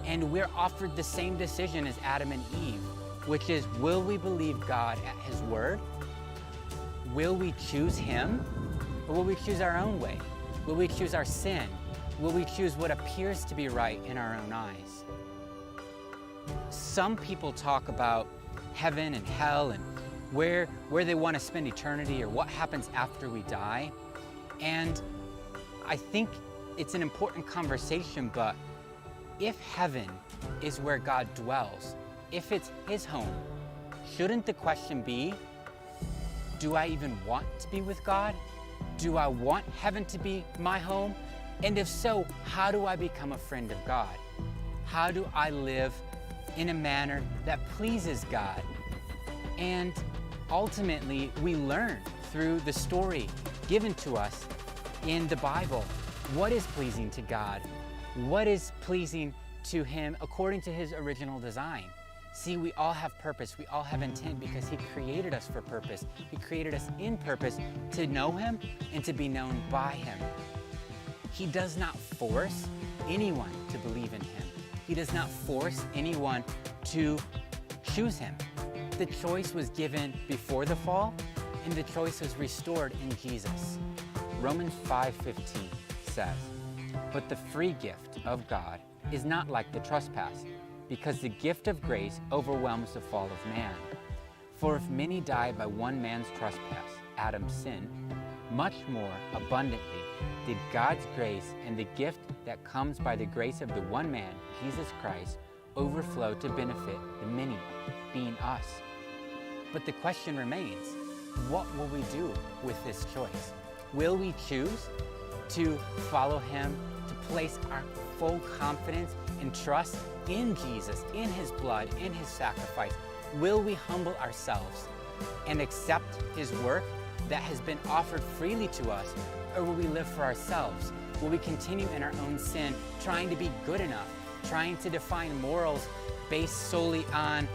and we're offered the same decision as Adam and Eve, which is, will we believe God at his word? Will we choose him, or will we choose our own way? Will we choose our sin? Will we choose what appears to be right in our own eyes? Some people talk about heaven and hell and where they want to spend eternity or what happens after we die. And I think it's an important conversation, but if heaven is where God dwells, if it's his home, shouldn't the question be, do I even want to be with God? Do I want heaven to be my home? And if so, how do I become a friend of God? How do I live in a manner that pleases God? And ultimately, we learn through the story given to us in the Bible what is pleasing to God, what is pleasing to Him according to His original design. See, we all have purpose, we all have intent because He created us for purpose. He created us in purpose to know Him and to be known by Him. He does not force anyone to believe in Him. He does not force anyone to choose Him. The choice was given before the fall, and the choice was restored in Jesus. Romans 5:15 says, "But the free gift of God is not like the trespass, because the gift of grace overwhelms the fall of man. For if many died by one man's trespass, Adam's sin, much more abundantly did God's grace and the gift that comes by the grace of the one man, Jesus Christ, overflow to benefit the many, being us." But the question remains, what will we do with this choice? Will we choose to follow Him, to place our full confidence and trust in Jesus, in His blood, in His sacrifice? Will we humble ourselves and accept His work that has been offered freely to us? Or will we live for ourselves? Will we continue in our own sin, trying to be good enough, trying to define morals based solely on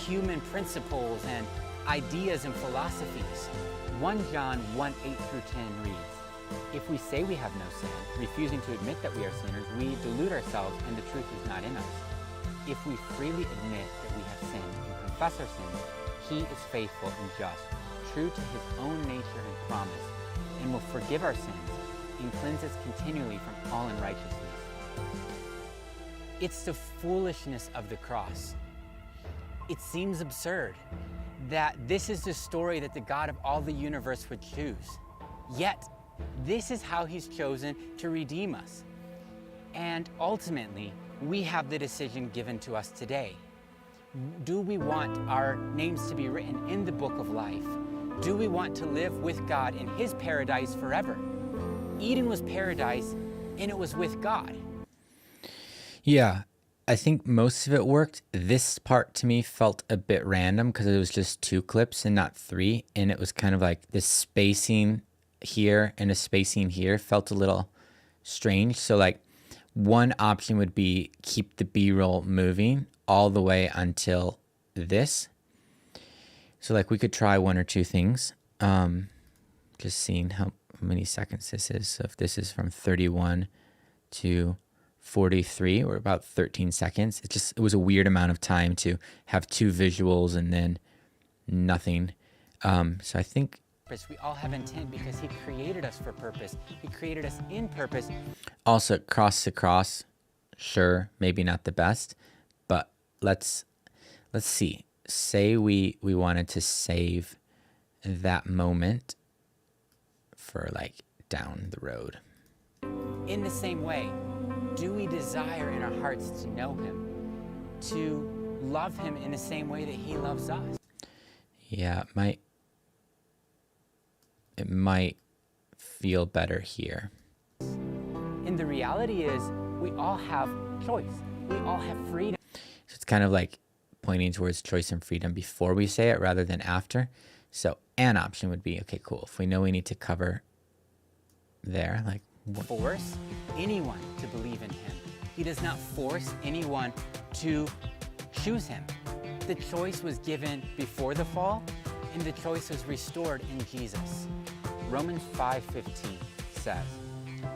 human principles and ideas and philosophies? 1 John 1:8-10 reads, "If we say we have no sin, refusing to admit that we are sinners, we delude ourselves and the truth is not in us. If we freely admit that we have sinned and confess our sins, He is faithful and just, true to His own nature and promise, and will forgive our sins and cleanse us continually from all unrighteousness." It's the foolishness of the cross. It seems absurd that this is the story that the God of all the universe would choose. Yet, this is how He's chosen to redeem us. And ultimately, we have the decision given to us today. Do we want our names to be written in the book of life? Do we want to live with God in His paradise forever? Eden was paradise, and it was with God. Yeah, I think most of it worked. This part to me felt a bit random because it was just 2 clips and not 3. And it was kind of like the spacing here and a spacing here felt a little strange. So like one option would be keep the B-roll moving all the way until this. So like we could try 1 or 2 things. Just seeing how many seconds this is. So if this is from 31 to 43 or about 13 seconds. It was a weird amount of time to have 2 visuals and then nothing. So I think We all have intent because He created us for purpose. He created us in purpose. also cross to cross, sure, maybe not the best, but let's see. Say we wanted to save that moment for like down the road. In the same way, do we desire in our hearts to know Him, to love Him in the same way that He loves us? Yeah, it might feel better here. And the reality is, we all have choice. We all have freedom. So it's kind of like pointing towards choice and freedom before we say it rather than after. So an option would be, okay, cool. If we know we need to cover there, like Force anyone to believe in Him. He does not force anyone to choose Him. The choice was given before the fall, and the choice was restored in Jesus. Romans 5:15 says,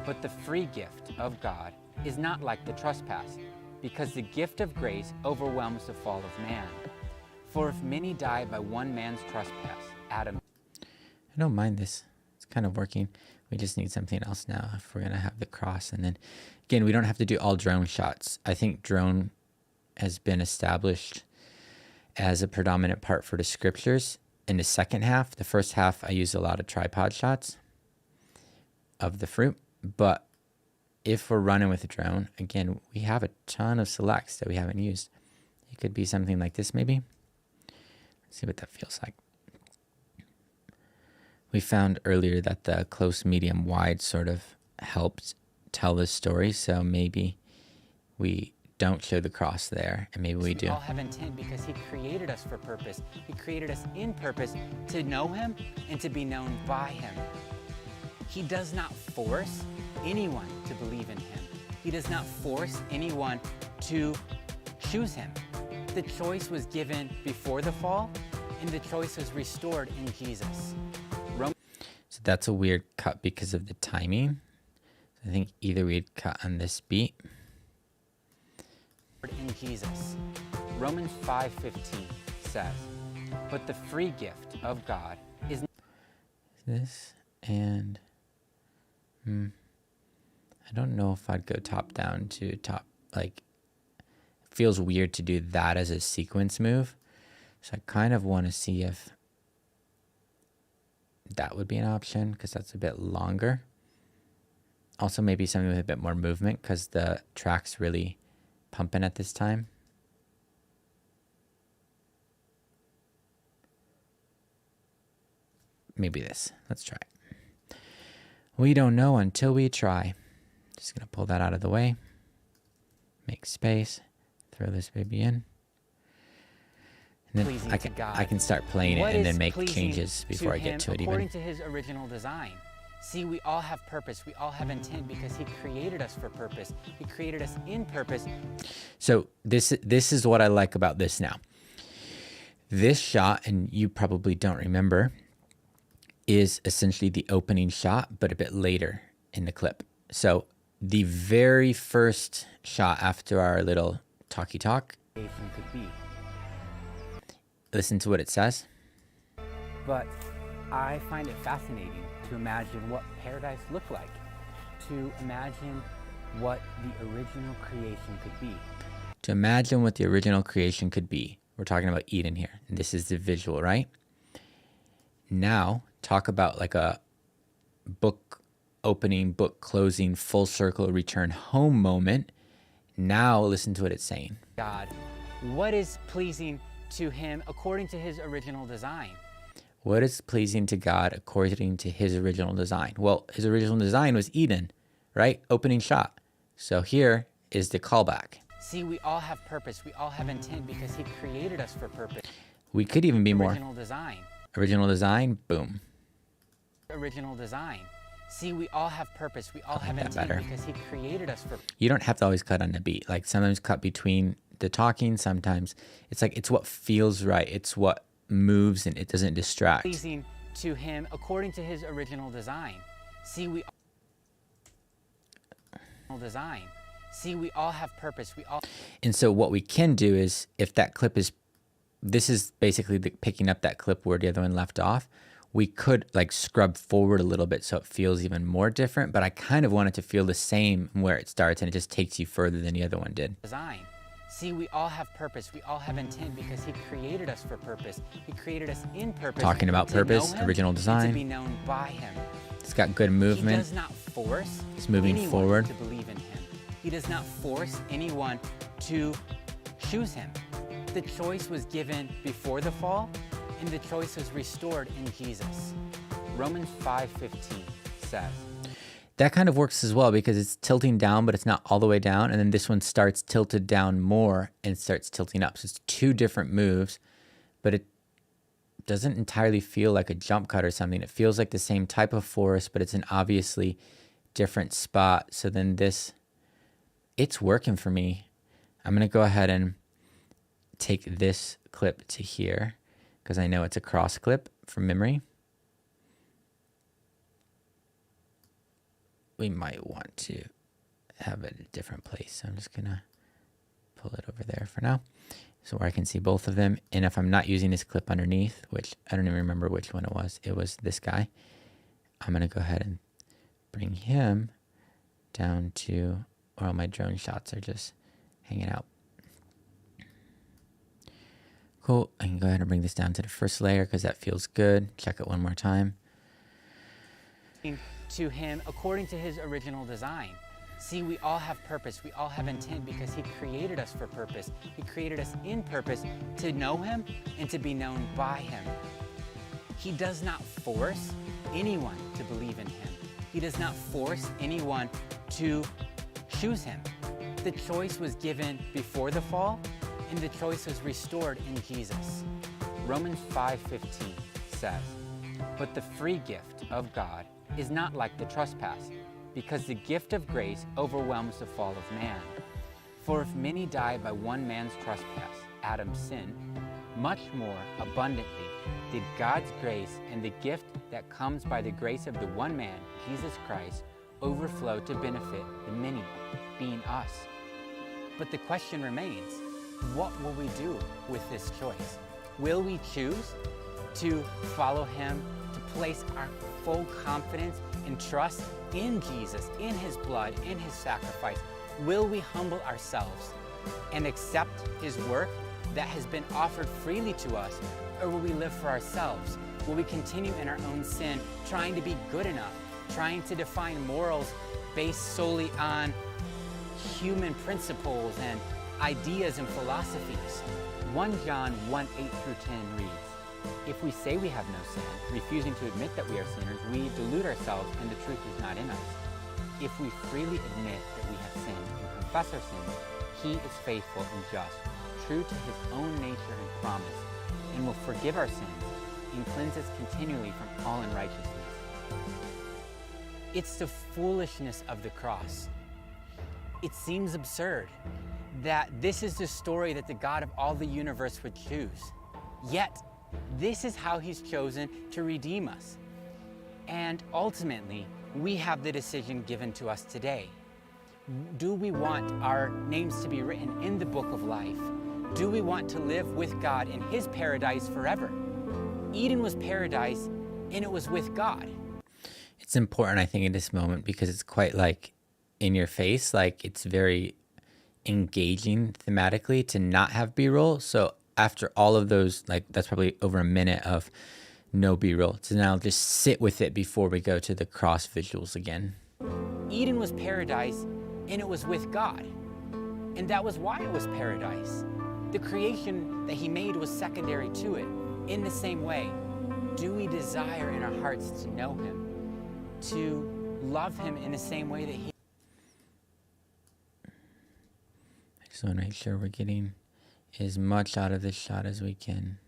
"But the free gift of God is not like the trespass, because the gift of grace overwhelms the fall of man. For if many died by one man's trespass, Adam..." I don't mind this. It's kind of working. We just need something else now if we're going to have the cross. And then, again, we don't have to do all drone shots. I think drone has been established as a predominant part for the scriptures. In the second half, the first half, I used a lot of tripod shots of the fruit. But if we're running with a drone, again, we have a ton of selects that we haven't used. It could be something like this, maybe. Let's see what that feels like. We found earlier that the close, medium, wide sort of helped tell this story. So maybe we don't show the cross there, and maybe we do. We all have intent because he created us for purpose. He created us in purpose to know him and to be known by him. He does not force anyone to believe in him. He does not force anyone to choose him. The choice was given before the fall, and the choice was restored in Jesus. So that's a weird cut because of the timing. I think either we'd cut on this beat. In Jesus. Romans 5:15 says, but the free gift of God is this, and I don't know if I'd go top down to top, like, it feels weird to do that as a sequence move. So I kind of want to see if that would be an option, because that's a bit longer. Also maybe something with a bit more movement, because the track's really pumping at this time. Maybe this. Let's try it. We don't know until we try. Just gonna pull that out of the way. Make space. Throw this baby in. And then I can start playing it and then make changes before I get to it even. According to his original design. See, we all have purpose. We all have intent because he created us for purpose. He created us in purpose. So this is what I like about this now. This shot, and you probably don't remember, is essentially the opening shot, but a bit later in the clip. So the very first shot after our little talky talk, Could be. Listen to what it says. But I find it fascinating to imagine what paradise looked like, to imagine what the original creation could be. To imagine what the original creation could be. We're talking about Eden here. And this is the visual, right? Now, talk about like a book opening, book closing, full circle, return home moment. Now listen to what it's saying. God, what is pleasing to him according to his original design? What is pleasing to God according to his original design? Well, his original design was Eden, right? Opening shot. So here is the callback. See, we all have purpose. We all have intent because he created us for purpose. We could even be more. Original design. Original design, boom. Original design. See, we all have purpose. We all have intent better. because he created us for. You don't have to always cut on the beat. Like sometimes cut between the talking, sometimes it's like it's what feels right. It's what moves and it doesn't distract. Pleasing to him according to his original design. See, we all have purpose. We all. And so what we can do is, if that clip is, this is basically picking up that clip where the other one left off, we could like scrub forward a little bit so it feels even more different, but I kind of want it to feel the same where it starts and it just takes you further than the other one did. Design. See, we all have purpose. We all have intent because he created us for purpose. He created us in purpose. Talking about purpose, original design. To be known by him. It's got good movement. He does not force It's moving anyone forward. to believe in him. He does not force anyone to choose him. The choice was given before the fall, and the choice was restored in Jesus. Romans 5:15 says, That kind of works as well because it's tilting down, but it's not all the way down. And then this one starts tilted down more and starts tilting up. So it's two different moves, but it doesn't entirely feel like a jump cut or something. It feels like the same type of forest, but it's an obviously different spot. So then this, it's working for me. I'm going to go ahead and take this clip to here because I know it's a cross clip from memory. We might want to have it at a different place. So I'm just gonna pull it over there for now. So where I can see both of them. And if I'm not using this clip underneath, which I don't even remember which one it was this guy. I'm gonna go ahead and bring him down to where all my drone shots are just hanging out. Cool, I can go ahead and bring this down to the first layer because that feels good. Check it one more time. To him according to his original design. See, we all have purpose. We all have intent because he created us for purpose. He created us in purpose to know him and to be known by him. He does not force anyone to believe in him. He does not force anyone to choose him. The choice was given before the fall, and the choice was restored in Jesus. Romans 5:15 says, "But the free gift of God is not like the trespass, because the gift of grace overwhelms the fall of man. For if many died by one man's trespass, Adam's sin, much more abundantly did God's grace and the gift that comes by the grace of the one man, Jesus Christ, overflow to benefit the many, being us." But the question remains, what will we do with this choice? Will we choose to follow him, to place our full confidence and trust in Jesus, in his blood, in his sacrifice? Will we humble ourselves and accept his work that has been offered freely to us? Or will we live for ourselves? Will we continue in our own sin, trying to be good enough, trying to define morals based solely on human principles and ideas and philosophies? 1 John 1:8-10 reads, "If we say we have no sin, refusing to admit that we are sinners, we delude ourselves and the truth is not in us. If we freely admit that we have sinned and confess our sins, he is faithful and just, true to his own nature and promise, and will forgive our sins and cleanse us continually from all unrighteousness." It's the foolishness of the cross. It seems absurd that this is the story that the God of all the universe would choose. Yet, this is how he's chosen to redeem us. And ultimately, we have the decision given to us today. Do we want our names to be written in the book of life? Do we want to live with God in his paradise forever? Eden was paradise, and it was with God. It's important, I think, in this moment because it's quite like in your face. Like it's very engaging thematically to not have B-roll. So after all of those, like that's probably over a minute of no B-roll. To now just sit with it before we go to the cross visuals again. Eden was paradise, and it was with God. And that was why it was paradise. The creation that he made was secondary to it. In the same way, do we desire in our hearts to know him, to love him in the same way that he... I just want to make sure we're getting as much out of this shot as we can.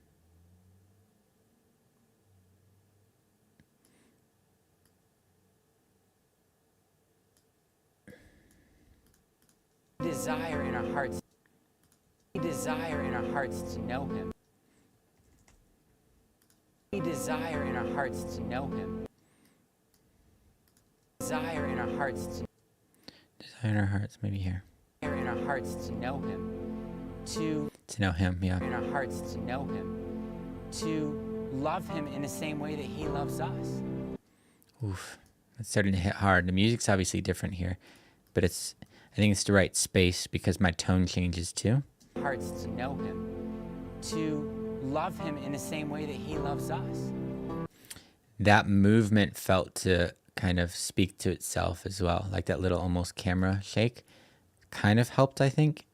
Desire in our hearts. We desire in our hearts to know him. We desire in our hearts to know him. Desire in our hearts to... Desire in our hearts, maybe here. In our hearts to know him. To know him, yeah. In our hearts to know him. To love him in the same way that he loves us. Oof. It's starting to hit hard. The music's obviously different here, but I think it's the right space because my tone changes too. Hearts to know him. To love him in the same way that he loves us. That movement felt to kind of speak to itself as well. Like that little almost camera shake kind of helped, I think.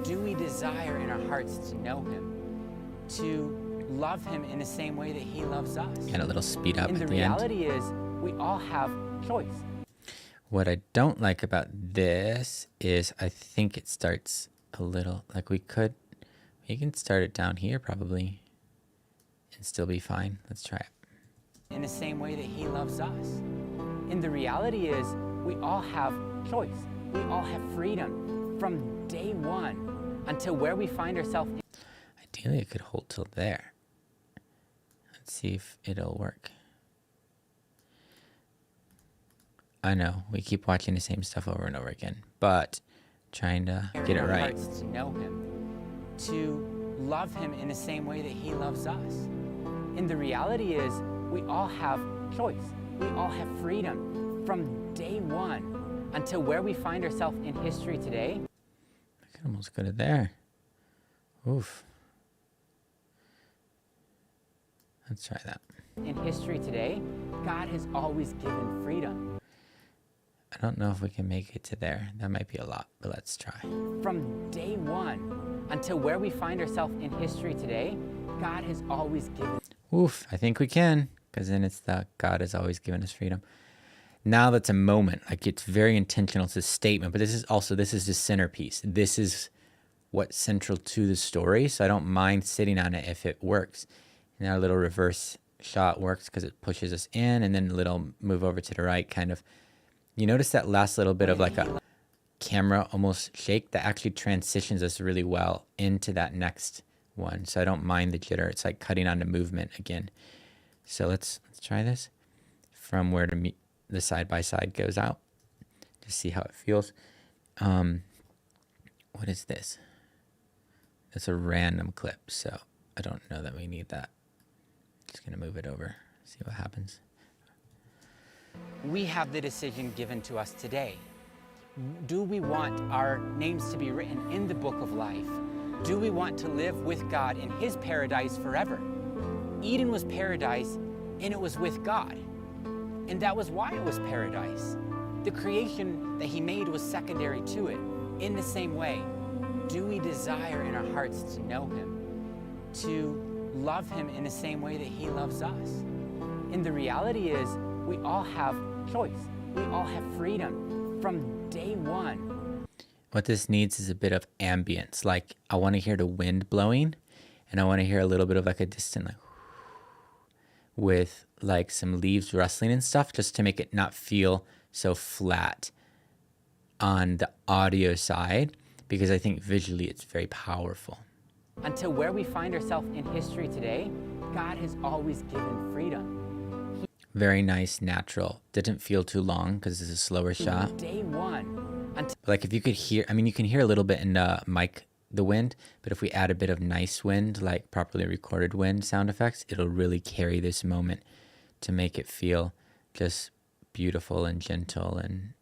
Do we desire in our hearts to know him? To love him in the same way that he loves us? And a little speed up and at the the end. reality is, we all have choice. What I don't like about this is I think it starts a little, like we can start it down here probably and still be fine. Let's try it. In the same way that he loves us. And the reality is, we all have choice. We all have freedom from day one until where we find ourselves. Ideally, it could hold till there. Let's see if it'll work. I know, we keep watching the same stuff over and over again, but trying to get it right. To know him, to love him in the same way that he loves us. And the reality is, we all have choice. We all have freedom from day one until where we find ourselves in history today. I could almost go to there. Oof. Let's try that. In history today, God has always given freedom. I don't know if we can make it to there. That might be a lot, but let's try. From day one until where we find ourselves in history today, God has always given. Oof, I think we can, because then it's the God has always given us freedom. now that's a moment. Like it's very intentional. It's a statement, but this is the centerpiece. This is what's central to the story. So I don't mind sitting on it if it works. And our little reverse shot works because it pushes us in, and then a little move over to the right kind of. You notice that last little bit of like a camera almost shake that actually transitions us really well into that next one. So I don't mind the jitter. It's like cutting on the movement again. So let's try this from where the side by side goes out. Just see how it feels. What is this? It's a random clip, so I don't know that we need that. Just gonna move it over, see what happens. We have the decision given to us today. Do we want our names to be written in the book of life? Do we want to live with God in his paradise forever? Eden was paradise, and it was with God. And that was why it was paradise. The creation that he made was secondary to it. In the same way, do we desire in our hearts to know him, to love him in the same way that he loves us? And the reality is, we all have choice. We all have freedom from day one. What this needs is a bit of ambience. Like I want to hear the wind blowing, and I want to hear a little bit of like a distant like with like some leaves rustling and stuff, just to make it not feel so flat on the audio side, because I think visually it's very powerful. Until where we find ourselves in history today, God has always given freedom. Very nice, natural. Didn't feel too long because it's a slower shot. Day one. Like if you could hear, I mean, you can hear a little bit in the mic, the wind, but if we add a bit of nice wind, like properly recorded wind sound effects, it'll really carry this moment to make it feel just beautiful and gentle and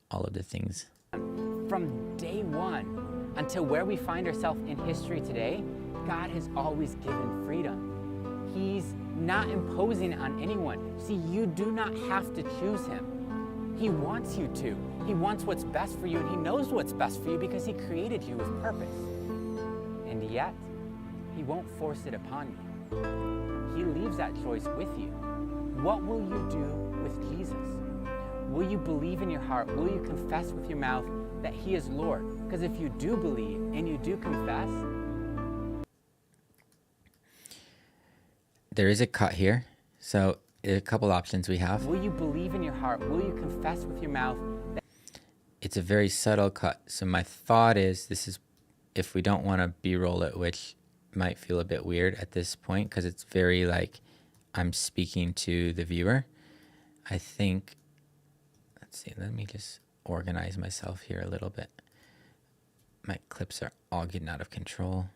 all of the things. From day one until where we find ourselves in history today, God has always given freedom. He's not imposing on anyone. See, you do not have to choose him. He wants you to. He wants what's best for you, and he knows what's best for you because he created you with purpose. And yet, he won't force it upon you. He leaves that choice with you. What will you do with Jesus? Will you believe in your heart? Will you confess with your mouth that he is Lord? Because if you do believe and you do confess, there is a cut here, so a couple options we have. Will you believe in your heart? Will you confess with your mouth? It's a very subtle cut. So my thought is, this is if we don't want to B-roll it, which might feel a bit weird at this point because it's very like I'm speaking to the viewer. I think, let's see, let me just organize myself here a little bit. My clips are all getting out of control.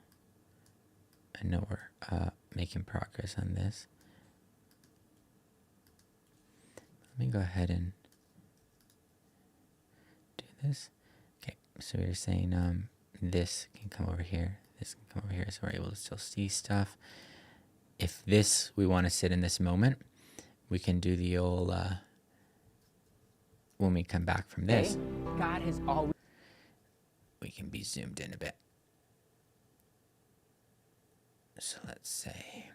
I know we're making progress on this. Let me go ahead and do this. Okay, so we were saying this can come over here, this can come over here, so we're able to still see stuff. If this, we want to sit in this moment, we can do the old, when we come back from this, God has always, we can be zoomed in a bit. So let's say,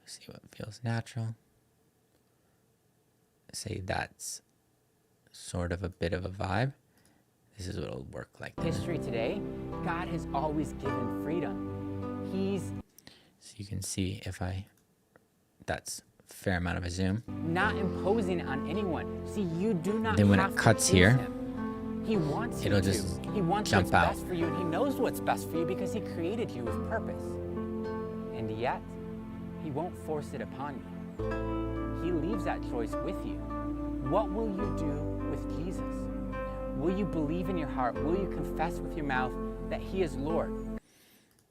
see what feels natural. Say that's sort of a bit of a vibe. This is what it'll work like. History today, God has always given freedom. So you can see if that's a fair amount of a zoom. Not imposing on anyone. See, you do not then when have it cuts to here, him. He wants it'll you just to. He wants jump what's out. best for you, and he knows what's best for you because he created you with purpose. And yet, he won't force it upon you. He leaves that choice with you. What will you do with Jesus? Will you believe in your heart? Will you confess with your mouth that he is Lord?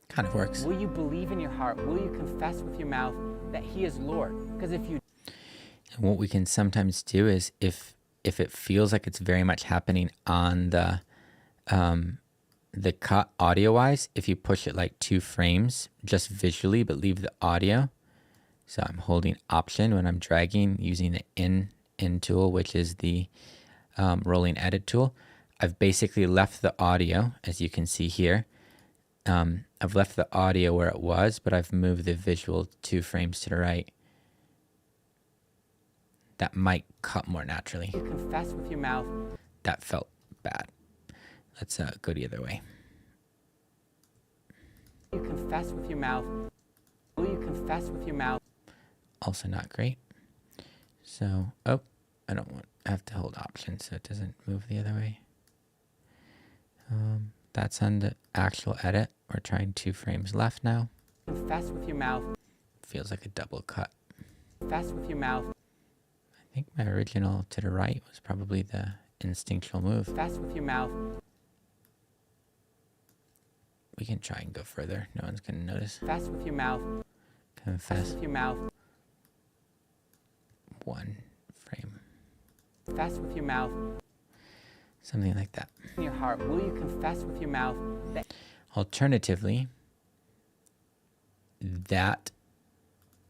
Kind of works. Will you believe in your heart? Will you confess with your mouth that he is Lord? Because if you... And what we can sometimes do is if it feels like it's very much happening on the cut audio-wise, if you push it like 2 frames just visually but leave the audio. So I'm holding Option when I'm dragging using the in tool, which is the rolling edit tool. I've basically left the audio, as you can see here. I've left the audio where it was, but I've moved the visual 2 frames to the right that might cut more naturally. You confess with your mouth. That felt bad. Let's go the other way. You confess with your mouth. Will you confess with your mouth? Also not great. So, oh, I have to hold Option so it doesn't move the other way. That's on the actual edit. We're trying 2 frames left now. Confess with your mouth. Feels like a double cut. Confess with your mouth. I think my original to the right was probably the instinctual move. Confess with your mouth. We can try and go further. No one's going to notice. Confess with your mouth. Confess With your mouth. 1 frame. Confess with your mouth. Something like that. In your heart, will you confess with your mouth that Alternatively, that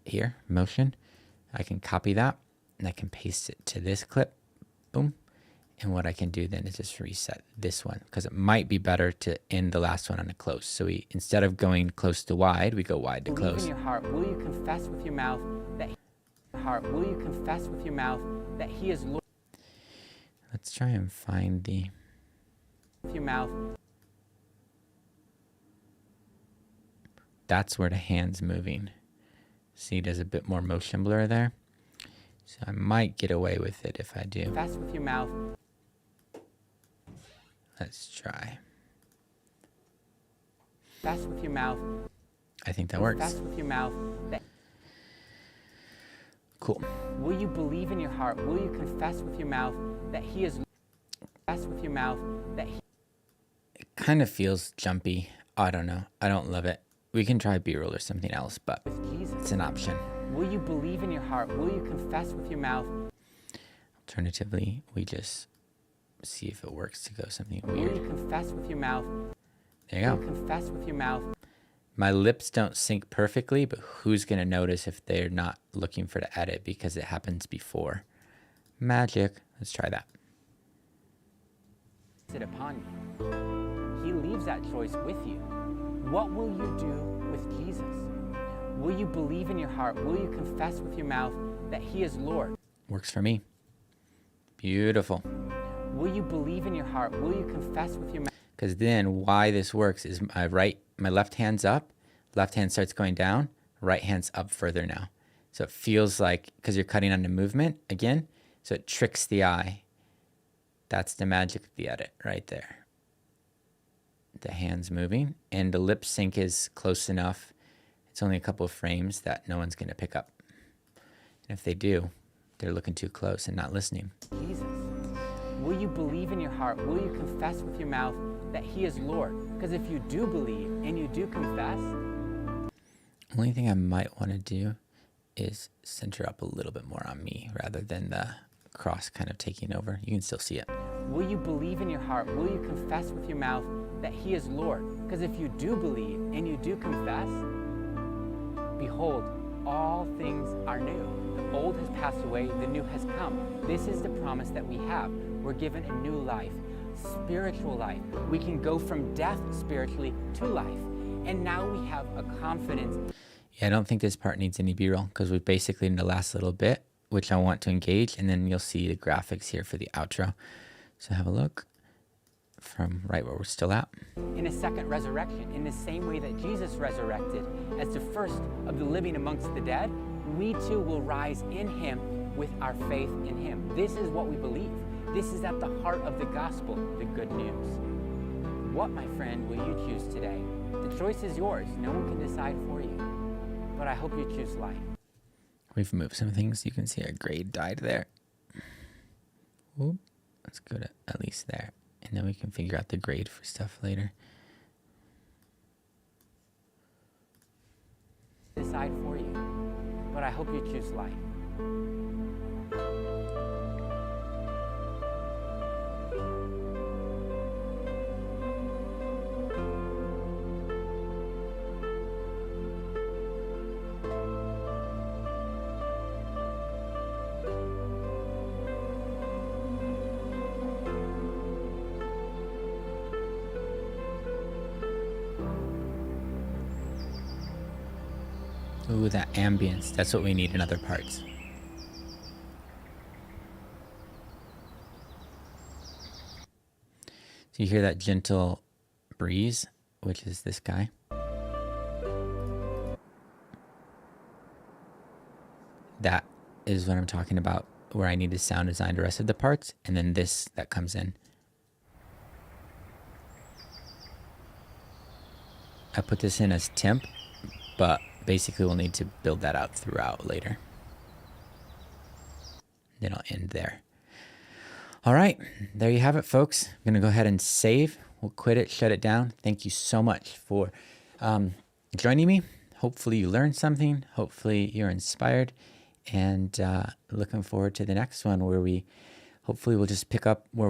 here, motion, I can copy that and I can paste it to this clip. Boom. And what I can do then is just reset this one because it might be better to end the last one on a close. So we, instead of going close to wide, we go wide to believe close. in your heart, will you confess with your mouth that will you confess with your mouth that he is Lord? Let's try and find the, With your mouth. that's where the hand's moving. See, there's a bit more motion blur there. So I might get away with it if I do. Confess with your mouth. Let's try. Confess with your mouth. I think that works. Confess with your mouth that Cool. will you believe in your heart? Will you confess with your mouth that he is Lord? Confess with your mouth that he It kind of feels jumpy. I don't know. I don't love it. We can try B-roll or something else, but is Jesus. it's an option. Will you believe in your heart? Will you confess with your mouth? Alternatively, we just see if it works to go something Will weird. you confess with your mouth? There you Will go. you confess with your mouth? My lips don't sync perfectly, but who's going to notice if they're not looking for the edit because it happens before? Magic. Let's try that. It upon you. He leaves that choice with you. What will you do with Jesus? Will you believe in your heart? Will you confess with your mouth that he is Lord? Works for me. Beautiful. Will you believe in your heart? Will you confess with your mouth? Because then why this works is my left hand's up, left hand starts going down, right hand's up further now. So it feels like, because you're cutting on the movement again, so it tricks the eye. That's the magic of the edit right there. The hand's moving and the lip sync is close enough. It's only a couple of frames that no one's going to pick up. And if they do, they're looking too close and not listening. Jesus. Will you believe in your heart? Will you confess with your mouth that he is Lord? Because if you do believe and you do confess, Only thing I might want to do is center up a little bit more on me rather than the cross kind of taking over. You can still see it. will you believe in your heart? Will you confess with your mouth that he is Lord? Because if you do believe and you do confess, behold, all things are new. The old has passed away, the new has come. This is the promise that we have. We're given a new life, spiritual life. We can go from death spiritually to life. And now we have a confidence. Yeah, I don't think this part needs any B-roll because we've basically in the last little bit, which I want to engage, and then you'll see the graphics here for the outro. So have a look from right where we're still at. In a second resurrection, in the same way that Jesus resurrected as the first of the living amongst the dead, we too will rise in him with our faith in him. This is what we believe. This is at the heart of the gospel, the good news. What, my friend, will you choose today? The choice is yours. No one can decide for you. But I hope you choose life. We've moved some things. You can see our grade died there. Whoop. Let's go to at least there. And then we can figure out the grade for stuff later. Decide for you. But I hope you choose life. Ooh, that ambience. That's what we need in other parts. So you hear that gentle breeze, which is this guy. That is what I'm talking about, where I need to sound design the rest of the parts, and then this that comes in. I put this in as temp, but basically we'll need to build that out throughout later. Then I'll end there. All right, there you have it, folks. I'm gonna go ahead and save. We'll quit it, shut it down. Thank you so much for joining me. Hopefully you learned something. Hopefully you're inspired, and looking forward to the next one, where we hopefully we'll just pick up where we